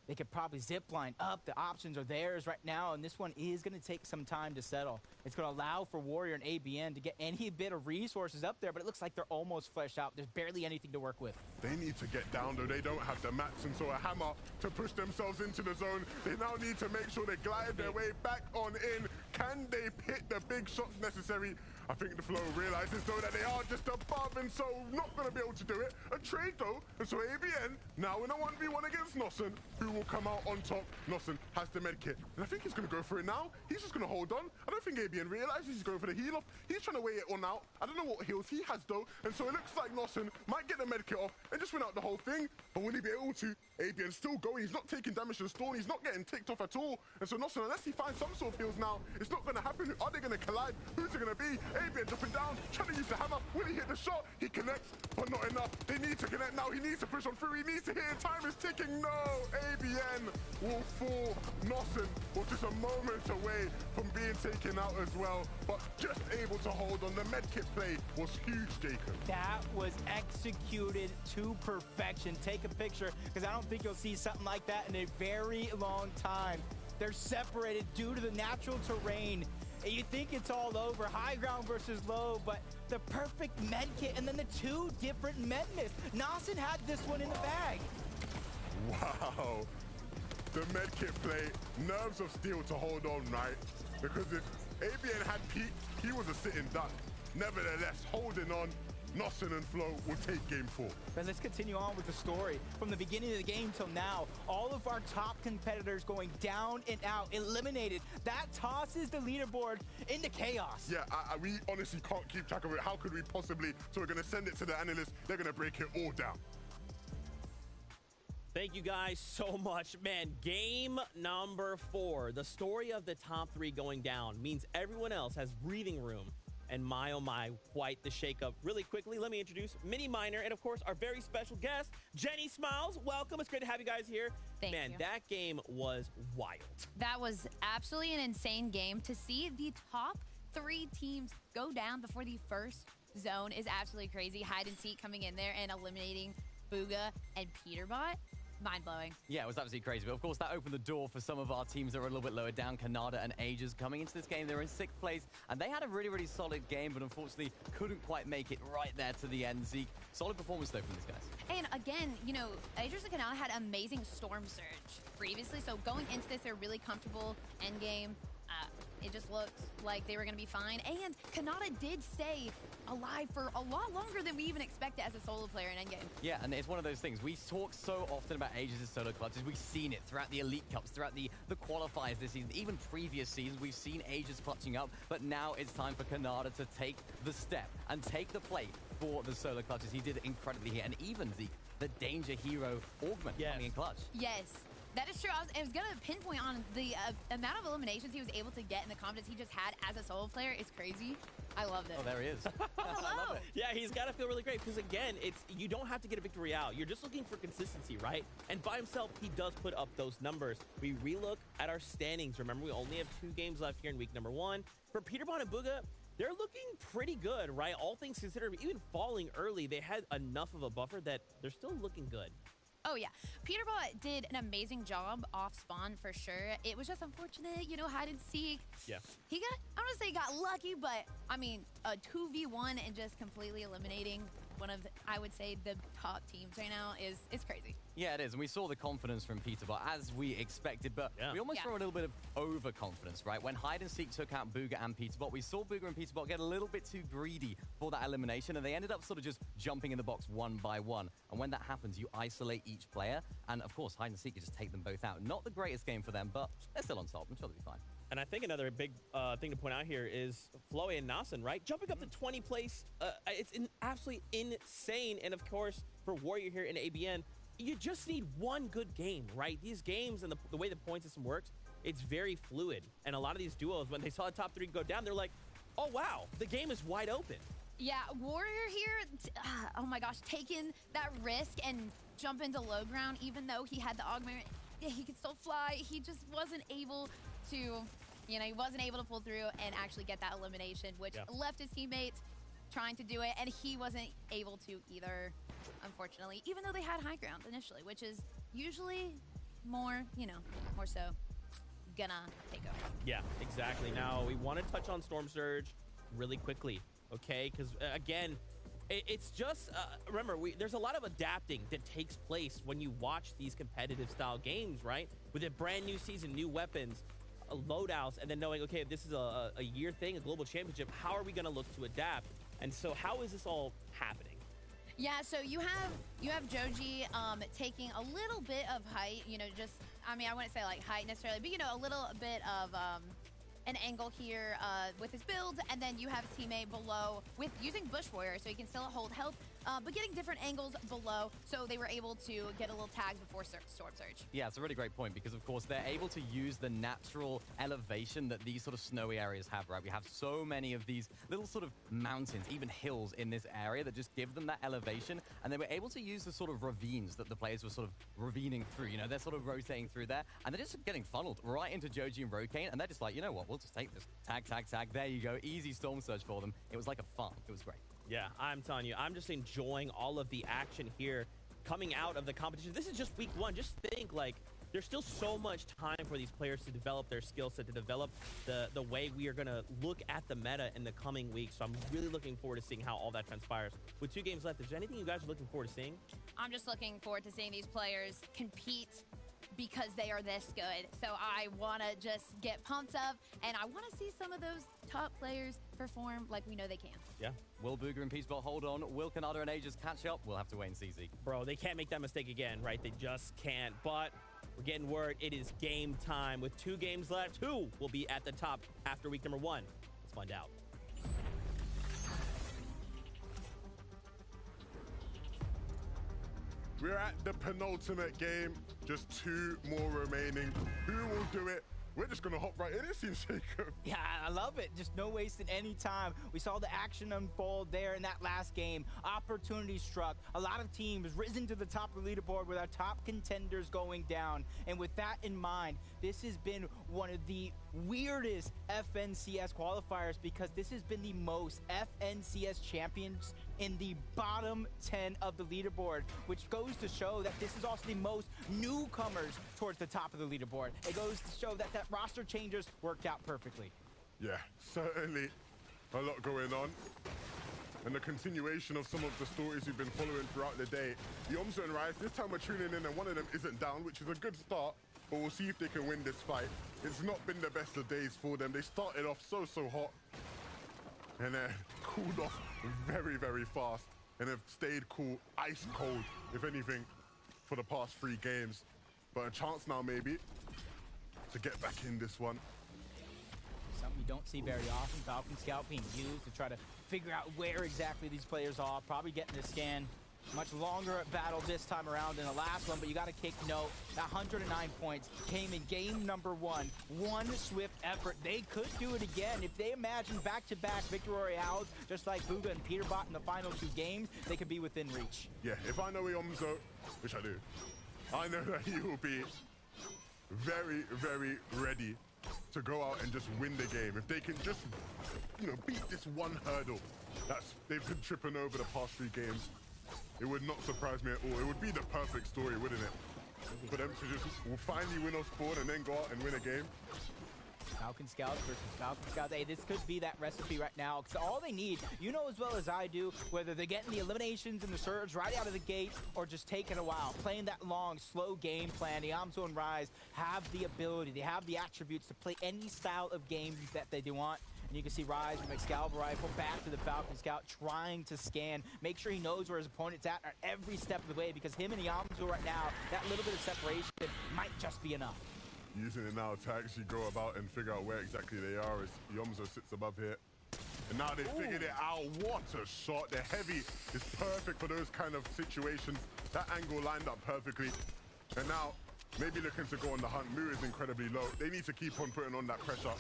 they could probably zip line up. The options are theirs right now, and this one is going to take some time to settle. It's going to allow for Warrior and ABN to get any bit of resources up there, but it looks like they're almost fleshed out. There's barely anything to work with. They need to get down, though. They don't have the mats, and so a hammer to push themselves into the zone. They now need to make sure they glide their way back on in. Can they hit the big shots necessary? I think the Flow realizes, though, that they are just above, and so not going to be able to do it. A trade, though, and so ABN now in a 1v1 against Nasen, who will come out on top. Nasen has the med kit, and I think he's going to go for it now. He's just going to hold on. I don't think ABN realizes he's going for the heal off. He's trying to weigh it on out. I don't know what heals he has, though, and so it looks like Nasen might get the med kit off and just win out the whole thing, but will he be able to? ABN's still going. He's not taking damage to the storm. He's not getting ticked off at all, and so Nasen, unless he finds some sort of heals now, it's not going to happen. Are they going to collide? Who's it going to be? ABN dropping down, trying to use the hammer. Will he hit the shot? He connects, but not enough. They need to connect now. He needs to push on through. He needs to hit it. Time is ticking. No, ABN will fall. Nasen was just a moment away from being taken out as well, but just able to hold on. The medkit play was huge, Jacob. That was executed to perfection. Take a picture, because I don't think you'll see something like that in a very long time. They're separated due to the natural terrain. And you think it's all over, high ground versus low, but the perfect med kit and then the 2 different med myths. Nasen had this one in the bag. Wow. The medkit play, nerves of steel to hold on, right? Because if ABN had peaked, he was a sitting duck. Nevertheless, holding on, Nossen and Flo will take game 4. But let's continue on with the story. From the beginning of the game till now, all of our top competitors going down and out, eliminated. That tosses the leaderboard into chaos. Yeah, we honestly can't keep track of it. How could we possibly? So we're going to send it to the analysts. They're going to break it all down. Thank you guys so much. Man, game number 4, the story of the top 3 going down means everyone else has breathing room. And my, oh my, quite the shakeup. Really quickly, let me introduce Mini Miner and, of course, our very special guest, Jenny Smiles. Welcome. It's great to have you guys here. Thank Man, you. that game was wild. That was absolutely an insane game. To see the top 3 teams go down before the first zone is absolutely crazy. Hide and seek coming in there and eliminating Booga and Peterbot. Mind-blowing. Yeah, it was absolutely crazy. But of course, that opened the door for some of our teams that were a little bit lower down. Canada and Aegis coming into this game. They were in 6th place, and they had a really, really solid game, but unfortunately couldn't quite make it right there to the end. Zeke, solid performance, though, from these guys. And again, you know, Aegis and Canal had amazing Storm Surge previously, so going into this, they're really comfortable endgame. It just looked like they were going to be fine. And Kanata did stay alive for a lot longer than we even expected as a solo player in endgame. Yeah, and it's one of those things. We talk so often about Aegis' solo clutches. We've seen it throughout the Elite Cups, throughout the qualifiers this season, even previous seasons. We've seen Aegis clutching up, but now it's time for Kanata to take the step and take the plate for the solo clutches. He did it incredibly here. And even Zeke, the danger hero augment coming in clutch. Yes. That is true. I was going to pinpoint on the amount of eliminations he was able to get in the confidence he just had as a solo player is crazy. I love it. Oh, there he is. I love it. Yeah, he's got to feel really great because, again, you don't have to get a victory out. You're just looking for consistency, right? And by himself, he does put up those numbers. We relook at our standings. Remember, we only have 2 games left here in week number 1. For Peterbot and Booga, they're looking pretty good, right? All things considered, even falling early, they had enough of a buffer that they're still looking good. Oh, yeah. Peterbot did an amazing job off spawn for sure. It was just unfortunate, you know, hide and seek. Yeah. I don't want to say he got lucky, but I mean, a 2v1 and just completely eliminating one of, I would say, the top teams right now is crazy. Yeah, it is. And we saw the confidence from Peterbot as we expected, but we almost saw a little bit of overconfidence, right? When Hide and Seek took out Booga and Peterbot, we saw Booga and Peterbot get a little bit too greedy for that elimination, and they ended up sort of just jumping in the box one by one. And when that happens, you isolate each player, and of course, Hide and Seek can just take them both out. Not the greatest game for them, but they're still on top. I'm sure they'll be fine. And I think another big thing to point out here is Floe and Nasen, right? Jumping up to 20 place, it's absolutely insane. And of course, for Warrior here in ABN, you just need one good game, right? These games and the way the point system works, it's very fluid. And a lot of these duos, when they saw the top 3 go down, they're like, oh, wow, the game is wide open. Yeah, Warrior here, oh my gosh, taking that risk and jump into low ground, even though he had the augment, he could still fly. He just wasn't able to, you know, he wasn't able to pull through and actually get that elimination, which left his teammates trying to do it, and he wasn't able to either, unfortunately, even though they had high ground initially, which is usually more, you know, more so gonna take over. Yeah, exactly. Now, we want to touch on Storm Surge really quickly, okay? Because, again, it's just, remember, there's a lot of adapting that takes place when you watch these competitive style games, right? With a brand new season, new weapons, loadouts, and then knowing, okay, if this is a year thing, a global championship, how are we going to look to adapt? And so how is this all happening? Yeah, so you have Joji taking a little bit of height, you know, just, I mean, I wouldn't say like height necessarily, but, you know, a little bit of an angle here with his build, and then you have his teammate below with using Bush Warrior, so he can still hold health, but getting different angles below, so they were able to get a little tag before Storm Surge. Yeah, it's a really great point because, of course, they're able to use the natural elevation that these sort of snowy areas have, right? We have so many of these little sort of mountains, even hills in this area that just give them that elevation, and they were able to use the sort of ravines that the players were sort of ravining through, you know, they're sort of rotating through there, and they're just getting funneled right into Joji and Rokane, and they're just like, you know what, we'll just take this. Tag, tag, tag. There you go. Easy Storm Surge for them. It was like a farm. It was great. Yeah, I'm telling you, I'm just enjoying all of the action here coming out of the competition. This is just week 1. Just think, like, there's still so much time for these players to develop their skill set, to develop the way we are going to look at the meta in the coming weeks. So I'm really looking forward to seeing how all that transpires. With 2 games left, is there anything you guys are looking forward to seeing? I'm just looking forward to seeing these players compete because they are this good. So I want to just get pumped up, and I want to see some of those top players perform like we know they can. Yeah. Will Booger and Peaceball hold on? Will Canada and Aegis catch up? We'll have to wait and see, Zeke. Bro, they can't make that mistake again, right? They just can't. But we're getting word it is game time. With 2 games left, who will be at the top after week number 1? Let's find out. We're at the penultimate game. Just 2 more remaining. Who will do it? We're just going to hop right in, it seems, Jacob. Yeah, I love it. Just no wasting any time. We saw the action unfold there in that last game. Opportunity struck. A lot of teams risen to the top of the leaderboard with our top contenders going down. And with that in mind, this has been one of the weirdest FNCS qualifiers because this has been the most FNCS champions in the bottom 10 of the leaderboard, which goes to show that this is also the most newcomers towards the top of the leaderboard. It goes to show that roster changes worked out perfectly. Yeah, certainly a lot going on. And the continuation of some of the stories we've been following throughout the day. Yomzo and Rise, this time we're tuning in and one of them isn't down, which is a good start, but we'll see if they can win this fight. It's not been the best of days for them. They started off so hot and then cooled off very, very fast and have stayed cool, ice cold, if anything, for the past 3 games. But a chance now maybe to get back in this one. Something we don't see very often. Falcon Scout being used to try to figure out where exactly these players are. Probably getting the scan. Much longer battle this time around than the last one, but you got to kick note. That 109 points came in game number 1. One swift effort. They could do it again. If they imagine back-to-back victory royales, just like Booga and Peterbot in the final 2 games, they could be within reach. Yeah, if I know Yomzo, which I do, I know that he will be very, very ready to go out and just win the game. If they can just, beat this one hurdle they've been tripping over the past 3 games, it would not surprise me at all. It would be the perfect story, wouldn't it? For them to just finally win off spawn and then go out and win a game. Falcon Scouts versus Falcon Scouts. Hey, this could be that recipe right now, because all they need, you know as well as I do, whether they're getting the eliminations and the surge right out of the gate or just taking a while, playing that long, slow game plan. The Yomzo and Rise have the ability, they have the attributes to play any style of game that they do want. And you can see Rise from Excalibur Rifle back to the Falcon Scout, trying to scan, make sure he knows where his opponent's at every step of the way, because him and Yomzo right now, that little bit of separation might just be enough. Using it now to actually go about and figure out where exactly they are as Yomzo sits above here. And now they figured it out. What a shot. The heavy is perfect for those kind of situations. That angle lined up perfectly. And now, maybe looking to go on the hunt. Moo is incredibly low. They need to keep on putting on that pressure.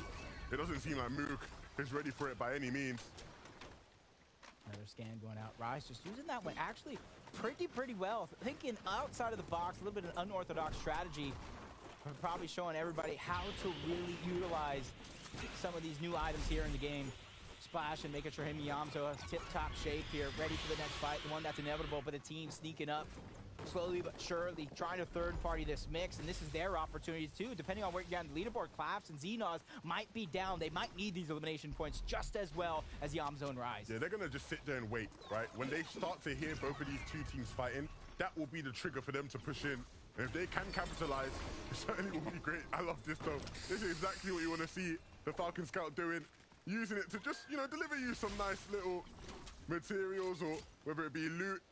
It doesn't seem like Moo is ready for it by any means. Another scan going out. Rise just using that one actually pretty well. Thinking outside of the box, a little bit of an unorthodox strategy. Probably showing everybody how to really utilize some of these new items here in the game. Splash and making sure him and Yomzo has tip-top shape here, ready for the next fight, the one that's inevitable, but the team sneaking up slowly but surely, trying to third-party this mix, and this is their opportunity too, depending on where you're on the leaderboard. Claps and Xenos might be down. They might need these elimination points just as well as Yomzo and Rise. Yeah, they're going to just sit there and wait, right? When they start to hear both of these 2 teams fighting, that will be the trigger for them to push in. And if they can capitalize, it certainly will be great. I love this though. This is exactly what you want to see the Falcon Scout doing. Using it to just, deliver you some nice little materials, or whether it be loot,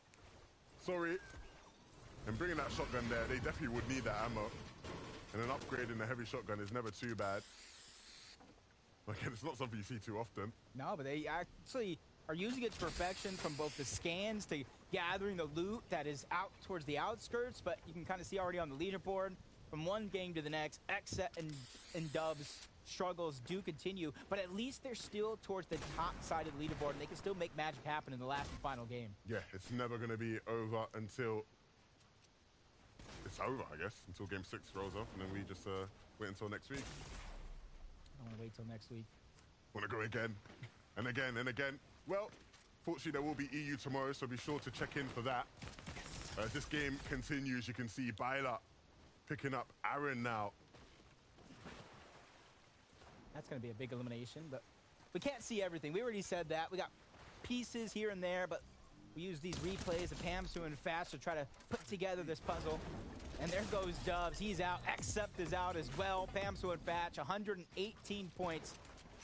and bringing that shotgun there, they definitely would need that ammo. And then upgrading the heavy shotgun is never too bad. Again, it's not something you see too often. No, but they actually are using it to perfection, from both the scans to gathering the loot that is out towards the outskirts, but you can kind of see already on the leaderboard, from one game to the next, Xset and Dub's struggles do continue, but at least they're still towards the top side of the leaderboard, and they can still make magic happen in the last and final game. Yeah, it's never going to be over until it's over, I guess, until game 6 rolls off, and then we just wait until next week. I want to wait till next week. Want to go again and again and again. Well, fortunately, there will be EU tomorrow, so be sure to check in for that. As this game continues, you can see Baila picking up Aaron now. That's going to be a big elimination, but we can't see everything. We already said that. We got pieces here and there, but we use these replays of Pamsu and Fast to try to put together this puzzle. And there goes Dubs. He's out. Accept is out as well. Pamsu and Fatch, 118 points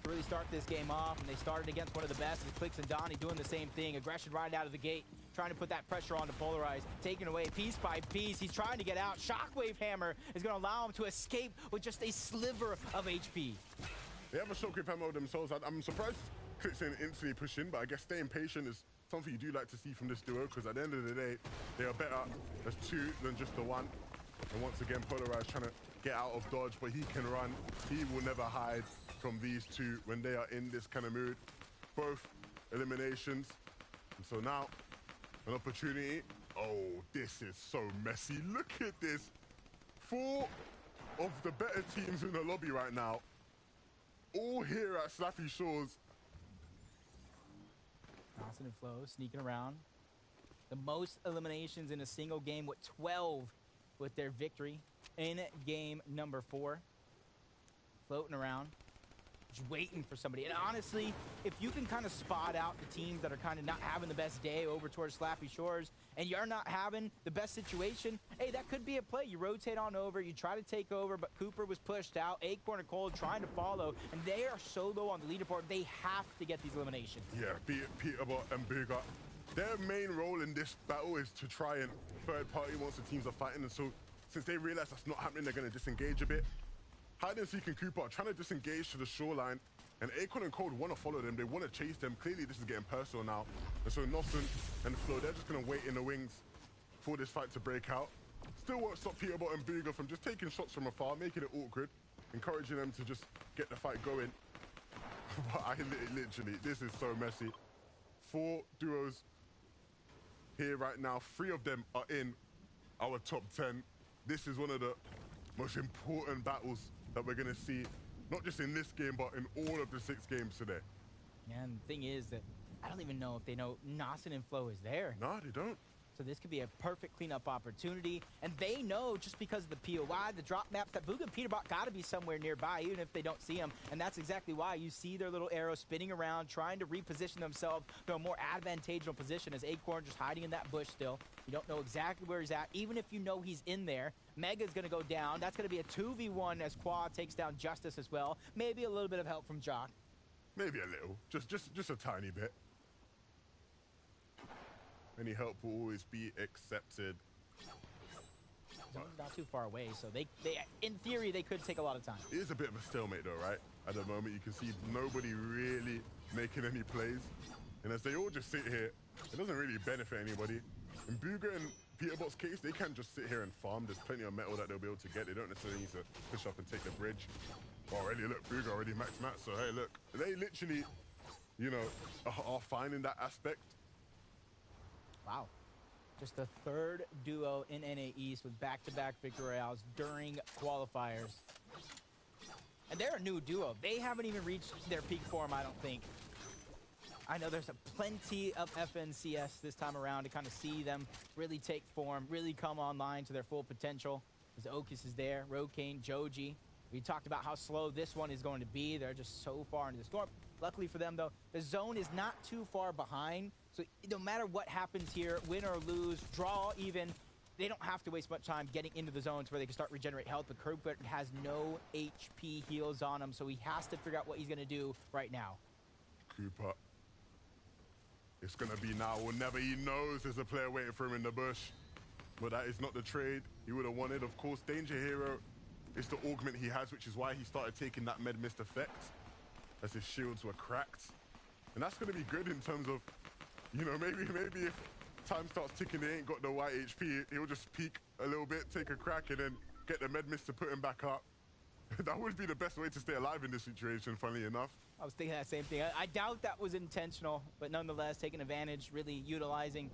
to really start this game off. And they started against one of the best. And Clicks and Donnie doing the same thing. Aggression right out of the gate, trying to put that pressure on to Polarize. Taken away piece by piece. He's trying to get out. Shockwave Hammer is going to allow him to escape with just a sliver of HP. They have a Shockwave Hammer themselves. I'm surprised Clicks didn't instantly push in, but I guess staying patient is something you do like to see from this duo, because at the end of the day, they are better as two than just the one. And once again, Polarize trying to get out of dodge, but he can run. He will never hide from these two when they are in this kind of mood. Both eliminations. And so now, an opportunity. Oh, this is so messy. Look at this. 4 of the better teams in the lobby right now, all here at Slappy Shores. Dawson and Flo sneaking around. The most eliminations in a single game with 12 with their victory in game number 4. Floating around, just waiting for somebody. And honestly, if you can kind of spot out the teams that are kind of not having the best day over towards Slappy Shores, and you're not having the best situation, hey, that could be a play. You rotate on over, you try to take over, but Cooper was pushed out. Acorn and Cole trying to follow, and they are so low on the leaderboard, they have to get these eliminations. Yeah, be it Peterbot and Booger. Their main role in this battle is to try and third party once the teams are fighting, and so since they realize that's not happening, they're going to disengage a bit. Hide and Seek and Cooper are trying to disengage to the shoreline, and Acorn and Cold want to follow them. They want to chase them. Clearly, this is getting personal now. And so Nossen and Flo, they're just going to wait in the wings for this fight to break out. Still won't stop Peterbot and Booger from just taking shots from afar, making it awkward, encouraging them to just get the fight going. But literally, this is so messy. 4 duos here right now. 3 of them are in our top 10. This is one of the most important battles that we're going to see, not just in this game, but in all of the 6 games today. And the thing is that I don't even know if they know Nossen and Flo is there. No, they don't. So this could be a perfect cleanup opportunity. And they know, just because of the POI, the drop maps, that Booga and Peterbot got to be somewhere nearby, even if they don't see them. And that's exactly why you see their little arrow spinning around, trying to reposition themselves to a more advantageous position, as Acorn just hiding in that bush still. You don't know exactly where he's at, even if you know he's in there. Mega's going to go down. That's going to be a 2v1 as Quad takes down Justice as well. Maybe a little bit of help from Jock. Maybe a little. Just a tiny bit. Any help will always be accepted. Zone's not too far away, so they in theory, they could take a lot of time. It is a bit of a stalemate though, right? At the moment, you can see nobody really making any plays. And as they all just sit here, it doesn't really benefit anybody. In Booger and Peterbot's case, they can just sit here and farm. There's plenty of metal that they'll be able to get. They don't necessarily need to push up and take the bridge. Already, look, Booger already maxed Matt, so hey, look. They literally, you know, are fine in that aspect. Wow. Just the 3rd duo in NA East with back-to-back victory royales during qualifiers. And they're a new duo. They haven't even reached their peak form, I don't think. I know there's plenty of FNCS this time around to kind of see them really take form, really come online to their full potential. As Okis is there, Rokane, Joji. We talked about how slow this one is going to be. They're just so far into the storm. Luckily for them, though, the zone is not too far behind. So no matter what happens here, win or lose, draw even, they don't have to waste much time getting into the zones where they can start regenerate health. But Cooper has no HP heals on him, so he has to figure out what he's going to do right now. Cooper. It's going to be now or never. He knows there's a player waiting for him in the bush. But that is not the trade he would have wanted. Of course, Danger Hero is the augment he has, which is why he started taking that med mist effect, as his shields were cracked. And that's going to be good in terms of, you know, maybe if time starts ticking, they ain't got the white HP, he'll just peek a little bit, take a crack, and then get the med mist to put him back up. That would be the best way to stay alive in this situation, funnily enough. I was thinking that same thing. I doubt that was intentional, but nonetheless, taking advantage, really utilizing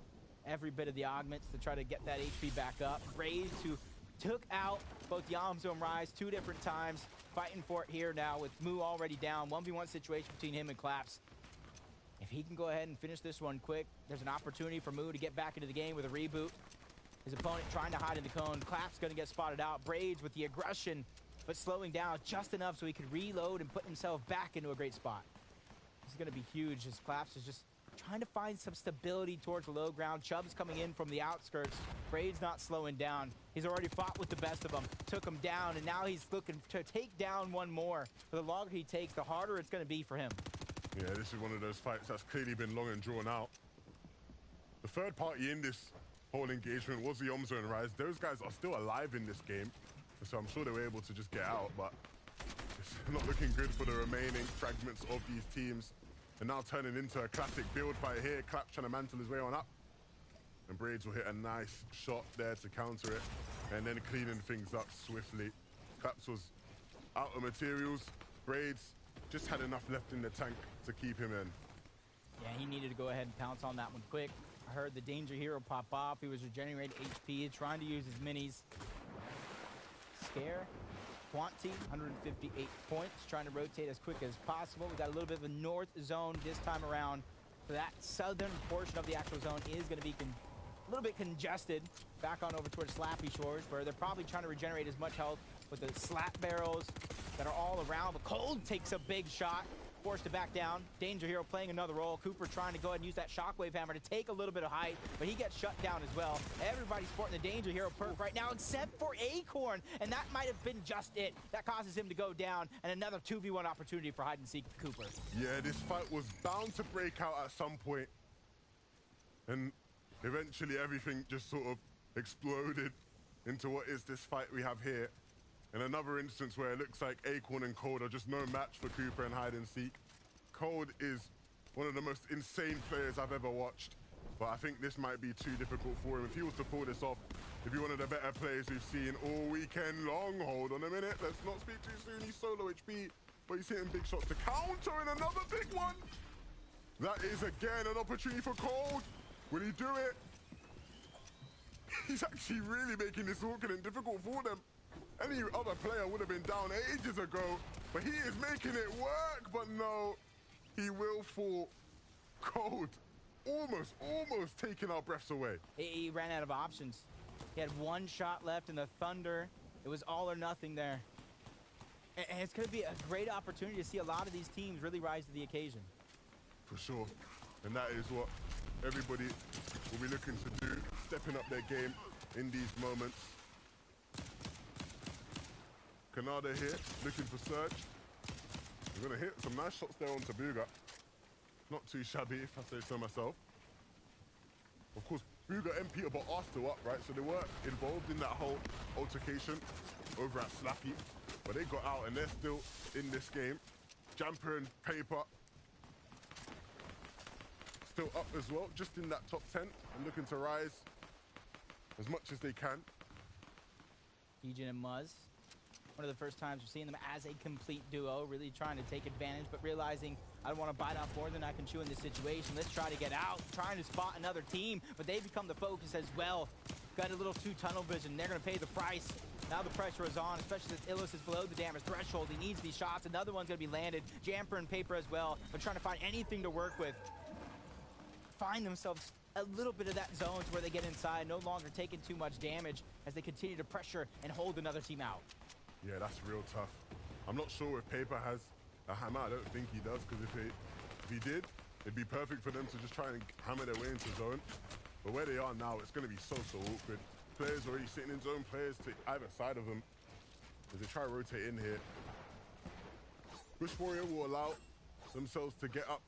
every bit of the augments to try to get that HP back up. Raze, who took out both Yamzo and Rise 2 different times, fighting for it here now with Moo already down. 1v1 situation between him and Claps. If he can go ahead and finish this one quick, there's an opportunity for Moo to get back into the game with a reboot. His opponent trying to hide in the cone. Clap's going to get spotted out. Braids with the aggression, but slowing down just enough so he could reload and put himself back into a great spot. This is going to be huge as Claps is just trying to find some stability towards the low ground. Chubb's coming in from the outskirts. Braid's not slowing down. He's already fought with the best of them, took him down, and now he's looking to take down one more. But the longer he takes, the harder it's going to be for him. Yeah, this is one of those fights that's clearly been long and drawn out. The third party in this whole engagement was the Iamzo and Rise. Those guys are still alive in this game, so I'm sure they were able to just get out, but it's not looking good for the remaining fragments of these teams. And now turning into a classic build fight here. Claps trying to mantle his way on up. And Braids will hit a nice shot there to counter it. And then cleaning things up swiftly. Claps was out of materials. Braids just had enough left in the tank to keep him in. Yeah, he needed to go ahead and pounce on that one quick. I heard the Danger Hero pop off. He was regenerating HP, trying to use his minis. Scare. Quanti, 158 points, trying to rotate as quick as possible. We got a little bit of a north zone this time around. So that southern portion of the actual zone is going to be a little bit congested. Back on over towards Slappy Shores, where they're probably trying to regenerate as much health with the slap barrels that are all around. But Cold takes a big shot, forced to back down. Danger Hero playing another role. Cooper trying to go ahead and use that shockwave hammer to take a little bit of height, but he gets shut down as well. Everybody's sporting the Danger Hero perk right now, except for Acorn, and that might have been just it. That causes him to go down, and another 2v1 opportunity for hide and seek Cooper. Yeah, this fight was bound to break out at some point, and eventually everything just sort of exploded into what is this fight we have here. In another instance where it looks like Acorn and Cold are just no match for Cooper and hide and seek. Cold is one of the most insane players I've ever watched, but I think this might be too difficult for him. If he was to pull this off, he'd be one of the better players we've seen all weekend long. Hold on a minute, let's not speak too soon. He's solo HP, but he's hitting big shots to counter, and another big one. That is again an opportunity for Cold. Will he do it? He's actually really making this awkward and difficult for them. Any other player would have been down ages ago, but he is making it work. But no, he will fall. Cold, almost taking our breaths away. He ran out of options. He had one shot left in the Thunder. It was all or nothing there. And it's going to be a great opportunity to see a lot of these teams really rise to the occasion. For sure. And that is what everybody will be looking to do, stepping up their game in these moments. Canada here, looking for Surge. We're going to hit some nice shots there on Tabuga. Not too shabby, if I say so myself. Of course, Booga and Peter Bot are still up, right? So they were involved in that whole altercation over at Slappy. But they got out and they're still in this game. Jamper and Paper still up as well, just in that top 10 and looking to rise as much as they can. Ejin and Muzz. One of the first times we're seeing them as a complete duo, really trying to take advantage, but realizing I don't want to bite off more than I can chew in this situation. Let's try to get out, trying to spot another team, but they become the focus as well. Got a little too tunnel vision. They're going to pay the price. Now the pressure is on, especially since Illis is below the damage threshold. He needs these shots. Another one's going to be landed. Jamper and Paper as well, but trying to find anything to work with. Find themselves a little bit of that zone to where they get inside, no longer taking too much damage as they continue to pressure and hold another team out. Yeah, that's real tough. I'm not sure if Paper has a hammer. I don't think he does, because if he did, it'd be perfect for them to just try and hammer their way into zone. But where they are now, it's going to be so awkward. Players already sitting in zone, players to either side of them as they try to rotate in here. Bush Warrior will allow themselves to get up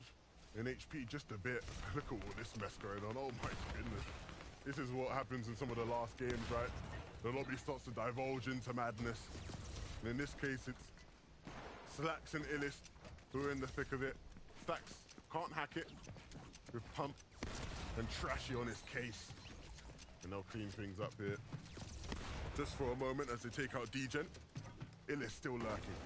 in HP just a bit. Look at all this mess going on. Oh my goodness. This is what happens in some of the last games, right? The lobby starts to divulge into madness. And in this case, it's Slacks and Illis who are in the thick of it. Slacks can't hack it with Pump and Trashy on his case. And they'll clean things up here. Just for a moment as they take out Degen. Illis still lurking.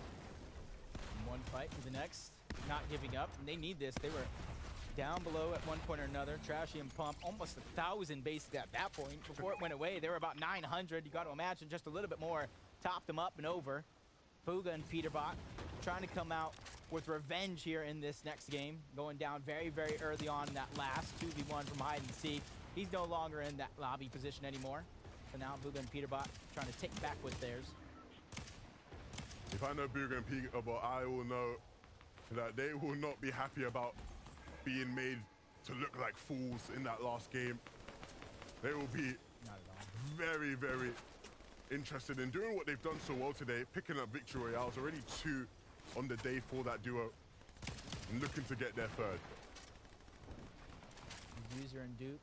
One fight to the next, not giving up. And they need this. They were down below at one point or another. Trashy and Pump, almost 1,000 basically at that point. Before it went away, they were about 900. You got to imagine just a little bit more. Topped them up and over. Booga and Peterbot trying to come out with revenge here in this next game. Going down very early on in that last 2v1 from hide and seek. He's no longer in that lobby position anymore. So now Booga and Peterbot trying to take back what's theirs. If I know Booga and Peterbot, I will know that they will not be happy about being made to look like fools in that last game. They will be very, very interested in doing what they've done so well today, picking up victory royales, already 2 on the day for that duo, and looking to get their 3rd. User and Duke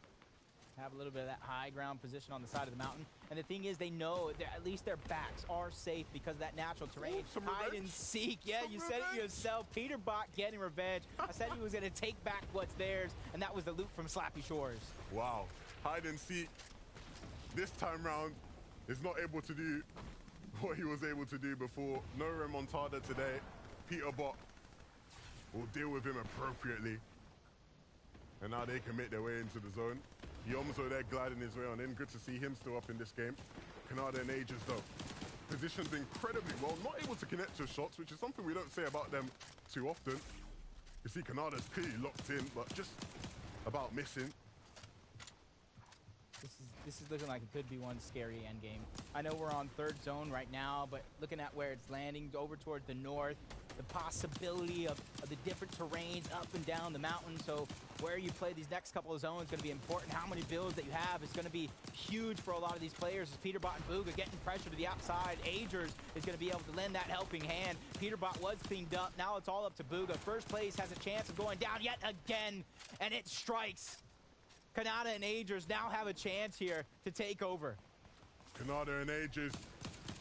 have a little bit of that high ground position on the side of the mountain. And the thing is, they know that at least their backs are safe because of that natural terrain. Hide and seek. Yeah, you said it yourself. Peterbot getting revenge. I said he was going to take back what's theirs, and that was the loot from Slappy Shores. Wow. Hide and seek this time round is not able to do what he was able to do before. No remontada today. Peterbot will deal with him appropriately. And now they can make their way into the zone. Yomzo there gliding his way on in. Good to see him still up in this game. Canada and Aegis though, positioned incredibly well. Not able to connect to shots, which is something we don't say about them too often. You see Canada's clearly locked in, but just about missing. This is looking like it could be one scary end game. I know we're on 3rd zone right now, but looking at where it's landing over towards the north, the possibility of the different terrains up and down the mountain. So where you play these next couple of zones is going to be important. How many builds that you have is going to be huge for a lot of these players. As Peterbot and Booga getting pressure to the outside, Agers is going to be able to lend that helping hand. Peterbot was cleaned up. Now it's all up to Booga. First place has a chance of going down yet again, and it strikes. Canada and Agers now have a chance here to take over. Canada and Aegis,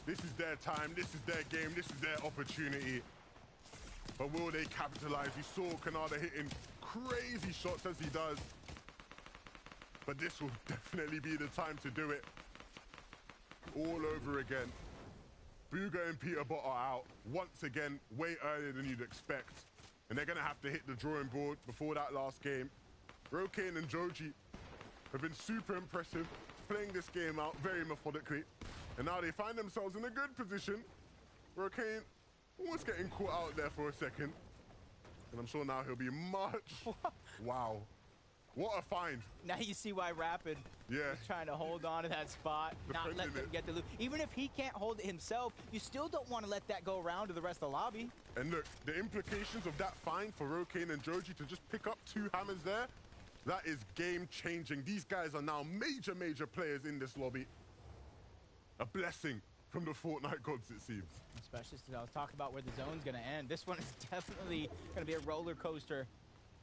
this is their time, this is their game, this is their opportunity. But will they capitalize? You saw Canada hitting crazy shots as he does. But this will definitely be the time to do it. All over again. Booga and Peterbot are out once again, way earlier than you'd expect. And they're gonna have to hit the drawing board before that last game. Rokane and Joji have been super impressive, playing this game out very methodically. And now they find themselves in a good position. Rokane almost getting caught out there for a second. And I'm sure now he'll be much... Wow. What a find. Now you see why Rapid is trying to hold on to that spot, not let them get the loot. Even if he can't hold it himself, you still don't want to let that go around to the rest of the lobby. And look, the implications of that find for Rokane and Joji to just pick up 2 hammers there, that is game-changing. These guys are now major, major players in this lobby. A blessing from the Fortnite gods, it seems. Especially since I was talking about where the zone's going to end. This one is definitely going to be a roller coaster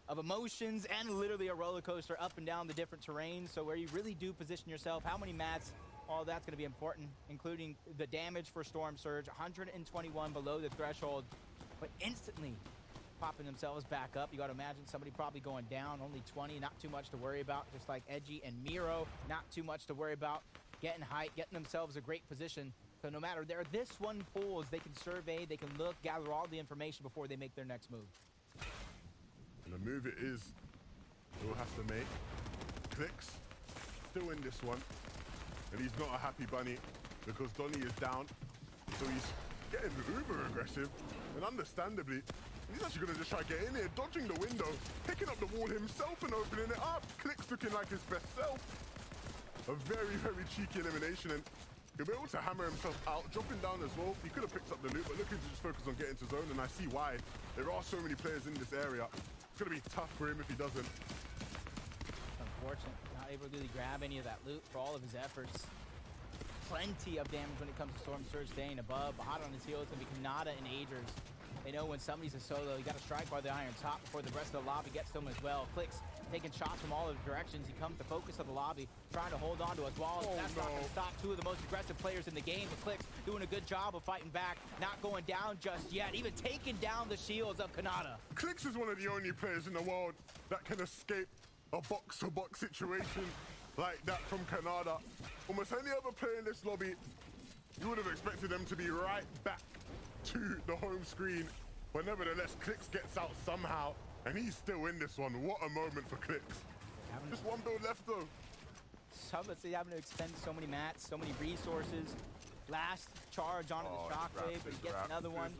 of emotions and literally a roller coaster up and down the different terrains. So where you really do position yourself, how many mats, all that's going to be important, including the damage for Storm Surge, 121 below the threshold, but instantly popping themselves back up. You got to imagine somebody probably going down, only 20, not too much to worry about, just like Edgy and Miro, not too much to worry about, getting height, getting themselves a great position. So no matter they're this one pools, they can survey, they can look, gather all the information before they make their next move. And the move it is, he'll have to make. Clicks, still in this one. And he's not a happy bunny because Donny is down. So he's getting uber aggressive. And understandably, he's actually going to just try to get in here, dodging the window, picking up the wall himself and opening it up. Clicks looking like his best self. A very, very cheeky elimination. And he'll be able to hammer himself out, dropping down as well. He could have picked up the loot, but looking to just focus on getting to zone. And I see why. There are so many players in this area. It's going to be tough for him if he doesn't. Unfortunate, not able to really grab any of that loot for all of his efforts. Plenty of damage when it comes to Storm Surge staying above. But hot on his heels, it's going to be Kanata and Agers. They know when somebody's a solo, you got to strike while the iron's hot before the rest of the lobby gets to him as well. Clicks taking shots from all of the directions. He comes to focus of the lobby, trying to hold on to his walls. That's not going to stop 2 of the most aggressive players in the game. But Clicks doing a good job of fighting back, not going down just yet, even taking down the shields of Kanata. Clicks is one of the only players in the world that can escape a box-to-box situation like that from Kanata. Almost any other player in this lobby, you would have expected them to be right back to the home screen. But nevertheless, Clicks gets out somehow, and he's still in this one. What a moment for Clicks. Just one build left, though. So let's say having to expend so many mats, so many resources. Last charge onto the shockwave, but he gets another one.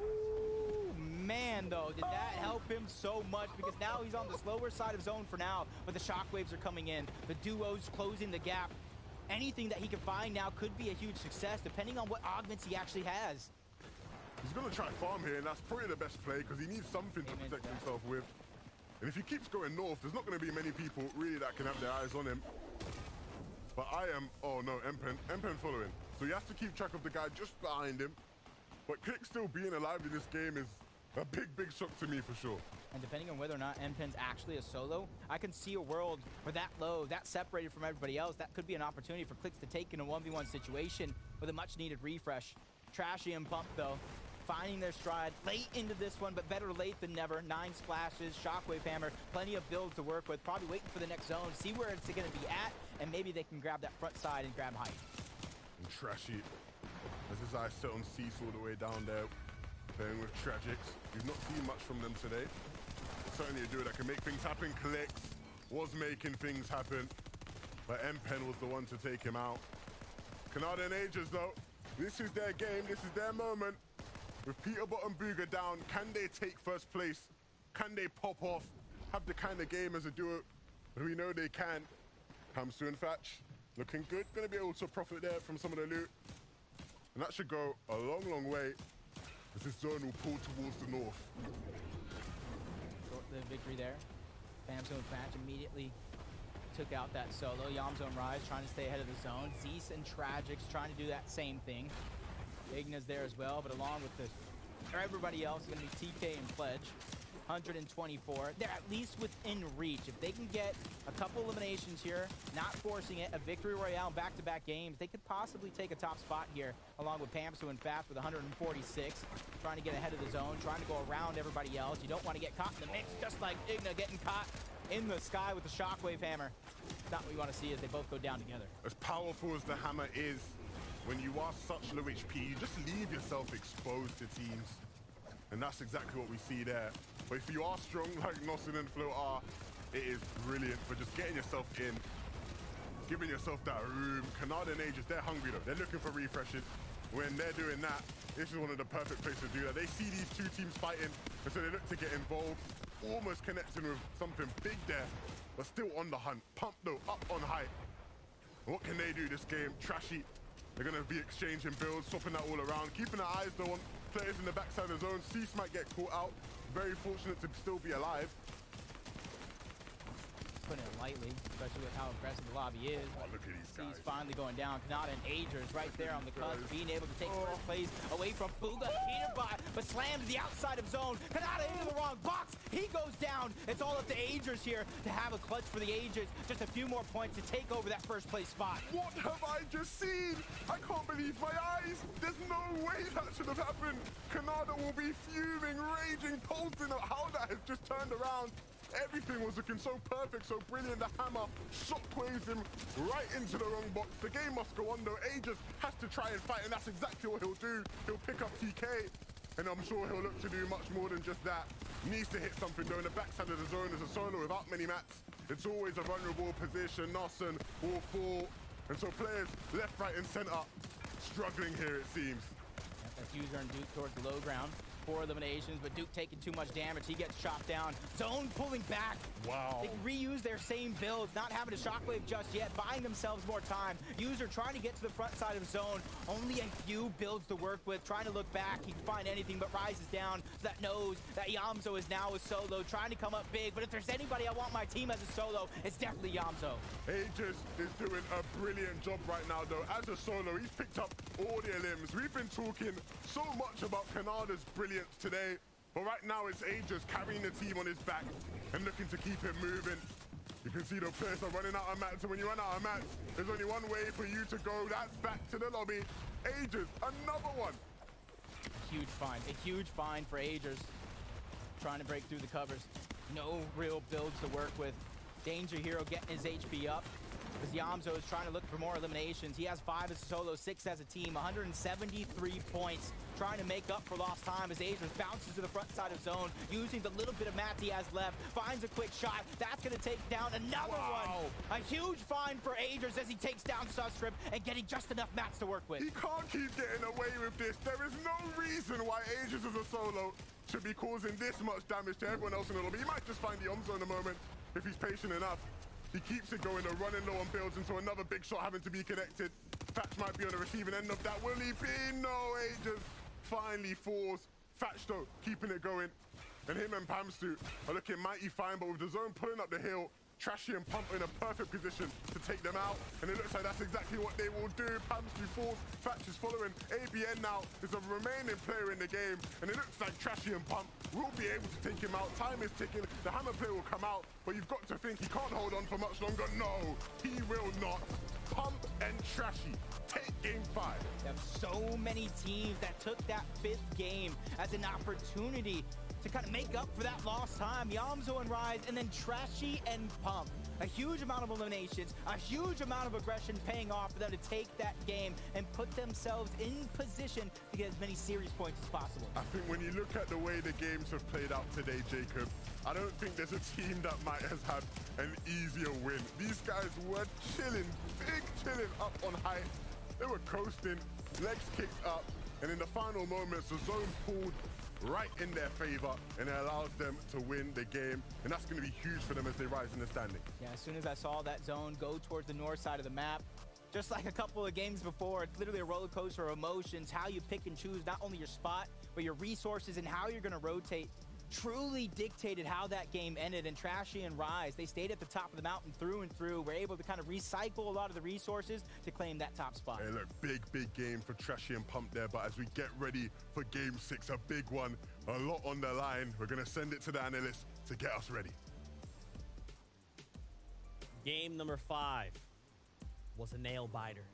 Ooh, man, though, did that help him so much? Because now he's on the slower side of zone for now, but the shockwaves are coming in. The duo's closing the gap. anything that he can find now could be a huge success, depending on what augments he actually has. He's going to try farm here, and that's probably the best play because he needs something to protect himself with. And if he keeps going north, there's not going to be many people really that can have their eyes on him. But I am... Oh, no, Empen following. So he has to keep track of the guy just behind him. But Click still being alive in this game is a big, big shock to me for sure. And depending on whether or not Empen's actually a solo, I can see a world where that low, that separated from everybody else, that could be an opportunity for Clicks to take in a 1v1 situation with a much-needed refresh. Trashy and Pump, though, finding their stride late into this one, but better late than never. 9 splashes, Shockwave Hammer, plenty of builds to work with, probably waiting for the next zone, see where it's going to be at, and maybe they can grab that front side and grab height. And Trashy, as his eyes set on Cease all the way down there, playing with Tragics. We've not seen much from them today. Certainly a duo that can make things happen. Clicks was making things happen, but Empen was the one to take him out. Canada and Aegis, though, this is their game, this is their moment. With Peterbot and Booga down, can they take first place? Can they pop off? Have the kind of game as a duo? We know they can. Hamsu and Thatch looking good. Going to be able to profit there from some of the loot. And that should go a long, long way as this zone will pull towards the north. The victory there. Hamsu and Thatch immediately took out that solo. Yamzo and Rise trying to stay ahead of the zone. Zeus and Tragics trying to do that same thing. Igna's there as well, but along with everybody else is going to be TK and Pledge. 124. They're at least within reach. If they can get a couple eliminations here, not forcing it, a victory royale in back-to-back games, they could possibly take a top spot here, along with Pamsu and Fast with 146. Trying to get ahead of the zone, trying to go around everybody else. You don't want to get caught in the mix, just like Igna getting caught in the sky with the Shockwave Hammer. Not what we want to see as they both go down together. As powerful as the hammer is, when you are such low HP, you just leave yourself exposed to teams. And that's exactly what we see there. But if you are strong like Nosson and Flo are, it is brilliant for just getting yourself in, giving yourself that room. Canada and Aegis, they're hungry though. They're looking for refreshes. When they're doing that, this is one of the perfect places to do that. They see these two teams fighting, and so they look to get involved, almost connecting with something big there, but still on the hunt. Pump though, up on height. What can they do this game? Trashy. They're going to be exchanging builds, swapping that all around, keeping their eyes though on players in the backside of the zone. Cease might get caught out. Very fortunate to still be alive. Putting it lightly, especially with how aggressive the lobby is. Oh, look at these guys. He's finally going down. Kanata and Aegis right there on the cusp, being able to take first place away from Booga. Peterbot, but slammed to the outside of zone. Kanata into the wrong box. He goes down. It's all up to Aegis here to have a clutch for the Aegis. Just a few more points to take over that first place spot. What have I just seen? I can't believe my eyes. There's no way that should have happened. Kanada will be fuming, raging, pulsing at how that has just turned around. Everything was looking so perfect, so brilliant. The hammer shockwaves him right into the wrong box. The game must go on though. Aegis has to try and fight, and that's exactly what he'll do. He'll pick up TK, and I'm sure he'll look to do much more than just that. Needs to hit something though. In the backside of the zone as a solo without many mats, it's always a vulnerable position. Nosson will fall, and so players left, right, and center struggling here, it seems. That's User and Duke towards the low ground. 4 eliminations, but Duke taking too much damage. He gets chopped down. Zone pulling back. Wow. They can reuse their same builds, not having a shockwave just yet, buying themselves more time. User trying to get to the front side of zone. Only a few builds to work with, trying to look back. He can find anything but rises down. That knows that Yamzo is now a solo, trying to come up big. But if there's anybody I want my team as a solo, it's definitely Yamzo. Aegis is doing a brilliant job right now, though. As a solo, he's picked up all the limbs. We've been talking so much about Canada's brilliance today, but right now it's Aegis carrying the team on his back and looking to keep it moving. You can see the players are running out of mats, and when you run out of mats, there's only one way for you to go. That's back to the lobby. Aegis, another one. A huge find for Aegis. Trying to break through the covers. No real builds to work with. Danger Hero getting his HP up. As Yamzo is trying to look for more eliminations. He has 5 as a solo, 6 as a team, 173 points. Trying to make up for lost time as Aegis bounces to the front side of zone, using the little bit of mats he has left, finds a quick shot. That's going to take down another one. A huge find for Aegis as he takes down Substrip and getting just enough mats to work with. He can't keep getting away with this. There is no reason why Aegis as a solo should be causing this much damage to everyone else in the lobby. He might just find the Yamzo in a moment if he's patient enough. He keeps it going, they're running low on builds into another big shot having to be connected. Thatch might be on the receiving end of that. Will he be? No, Aegis finally falls. Thatch though, keeping it going. And him and Pamstu are looking mighty fine, but with the zone pulling up the hill, Trashy and Pump in a perfect position to take them out. And it looks like that's exactly what they will do. Pamstu falls, Thatch is following. ABN now is a remaining player in the game. And it looks like Trashy and Pump will be able to take him out. Time is ticking, the hammer play will come out, but you've got to think he can't hold on for much longer. No, he will not. Pump and Trashy take game 5. You have so many teams that took that 5th game as an opportunity to kind of make up for that lost time. Yamzo and Rise, and then Trashy and Pump. A huge amount of eliminations, a huge amount of aggression paying off for them to take that game and put themselves in position to get as many series points as possible. I think when you look at the way the games have played out today, Jacob, I don't think there's a team that might have had an easier win. These guys were chilling, big chilling up on height. They were coasting, legs kicked up, and in the final moments, the zone pulled right in their favor, and it allows them to win the game, and that's going to be huge for them as they rise in the standing. Yeah, as soon as I saw that zone go towards the north side of the map, just like a couple of games before, it's literally a roller coaster of emotions, how you pick and choose not only your spot, but your resources and how you're going to rotate. Truly dictated how that game ended. And Trashy and Rise, they stayed at the top of the mountain through and through, were able to kind of recycle a lot of the resources to claim that top spot. Hey, look, big game for Trashy and Pump there, but as we get ready for game 6, a big one, a lot on the line, we're going to send it to the analysts to get us ready. Game number 5 was a nail biter.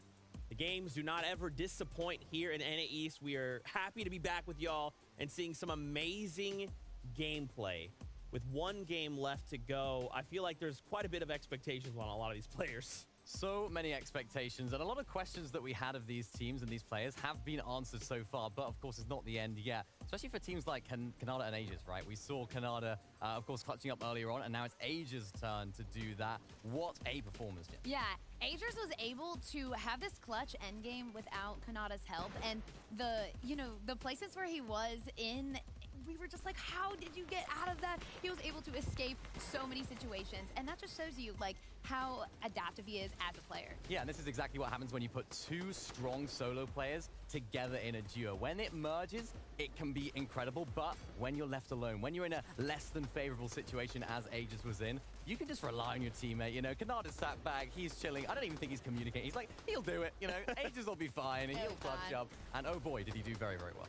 The games do not ever disappoint here in NA East. We are happy to be back with y'all and seeing some amazing gameplay. With one game left to go, I feel like there's quite a bit of expectations on a lot of these players. So many expectations and a lot of questions that we had of these teams and these players have been answered so far, but of course it's not the end yet, especially for teams like Canada and Aegis, right? We saw Canada, of course, clutching up earlier on, and now it's Aegis' turn to do that. What a performance, Jim. Yeah, Aegis was able to have this clutch endgame without Kanada's help, and the places where he was in, we were just like, how did you get out of that? He was able to escape so many situations, and that just shows you like how adaptive he is as a player. Yeah, and this is exactly what happens when you put two strong solo players together in a duo. When it merges, it can be incredible, but when you're left alone, when you're in a less than favorable situation as Aegis was in, you can just rely on your teammate. You know, Kanada's sat back, he's chilling. I don't even think he's communicating. He's like, he'll do it. You know, Aegis will be fine. He'll clutch up. And oh boy, did he do very, very well.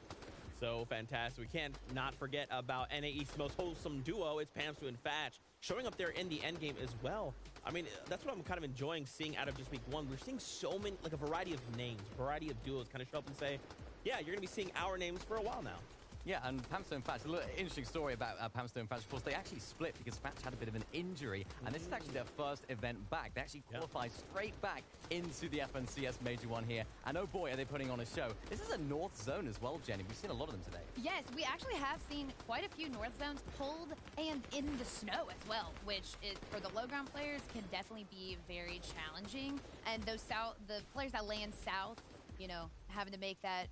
So fantastic. We can't not forget about NA East's most wholesome duo. It's Pamstu and Thatch showing up there in the end game as well. I mean, that's what I'm kind of enjoying seeing out of just week 1. We're seeing so many, like a variety of names, a variety of duos kind of show up and say, yeah, you're going to be seeing our names for a while now. Yeah, and Pamstu and Thatch, a little interesting story about Pamstu and Thatch. Of course, they actually split because Thatch had a bit of an injury, and this is actually their first event back. They actually qualified straight back into the FNCS Major 1 here, and oh boy, are they putting on a show. This is a North Zone as well, Jenny. We've seen a lot of them today. Yes, we actually have seen quite a few North Zones pulled and in the snow as well, which is, for the low ground players, can definitely be very challenging. And those the players that land south, you know, having to make that,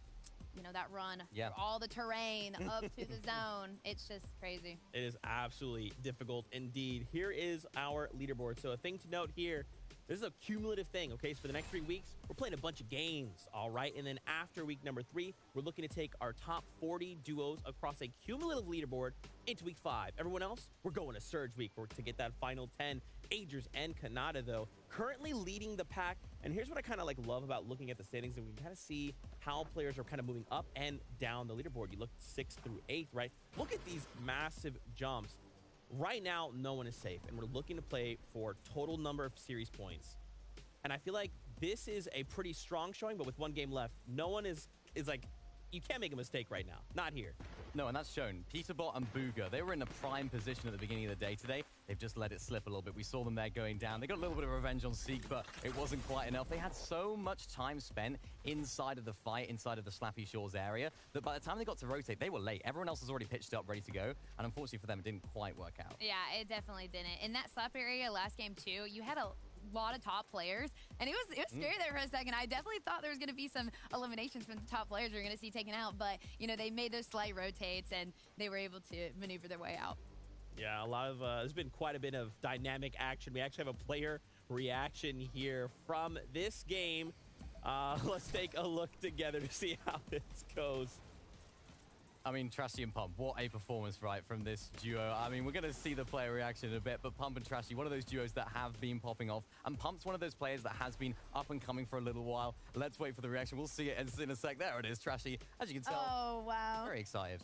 you know, that run through all the terrain up to the zone. It's just crazy. It is absolutely difficult indeed. Here is our leaderboard. So a thing to note here, this is a cumulative thing, okay? So for the next 3 weeks, we're playing a bunch of games, all right? And then after week number 3, we're looking to take our top 40 duos across a cumulative leaderboard into week 5. Everyone else, we're going to Surge Week to get that final 10. Aegis and Kanata, though, currently leading the pack. And here's what I kind of like love about looking at the standings, and we can kind of see how players are kind of moving up and down the leaderboard. You look 6th through 8th, right? Look at these massive jumps. Right now, no one is safe, and we're looking to play for total number of series points. And I feel like this is a pretty strong showing, but with one game left, no one is like, you can't make a mistake right now. Not here. No, and that's shown. Peterbot and Booga, they were in a prime position at the beginning of the day today. They've just let it slip a little bit. We saw them there going down. They got a little bit of revenge on Seek, but it wasn't quite enough. They had so much time spent inside of the fight, inside of the Slappy Shores area, that by the time they got to rotate, they were late. Everyone else was already pitched up, ready to go. And unfortunately for them, it didn't quite work out. Yeah, it definitely didn't. In that Slap area last game, too, you had a lot of top players, and it was scary there for a second. I definitely thought there was going to be some eliminations from the top players we were going to see taken out, but you know, they made those slight rotates and they were able to maneuver their way out. Yeah, a lot of there's been quite a bit of dynamic action. We actually have a player reaction here from this game. Let's take a look together to see how this goes. I mean, Trashy and Pump, what a performance, right, from this duo. I mean, we're going to see the player reaction in a bit, but Pump and Trashy, one of those duos that have been popping off. And Pump's one of those players that has been up and coming for a little while. Let's wait for the reaction. We'll see it in a sec. There it is, Trashy. As you can tell, Oh, wow. very excited.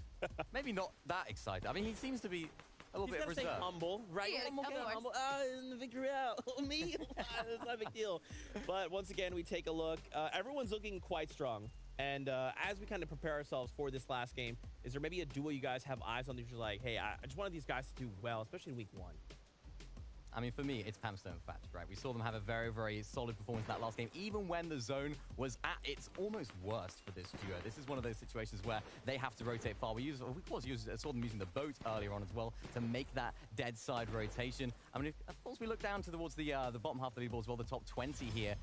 Maybe not that excited. I mean, he seems to be a little bit He's reserved. Stay humble, right? Yeah, Humble, of course. humble. And the victory out. Me? It's not a big deal. But once again, we take a look. Everyone's looking quite strong. And as we kind of prepare ourselves for this last game, is there maybe a duo you guys have eyes on that you're like, hey, I just wanted these guys to do well, especially in week 1? I mean, for me, it's Pamstone and Thatch, right? We saw them have a very, very solid performance in that last game, even when the zone was at its almost worst for this duo. This is one of those situations where they have to rotate far. Saw them using the boat earlier on as well to make that dead side rotation. I mean, of course, we look down towards the bottom half of the leaderboard as well, the top 20 here.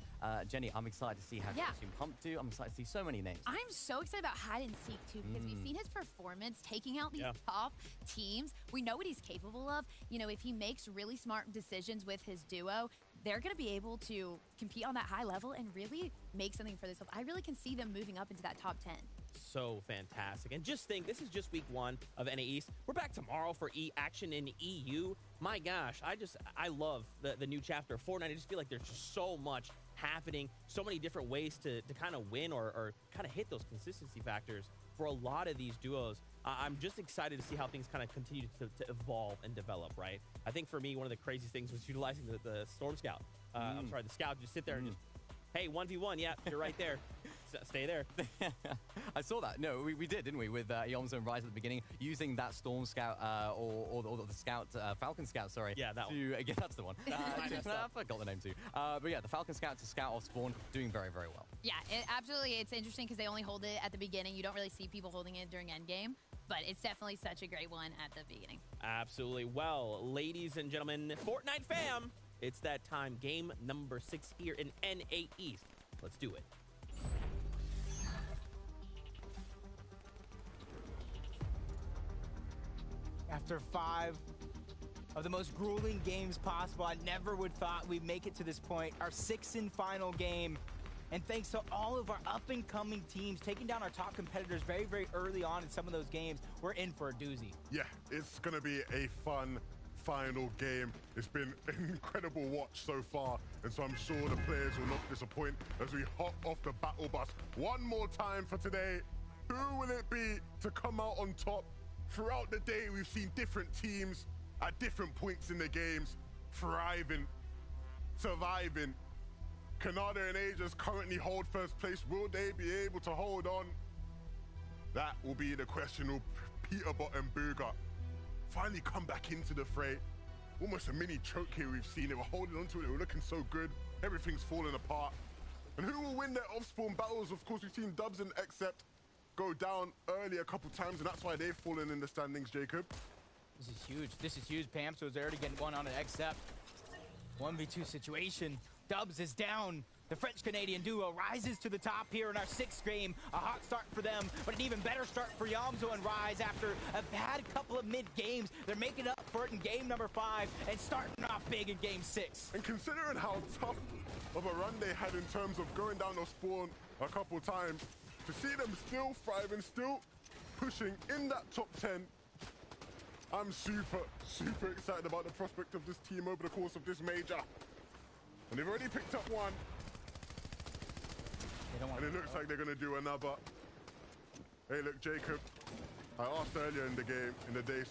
Jenny, I'm excited to see how Trashy and Pump do. I'm excited to see so many names. I'm so excited about hide and seek too, because we've seen his performance taking out these top teams. We know what he's capable of. You know, if he makes really smart decisions with his duo, they're going to be able to compete on that high level and really make something for themselves. I really can see them moving up into that top 10. So fantastic. And just think, this is just week 1 of NA East. We're back tomorrow for action in EU. My gosh, I love the new chapter of Fortnite. I just feel like there's just so much happening, so many different ways to kind of win or kind of hit those consistency factors for a lot of these duos. I'm just excited to see how things kind of continue to evolve and develop, right? I think for me, one of the craziest things was utilizing the Storm Scout. I'm sorry, the Scout. Just sit there and just, hey, 1v1, yeah, you're right there. Stay there. I saw that. No, we did, didn't we? With Yomzo and Rise at the beginning, using that Storm Scout or the Scout, Falcon Scout, sorry. Yeah, that one. Again, that's the one. I forgot the name too. But yeah, the Falcon Scout to scout off spawn, doing very, very well. Yeah, absolutely. It's interesting because they only hold it at the beginning. You don't really see people holding it during endgame, but it's definitely such a great one at the beginning. Absolutely. Well, ladies and gentlemen, Fortnite fam, it's that time. Game number 6 here in NA East. Let's do it. After 5 of the most grueling games possible, I never would thought we'd make it to this point. Our 6th and final game. And thanks to all of our up-and-coming teams taking down our top competitors very, very early on in some of those games, we're in for a doozy. Yeah, it's going to be a fun final game. It's been an incredible watch so far, and so I'm sure the players will not disappoint as we hop off the battle bus one more time for today. Who will it be to come out on top? Throughout the day, we've seen different teams at different points in the games thriving, surviving. Canada and Aegis currently hold first place. Will they be able to hold on? That will be the question. Will Peterbot and Booga finally come back into the fray? Almost a mini choke here we've seen. They were holding onto it. They were looking so good. Everything's falling apart. And who will win their off-spawn battles? Of course, we've seen Dubs and Accept go down early a couple times, and that's why they've fallen in the standings, Jacob. This is huge. This is huge, Pam. So they're already getting one on an Accept. 1v2 situation. Dubs is down. The French-Canadian duo rises to the top here in our 6th game. A hot start for them, but an even better start for Yomzo and Rise after a bad couple of mid-games. They're making up for it in game number 5 and starting off big in game 6. And considering how tough of a run they had in terms of going down the spawn a couple times, to see them still thriving, still pushing in that top 10, I'm super, super excited about the prospect of this team over the course of this major. And they've already picked up one. And it looks like they're going to do another. Hey, look, Jacob. I asked earlier in the day,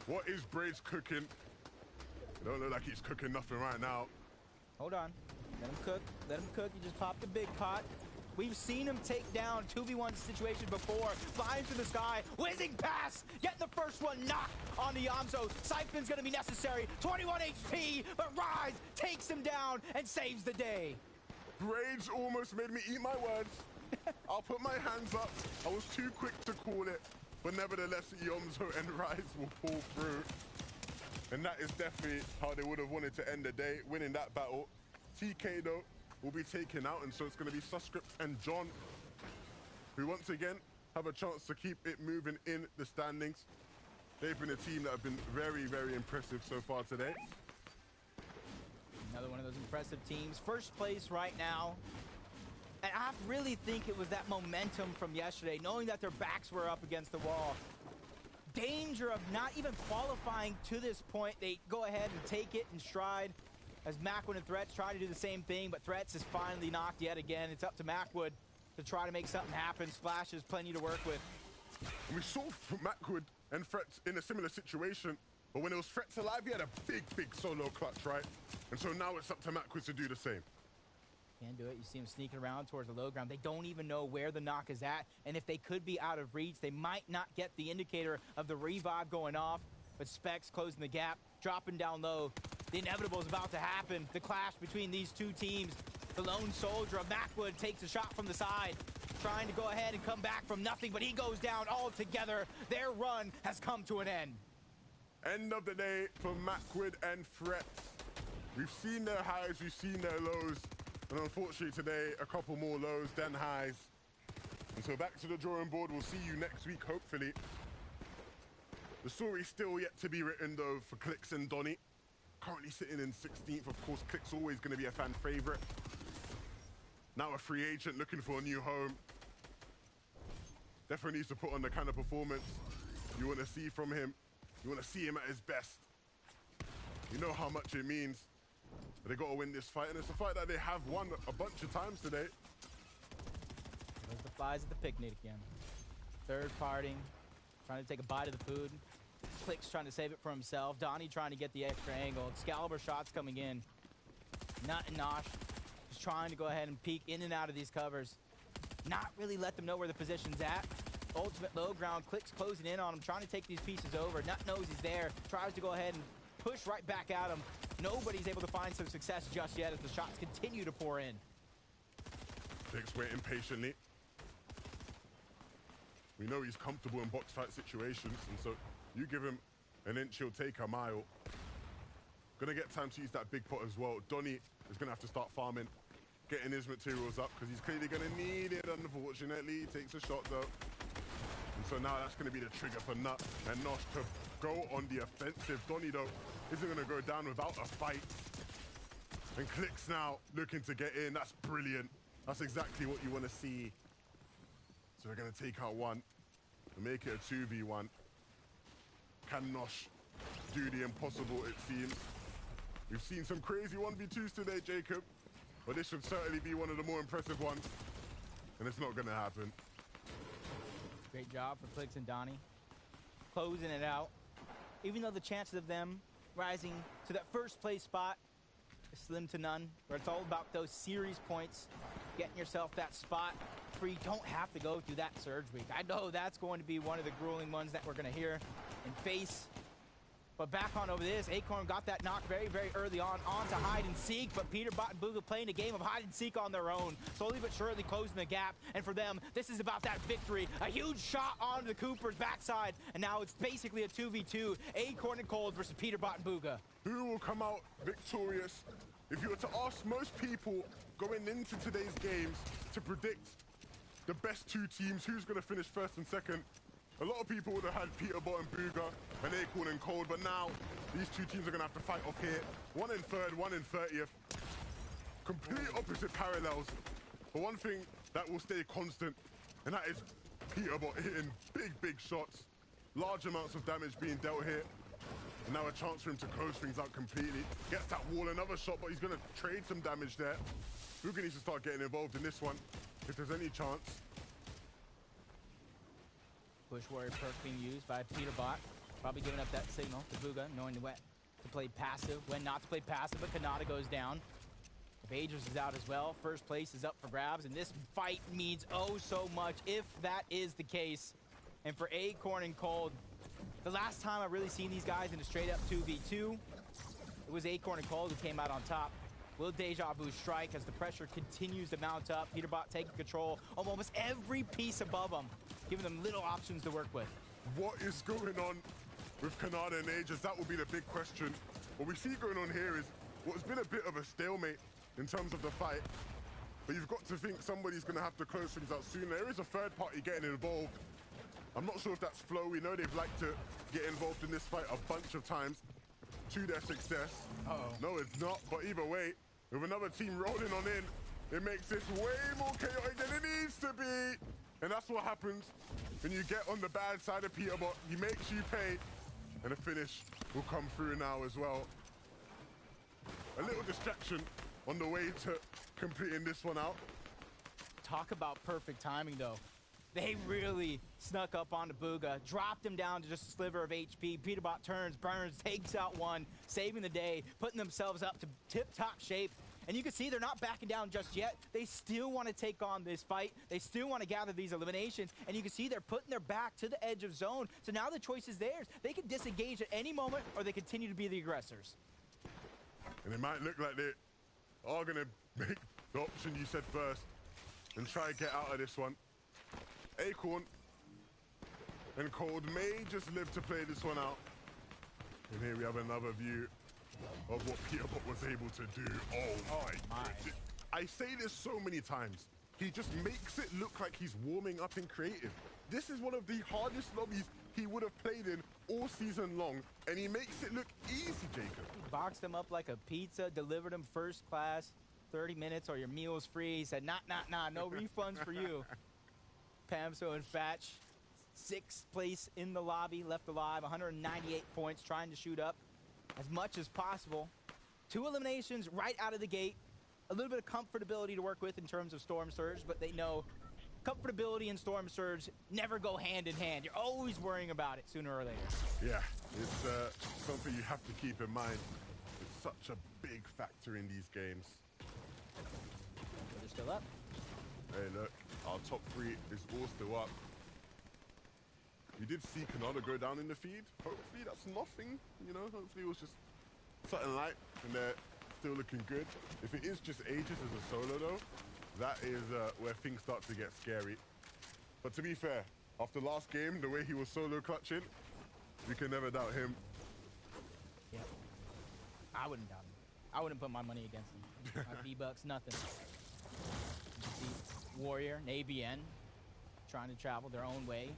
what is Braids cooking? It don't look like he's cooking nothing right now. Hold on. Let him cook. Let him cook. He just popped a big pot. We've seen him take down 2v1 situation before. Flying through the sky. Whizzing pass. Getting the first one knocked on the Yomzo. Siphon's going to be necessary. 21 HP, but Rise takes him down and saves the day. Braids almost made me eat my words. I'll put my hands up. I was too quick to call it. But nevertheless, Yomzo and Rise will pull through. And that is definitely how they would have wanted to end the day, winning that battle. TK, though, will be taken out, and so it's going to be Suscript and John, who once again have a chance to keep it moving in the standings. They've been a team that have been very, very impressive so far today. Another one of those impressive teams. First place right now. And I really think it was that momentum from yesterday, knowing that their backs were up against the wall. Danger of not even qualifying to this point. They go ahead and take it in stride as Macwood and Threats try to do the same thing, but Threats is finally knocked yet again. It's up to Macwood to try to make something happen. Splash has plenty to work with. We saw Macwood and Threats in a similar situation, but when it was Threats alive, he had a big solo clutch, right? And so now it's up to Macwood to do the same. Can't do it. You see him sneaking around towards the low ground. They don't even know where the knock is at, and if they could be out of reach, they might not get the indicator of the revive going off. But Specs closing the gap, dropping down low. The inevitable is about to happen. The clash between these two teams. The lone soldier of Macwood takes a shot from the side, trying to go ahead and come back from nothing, but he goes down altogether. Their run has come to an end. End of the day for Macwood and Threats. We've seen their highs, we've seen their lows. And unfortunately today, a couple more lows than highs. And so back to the drawing board. We'll see you next week, hopefully. The story's still yet to be written, though, for Clix and Donny. Currently sitting in 16th. Of course, Clix always going to be a fan favorite. Now a free agent looking for a new home. Definitely needs to put on the kind of performance you want to see from him. You want to see him at his best. You know how much it means. But they got to win this fight, and it's a fight that they have won a bunch of times today. There's the flies at the picnic again. Third parting, trying to take a bite of the food. Clix trying to save it for himself. Donnie trying to get the extra angle. Excalibur shots coming in. Nut and Nosh just trying to go ahead and peek in and out of these covers. Not really let them know where the position's at. Ultimate low ground. Clix closing in on him, trying to take these pieces over. Nut knows he's there. Tries to go ahead and push right back at him. Nobody's able to find some success just yet as the shots continue to pour in. Clix waiting patiently. We know he's comfortable in box fight situations, and so you give him an inch, he'll take a mile. Gonna get time to use that big pot as well. Donny is gonna have to start farming, getting his materials up, because he's clearly gonna need it, unfortunately. He takes a shot though. And so now that's gonna be the trigger for Nut and Nosh to go on the offensive. Donny though isn't gonna go down without a fight. And Clix now looking to get in. That's brilliant. That's exactly what you want to see. So they're going to take out one and make it a 2v1. Can Nosh do the impossible, it seems? We've seen some crazy 1v2s today, Jacob, but this should certainly be one of the more impressive ones. And it's not going to happen. Great job for Clix and Donnie. Closing it out. Even though the chances of them rising to that first place spot is slim to none, where it's all about those series points, getting yourself that spot where you don't have to go through that surge week. I know that's going to be one of the grueling ones that we're going to hear and face. But back on over this, Acorn got that knock very, very early on to hide and seek, but Peterbot and Booga playing a game of hide and seek on their own, slowly but surely closing the gap. And for them, this is about that victory. A huge shot onto the Cooper's backside, and now it's basically a 2v2, Acorn and Cold versus Peterbot and Booga. Who will come out victorious? If you were to ask most people going into today's games to predict the best two teams, who's going to finish first and second, a lot of people would have had Peterbot and Booga and Acorn and Cold, but now these two teams are going to have to fight off here. One in third, one in 30th. Complete opposite parallels. But one thing that will stay constant, and that is Peterbot hitting big shots. Large amounts of damage being dealt here. And now a chance for him to close things out completely. Gets that wall, another shot, but he's going to trade some damage there. Booga needs to start getting involved in this one, if there's any chance. Bush Warrior perk being used by Peterbot. Probably giving up that signal to Booga, knowing when to play passive, when not to play passive, but Kanata goes down. Vagers is out as well. First place is up for grabs, and this fight means oh so much, if that is the case. And for Acorn and Cold, the last time I've really seen these guys in a straight-up 2v2, it was Acorn and Cold who came out on top. Will Deja Vu strike as the pressure continues to mount up? Peterbot taking control of almost every piece above them, giving them little options to work with. What is going on with Kanata and Aegis? That will be the big question. What we see going on here is what's been a bit of a stalemate in terms of the fight. But you've got to think somebody's going to have to close things out soon. There is a third party getting involved. I'm not sure if that's flow. We know they've liked to get involved in this fight a bunch of times to their success. No, it's not. But either way, with another team rolling on in, it makes this way more chaotic than it needs to be. And that's what happens when you get on the bad side of Peterbot. He makes you pay. And the finish will come through now as well. A little distraction on the way to completing this one out. Talk about perfect timing, though. They really snuck up on the Booga, dropped him down to just a sliver of HP. Peterbot turns, burns, takes out one, saving the day, putting themselves up to tip-top shape. And you can see they're not backing down just yet. They still want to take on this fight. They still want to gather these eliminations. And you can see they're putting their back to the edge of zone. So now the choice is theirs. They can disengage at any moment, or they continue to be the aggressors. And it might look like they are going to make the option you said first and try to get out of this one. Acorn and Cold may just live to play this one out. And here we have another view of what Peterbot was able to do. Oh my. I say this so many times. He just makes it look like he's warming up in creative. This is one of the hardest lobbies he would have played in all season long, and he makes it look easy, Jacob. He boxed them up like a pizza, delivered them first class, 30 minutes or your meal's free. He said, nah, no refunds for you. Pamso and Fatch, 6th place in the lobby, left alive, 198 points, trying to shoot up as much as possible. 2 eliminations right out of the gate. A little bit of comfortability to work with in terms of Storm Surge, but they know comfortability and Storm Surge never go hand in hand. You're always worrying about it sooner or later. Yeah, it's something you have to keep in mind. It's such a big factor in these games. But they're still up. Hey, look, our top 3 is all still up. We did see Canada go down in the feed. Hopefully that's nothing, you know, hopefully it was just something light and they're still looking good. If it is just Aegis as a solo though, that is where things start to get scary. But to be fair, after last game, the way he was solo clutching, we can never doubt him. Yeah, I wouldn't doubt him. I wouldn't put my money against him. My V-Bucks, nothing. You see Warrior and ABN trying to travel their own way,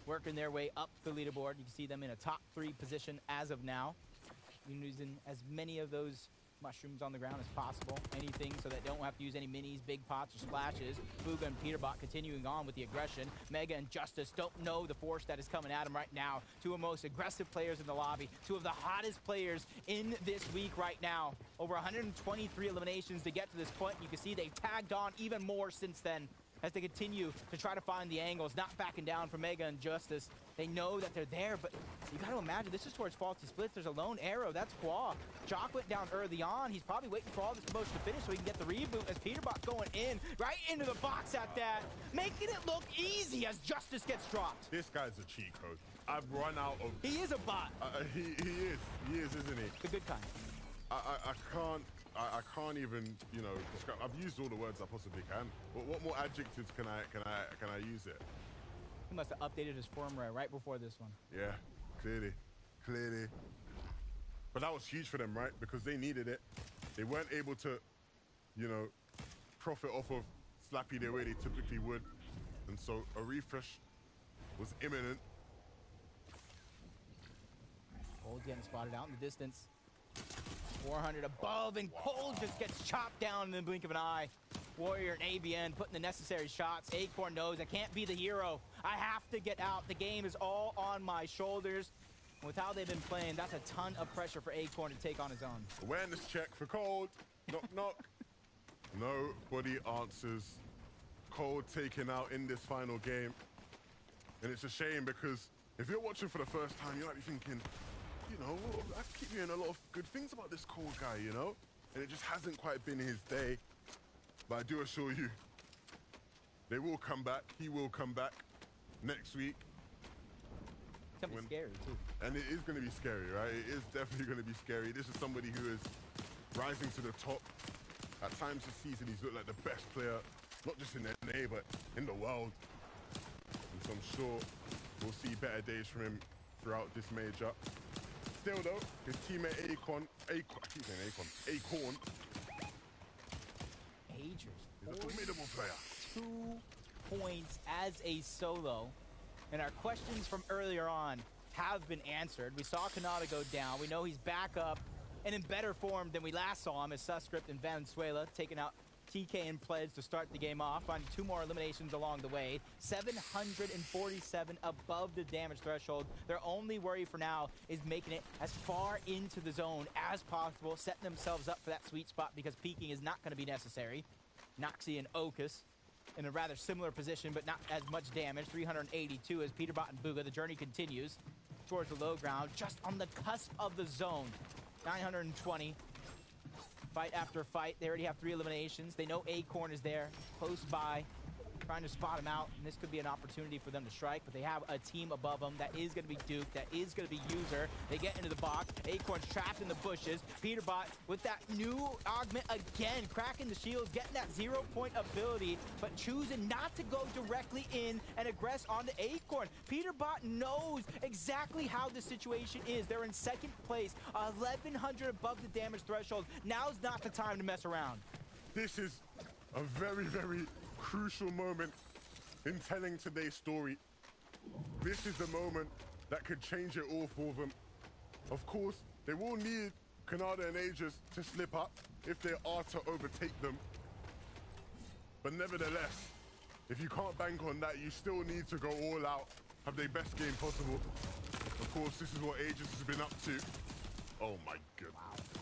working their way up the leaderboard. You can see them in a top 3 position as of now. Using as many of those mushrooms on the ground as possible. Anything so they don't have to use any minis, big pots, or splashes. Booga and Peterbot continuing on with the aggression. Mega and Justice don't know the force that is coming at them right now. 2 of the most aggressive players in the lobby. 2 of the hottest players in this week right now. Over 123 eliminations to get to this point. You can see they've tagged on even more since then as they continue to try to find the angles, not backing down for Mega and Justice. They know that they're there, but you got to imagine this is towards Faulty Splits. There's a lone arrow. That's Qua. Jock went down early on. He's probably waiting for all this commotion to finish so he can get the reboot as Peterbot going in, right into the box at that, making it look easy as Justice gets dropped. This guy's a cheat code. I've run out of... He is a bot. He is, isn't he? The good kind. I can't even, you know, describe. I've used all the words I possibly can. What more adjectives can I use it? He must have updated his firmware right before this one. Yeah, clearly. But that was huge for them, right? Because they needed it. They weren't able to, you know, profit off of Slappy the way they typically would. And so a refresh was imminent. Cold getting spotted out in the distance. 400 above, and Cold just gets chopped down in the blink of an eye. Warrior and ABN putting the necessary shots. Acorn knows I can't be the hero. I have to get out. The game is all on my shoulders. And with how they've been playing, that's a ton of pressure for Acorn to take on his own. Awareness check for Cold. Knock, knock. Nobody answers. Cold taken out in this final game. And it's a shame because if you're watching for the first time, you might be thinking, you know, I keep hearing a lot of good things about this Cold guy, you know? And it just hasn't quite been his day. But I do assure you, they will come back. He will come back next week. It's gonna be scary, too. And it is going to be scary, right? It is definitely going to be scary. This is somebody who is rising to the top. At times this season, he's looked like the best player, not just in NA, but in the world. And so I'm sure we'll see better days from him throughout this major. Still, though, his teammate Acorn, I keep saying Acorn. Agers. He's a formidable player. 2 points as a solo. And our questions from earlier on have been answered. We saw Kanata go down. We know he's back up and in better form than we last saw him as Suscript and Venezuela taking out TK and Pledge to start the game off, finding 2 more eliminations along the way. 747 above the damage threshold. Their only worry for now is making it as far into the zone as possible, setting themselves up for that sweet spot because peeking is not going to be necessary. Noxie and Okus in a rather similar position, but not as much damage. 382 as Peterbot and Bugha. The journey continues towards the low ground, just on the cusp of the zone. 920. Fight after fight. They already have 3 eliminations. They know Acorn is there, close by, trying to spot him out. And this could be an opportunity for them to strike, but they have a team above them that is going to be Duke, that is going to be User. They get into the box. Acorn's trapped in the bushes. Peterbot with that new augment again, cracking the shields, getting that 0-point ability, but choosing not to go directly in and aggress on the Acorn. Peterbot knows exactly how the situation is. They're in second place, 1,100 above the damage threshold. Now's not the time to mess around. This is a very, very crucial moment in telling today's story. This is the moment that could change it all for them. Of course, they will need Kanada and Aegis to slip up if they are to overtake them. But nevertheless, if you can't bank on that, you still need to go all out, have their best game possible. Of course, this is what Aegis has been up to. Oh my goodness. Wow.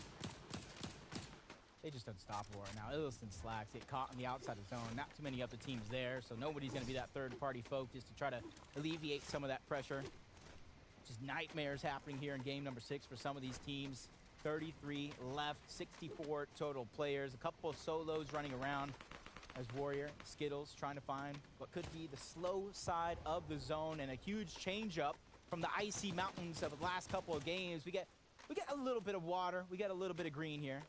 They just unstoppable right now. Illis and Slacks get caught on the outside of the zone. Not too many other teams there, so nobody's going to be that third-party focus to try to alleviate some of that pressure. Just nightmares happening here in game number 6 for some of these teams. 33 left, 64 total players. A couple of solos running around as Warrior, Skittles trying to find what could be the slow side of the zone, and a huge change-up from the icy mountains of the last couple of games. We get a little bit of water. We get a little bit of green here.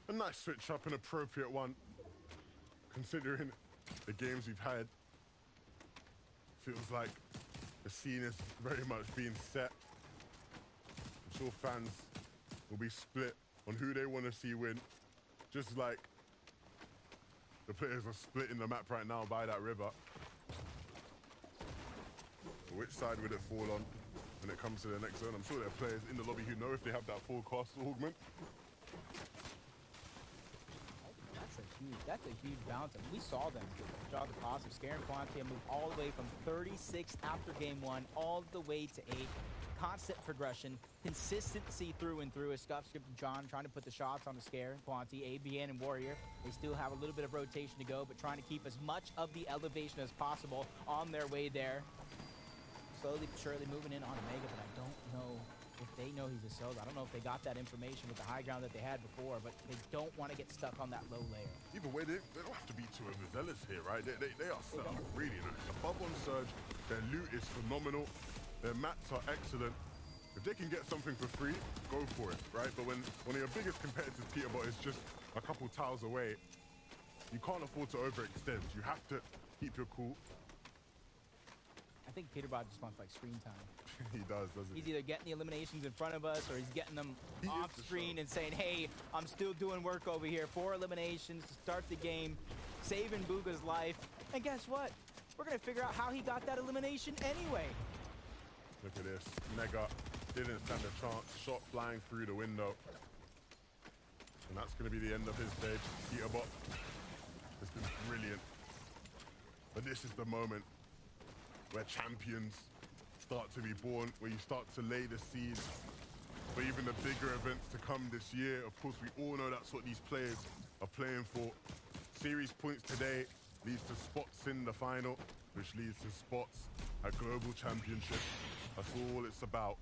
A nice switch up, an appropriate one, considering the games we've had. Feels like the scene is very much being set. I'm sure fans will be split on who they want to see win, just like the players are splitting the map right now by that river. Which side would it fall on when it comes to the next zone? I'm sure there are players in the lobby who know if they have that full cost augment. That's a huge bounce. I mean, we saw them draw the cost of Scare and Quantia move all the way from 36 after game 1 all the way to 8. Constant progression, consistency through and through as Scuffscript and John trying to put the shots on the Scare, Quanti, ABN, and Warrior. They still have a little bit of rotation to go, but trying to keep as much of the elevation as possible on their way there. Slowly but surely moving in on Omega, but I don't know if they know he's a solo. I don't know if they got that information with the high ground that they had before, but they don't want to get stuck on that low layer. Either way, they don't have to be too overzealous here, right? They are set up really nice. Above on Surge, their loot is phenomenal. Their mats are excellent. If they can get something for free, go for it, right? But when one of your biggest competitors, Peterbot, is just a couple tiles away, you can't afford to overextend. You have to keep your cool. I think Peterbot just wants like screen time. He does, doesn't he? He's either getting the eliminations in front of us or he's getting them off screen and saying, hey, I'm still doing work over here. 4 eliminations to start the game, saving Bugha's life. And guess what? We're going to figure out how he got that elimination anyway. Look at this. Mega didn't stand a chance. Shot flying through the window. And that's going to be the end of his stage. Peterbot has been brilliant. But this is the moment where champions start to be born, where you start to lay the seeds for even the bigger events to come this year. Of course, we all know that's what these players are playing for. Series points today leads to spots in the final, which leads to spots at Global Championship. That's all it's about.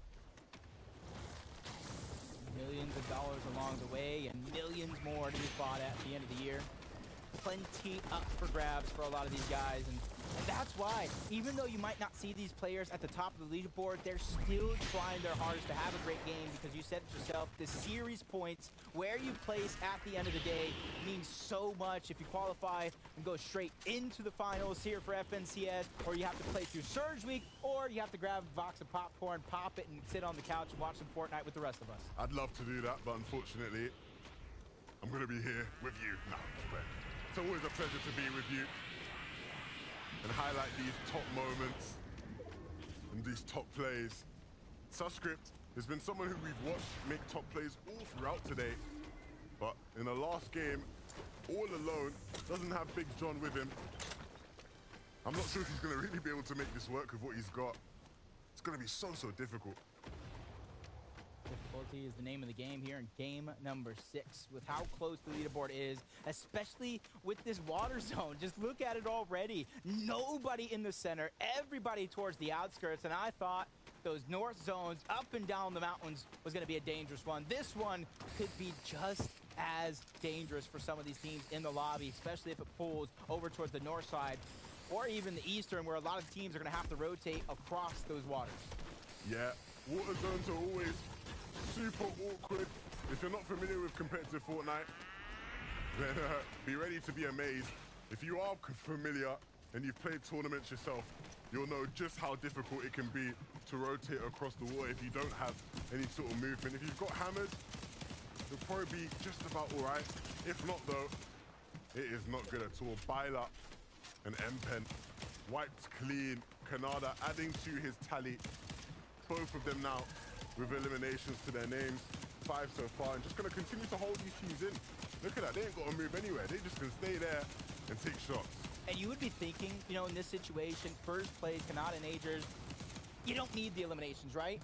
Millions of dollars along the way and millions more to be fought at the end of the year. Plenty up for grabs for a lot of these guys, and that's why, even though you might not see these players at the top of the leaderboard, they're still trying their hardest to have a great game, because you said it yourself, the series points, where you place at the end of the day, means so much. If you qualify and go straight into the finals here for FNCS, or you have to play through Surge Week, or you have to grab a box of popcorn, pop it, and sit on the couch and watch some Fortnite with the rest of us. I'd love to do that, but unfortunately, I'm going to be here with you. No, it's always a pleasure to be with you. and highlight these top moments and these top plays. Suscript has been someone who we've watched make top plays all throughout today, but in the last game, all alone, doesn't have Big John with him. I'm not sure if he's going to really be able to make this work with what he's got. It's going to be so difficult. Difficulty is the name of the game here in game number 6. With how close the leaderboard is, especially with this water zone. Just look at it already. Nobody in the center, everybody towards the outskirts, and I thought those north zones up and down the mountains was going to be a dangerous one. This one could be just as dangerous for some of these teams in the lobby, especially if it pulls over towards the north side or even the eastern, where a lot of teams are going to have to rotate across those waters. Yeah, water zones are always super awkward. If you're not familiar with competitive Fortnite, then be ready to be amazed. If you are familiar and you've played tournaments yourself, you'll know just how difficult it can be to rotate across the water if you don't have any sort of movement. If you've got hammers, you'll probably be just about all right. If not, though, it is not good at all. Byla and Empen wiped clean. Canada adding to his tally. Both of them now with eliminations to their names. 5 so far, and just going to continue to hold these teams in. Look at that, they ain't got to move anywhere. They just can stay there and take shots. And you would be thinking, you know, in this situation, first place, Canada and Agers, you don't need the eliminations, right?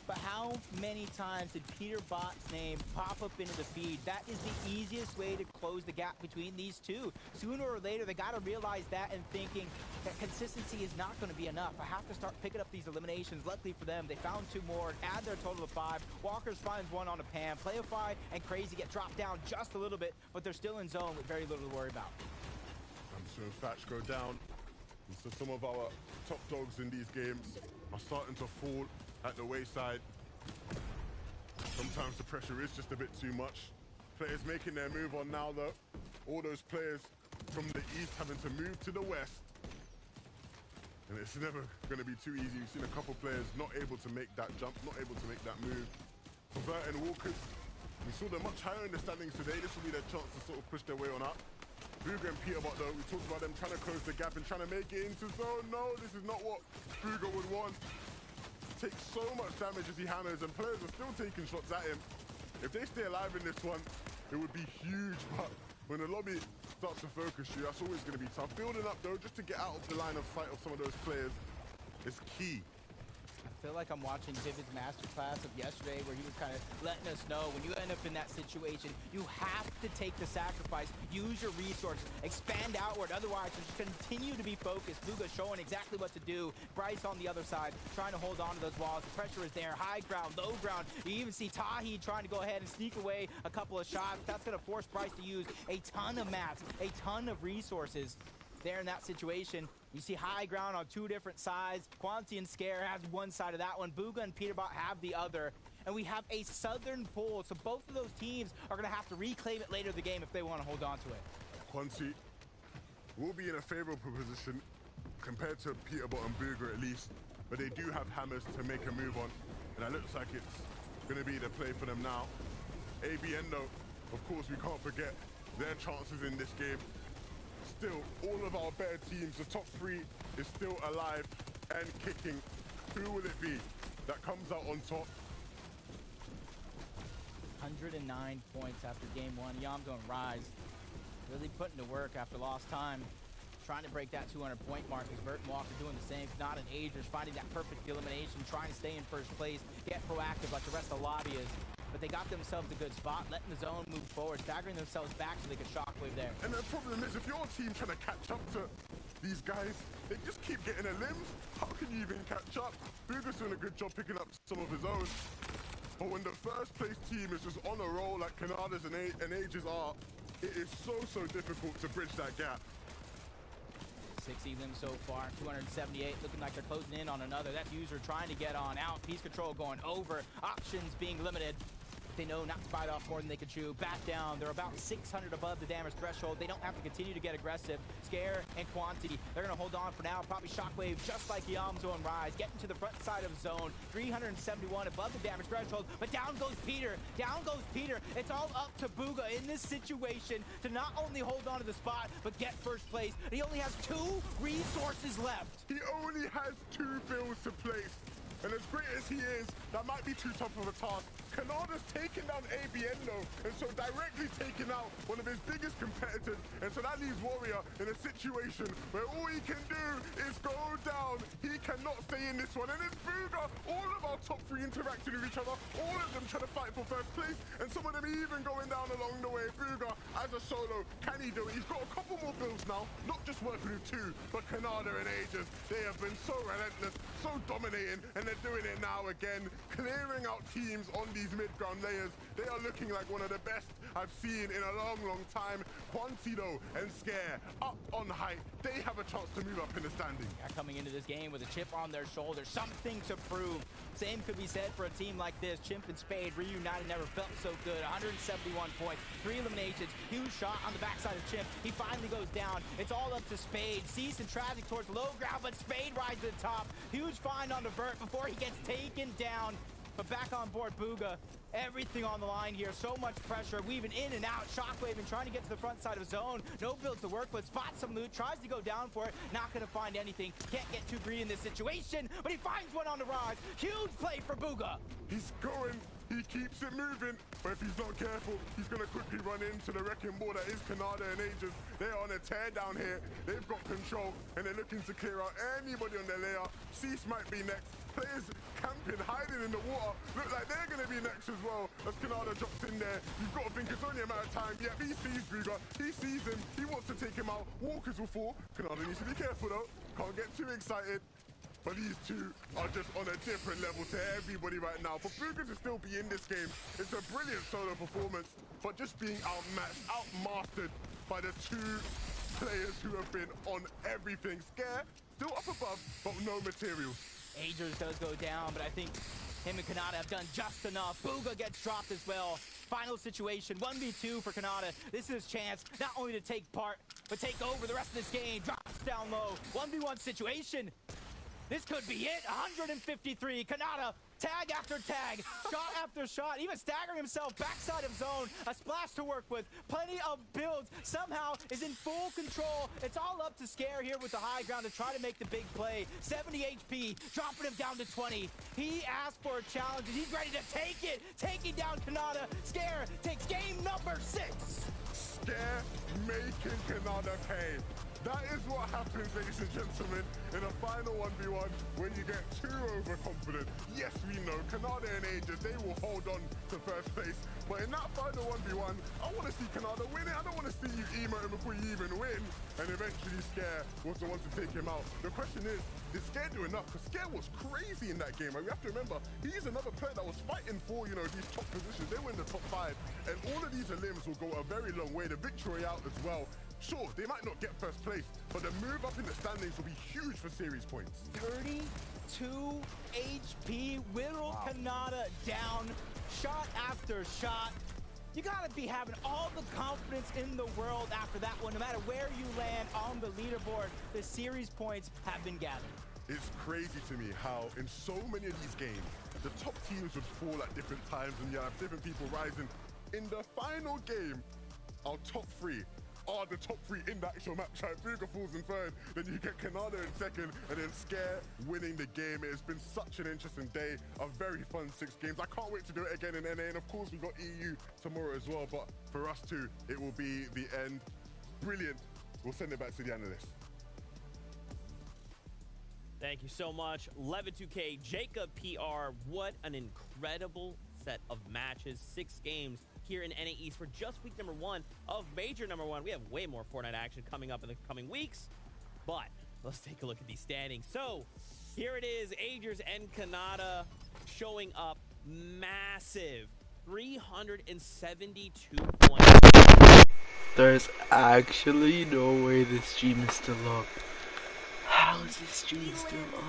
But how many times did Peter Bot's name pop up into the feed? That is the easiest way to close the gap between these two. Sooner or later, they got to realize that and thinking that consistency is not going to be enough. I have to start picking up these eliminations. Luckily for them, they found 2 more, add their total of 5. Walkers finds 1 on a Pam. Playify and Crazy get dropped down just a little bit, but they're still in zone with very little to worry about. I'm seeing Thatch go down. And so some of our top dogs in these games are starting to fall at the wayside. Sometimes the pressure is just a bit too much. Players making their move on now, though. All those players from the east having to move to the west. And it's never going to be too easy. We've seen a couple players not able to make that jump, not able to make that move. Converting Walkers. We saw them much higher in the standings today. This will be their chance to sort of push their way on up. Booga and Peterbot, though, we talked about them trying to close the gap and trying to make it into zone. No, this is not what Booga would want. Takes so much damage as he hammers, and players are still taking shots at him. If they stay alive in this one, it would be huge, but when the lobby starts to focus you, that's always going to be tough. Building up, though, just to get out of the line of sight of some of those players is key. I feel like I'm watching Vivid's masterclass of yesterday, where he was kind of letting us know when you end up in that situation, you have to take the sacrifice, use your resources, expand outward. Otherwise, just continue to be focused. Booga showing exactly what to do. Bryce on the other side, trying to hold on to those walls. The pressure is there. High ground, low ground. You even see Tahi trying to go ahead and sneak away a couple of shots. That's going to force Bryce to use a ton of mats, a ton of resources. There in that situation, you see high ground on 2 different sides. Quanti and Scare has one side of that one. Booga and Peterbot have the other. And we have a southern pull, so both of those teams are going to have to reclaim it later in the game if they want to hold on to it. Quanti will be in a favorable position compared to Peterbot and Booga at least, but they do have hammers to make a move on, and it looks like it's going to be the play for them now. ABN, though, of course, we can't forget their chances in this game. Still, all of our better teams, the top 3 is still alive and kicking. Who will it be that comes out on top? 109 points after game 1. Yamzo and Rise really putting to work after lost time. Trying to break that 200-point mark as Vert and Walker doing the same. Not an Agers, finding that perfect elimination, trying to stay in first place, get proactive like the rest of the lobby is. But they got themselves a good spot, letting the zone move forward, staggering themselves back so they could shockwave there. And the problem is, if your team trying to catch up to these guys, they just keep getting their limbs. How can you even catch up? Booga's doing a good job picking up some of his own. But when the first place team is just on a roll like Canada's and Ages are, it is so difficult to bridge that gap. 60 limbs so far, 278, looking like they're closing in on another. That's User trying to get on out. Piece control going over, options being limited. they know not to bite off more than they can chew. Back down. They're about 600 above the damage threshold. They don't have to continue to get aggressive. Scare and Quantity, they're going to hold on for now. Probably Shockwave, just like Yamzo and Rise, getting to the front side of zone. 371 above the damage threshold, but down goes Peter. Down goes Peter. It's all up to Booga in this situation to not only hold on to the spot, but get first place. He only has 2 resources left. He only has 2 bills to place. And as great as he is, that might be too tough of a task. Kanada's taking down ABN though, and so directly taking out one of his biggest competitors. And so that leaves Warrior in a situation where all he can do is go down. He cannot stay in this one. And it's Booga, all of our top 3 interacting with each other, all of them trying to fight for first place, and some of them even going down along the way. Booga, as a solo, can he do it? He's got a couple more builds now, not just working with 2, but Kanada and Aegis. They have been so relentless, so dominating, and they're doing it now again, clearing out teams on these mid-ground layers. They are looking like one of the best I've seen in a long, long time. Quantido and Scare up on height. They have a chance to move up in the standing. They're coming into this game with a chip on their shoulder, something to prove. Same could be said for a team like this. Chimp and Spade reunited, never felt so good. 171 points, 3 eliminations, huge shot on the backside of Chimp. He finally goes down. It's all up to Spade. Cease and Tragic towards low ground, but Spade rides to the top. Huge find on the Vert before he gets taken down. But back on board, Booga. Everything on the line here. So much pressure. Weaving in and out. Shockwave and trying to get to the front side of zone. No builds to work with. Spots some loot. Tries to go down for it. Not going to find anything. Can't get too greedy in this situation. But he finds one on the Rise. Huge play for Booga. He's going. He keeps it moving, but if he's not careful, he's going to quickly run into the wrecking ball that is Kanada and Aegis. They're on a tear down here. They've got control, and they're looking to clear out anybody on their layer. Cease might be next. Players camping, hiding in the water. Look like they're going to be next as well as Kanada drops in there. You've got to think it's only a matter of time. Yeah, he sees Booga. He sees him. He wants to take him out. Walkers will fall. Kanada needs to be careful, though. Can't get too excited. But these 2 are just on a different level to everybody right now. For Booga to still be in this game, it's a brilliant solo performance, but just being outmatched, outmastered by the 2 players who have been on everything. Scare, still up above, but no materials. Aegis does go down, but I think him and Kanata have done just enough. Booga gets dropped as well. Final situation, 1v2 for Kanata. This is his chance not only to take part, but take over the rest of this game. Drops down low. 1v1 situation. This could be it. 153. Kanata, tag after tag, shot after shot, even staggering himself backside of zone. A splash to work with. Plenty of builds. Somehow is in full control. It's all up to Scare here with the high ground to try to make the big play. 70 HP, dropping him down to 20. He asked for a challenge, and he's ready to take it. Taking down Kanata. Scare takes game number 6. Scare making Kanada pay. That is what happens, ladies and gentlemen, in a final 1v1 when you get too overconfident. Yes, we know, Kanada and Aegis, they will hold on to first place. But in that final 1v1, I want to see Kanada win it. I don't want to see you emote him before you even win. And eventually Scare was the one to take him out. The question is, did Scare do enough? Because Scare was crazy in that game. And we have to remember, he's another player that was fighting for, you know, these top positions. They were in the top 5. And all of these limbs will go a very long way. The victory out as well. Sure, they might not get first place, but the move up in the standings will be huge for series points. 32 HP, whittle Kanata down, shot after shot. You gotta be having all the confidence in the world after that one. No matter where you land on the leaderboard, the series points have been gathered. It's crazy to me how in so many of these games, the top teams would fall at different times and you have different people rising. In the final game, our top 3 are the top 3 in the actual match. Like Booga falls in 3rd, then you get Kanada in 2nd, and then Scare winning the game. It has been such an interesting day, a very fun 6 games. I can't wait to do it again in NA, and of course we've got EU tomorrow as well, but for us too, it will be the end. Brilliant. We'll send it back to the analysts. Thank you so much, Levin2K, Jacob PR. What an incredible set of matches. 6 games here in NA East for just week number 1 of Major number 1. We have way more Fortnite action coming up in the coming weeks, but let's take a look at these standings. So here it is, Aegis and Kanata showing up massive. 372 points. There's actually no way this stream is still up. How is this stream still up?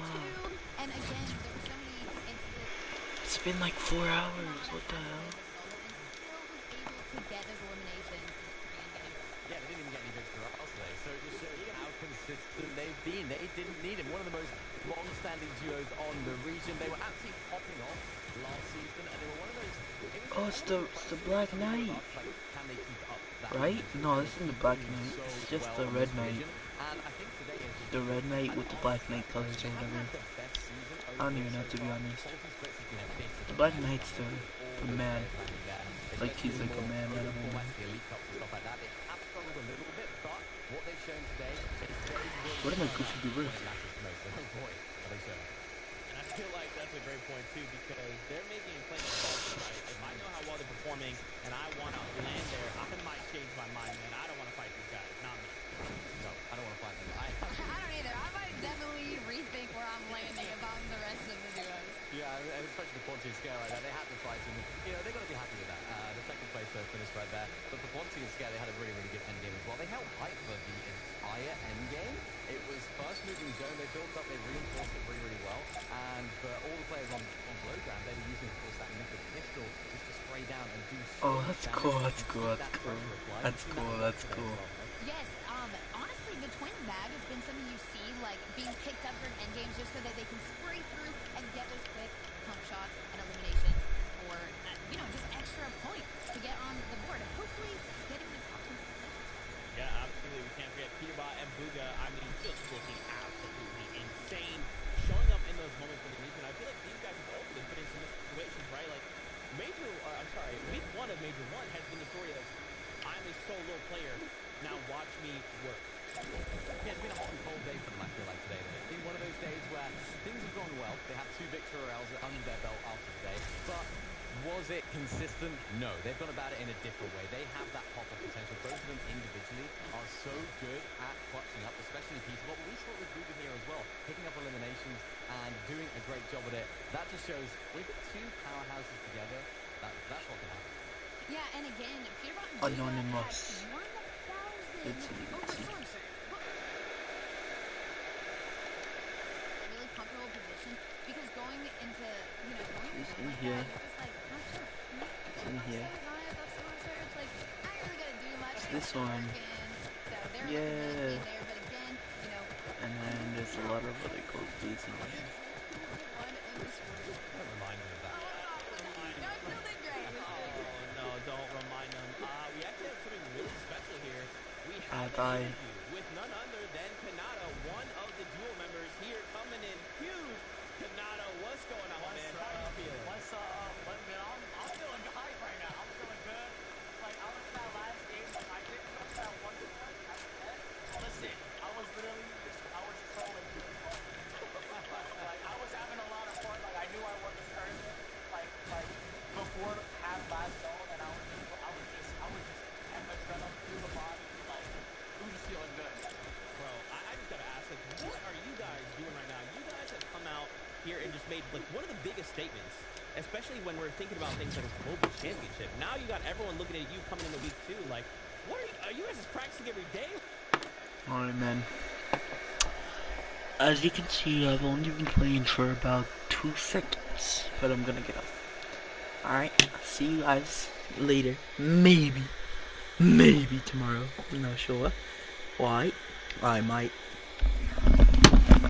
And again, there were so many instances. It's been like 4 hours. What the hell? to get those eliminations in the Korean game. Yeah, they didn't even get any victory royales today, so it just shows you how consistent they've been. They didn't need him. One of the most long-standing duos on the region. They were absolutely popping off last season, and they were one of those. Oh, it's the Black Knight. Like, can they keep up that Right? momentum? No, this They've isn't the been Black doing Knight. so It's just well the on Red this Knight. region, and I think today is just The Red Knight with the Black Knight colors or they haven't whatever. had the best season I don't even know, overall to so be far. honest. Quality splits has been a bit of The a Black letdown Knight's with all the those man. players landing there, Like he's especially like a more man, not a open woman. formats, the Elite Cups and stuff like that. They have struggled a little bit, but what they've shown today is they will What am I turn goofy up doers? when it matters most. Oh boy, are they showing. And I feel like that's a great point too, because they're making a claim to quality, right? If I know how well they're performing and I want to land there, I might change my mind, man. I don't want to fight these guys, not me. No, I don't want to fight them. I don't either. I might definitely rethink where I'm landing if I'm the rest of the duos. Yeah, and especially the Ponty and Scare right there. They had to fight him. You know, they've got to be happy with that. The second place finish right there. But for Ponty and Scare, they had a really, really good endgame as well. They held height for the entire endgame. It was first moving zone. They built up, they reinforced it really, really well. And for all the players on low ground, they were using, of course, that mythic pistol just to spray down and do so Oh, that's much cool, damage that's and cool, keep that's that cool. pressure applied. That's We've seen cool, that that's today as cool. well, right? Yes, honestly, the twin bag has been something you see, like, being picked up during endgames just so that they can spray through and get those quick pump shots and eliminations for, just extra points to get on the board. Hopefully, getting the top 10%. Yeah, absolutely. We can't forget Peterbot and Booga. I mean, just looking absolutely insane. Showing up in those moments for the region. I feel like these guys have also been put in some situations, right? Like, week 1 of Major 1 has been the story of, I'm a solo player, now watch me work. Yeah, it's been a hot and cold day for them, I feel like, today. It's been one of those days where things have gone well. They have 2 victory royales under their belt after today. But was it consistent? No. They've gone about it in a different way. They have that pop-up potential. Both of them individually are so good at clutching up, especially in Peterbot. But we saw it with Booga here as well, picking up eliminations and doing a great job at it. That just shows when you put 2 powerhouses together, that's what can happen. Yeah, and again, Peterbot and Booga Anonymous. had 1,000 Literally. really comfortable position because going into, going It's into in like here. that, you're just like, not sure. It's in here. It's like, I ain't really gonna do much. This one. So they're Yeah. looking really clean there, but again, And then there's a lot of other gold beads in here. one in the sport. Don't remind me of that. No, it's something great. Oh, no, don't remind them. We actually have something really special here. We have Bye-bye. an interview with none other than Kanata, one of the dual members here coming in huge. Kanata, what's going on, man? How are you feeling? What's up? I'm feeling hype right now. I'm feeling good. Like, I went to that last game. I didn't go to that one point. Listen, I was trolling you. Like, I was having a lot of fun. Like, I knew I wasn't cursing. Like before half last zone, and I was just having adrenaline through the body. Like, it was just feeling good. Bro, I just gotta ask, like, what are you guys doing right now? You guys have come out here and just made, like, one of the biggest statements, especially when we're thinking about things like a global championship. Now you got everyone looking at you coming into week 2, like, what are you guys just practicing every day? Alright, man. As you can see, I've only been playing for about 2 seconds, but I'm gonna get off. Alright, see you guys later. Maybe tomorrow. I'm not sure. Why? I might.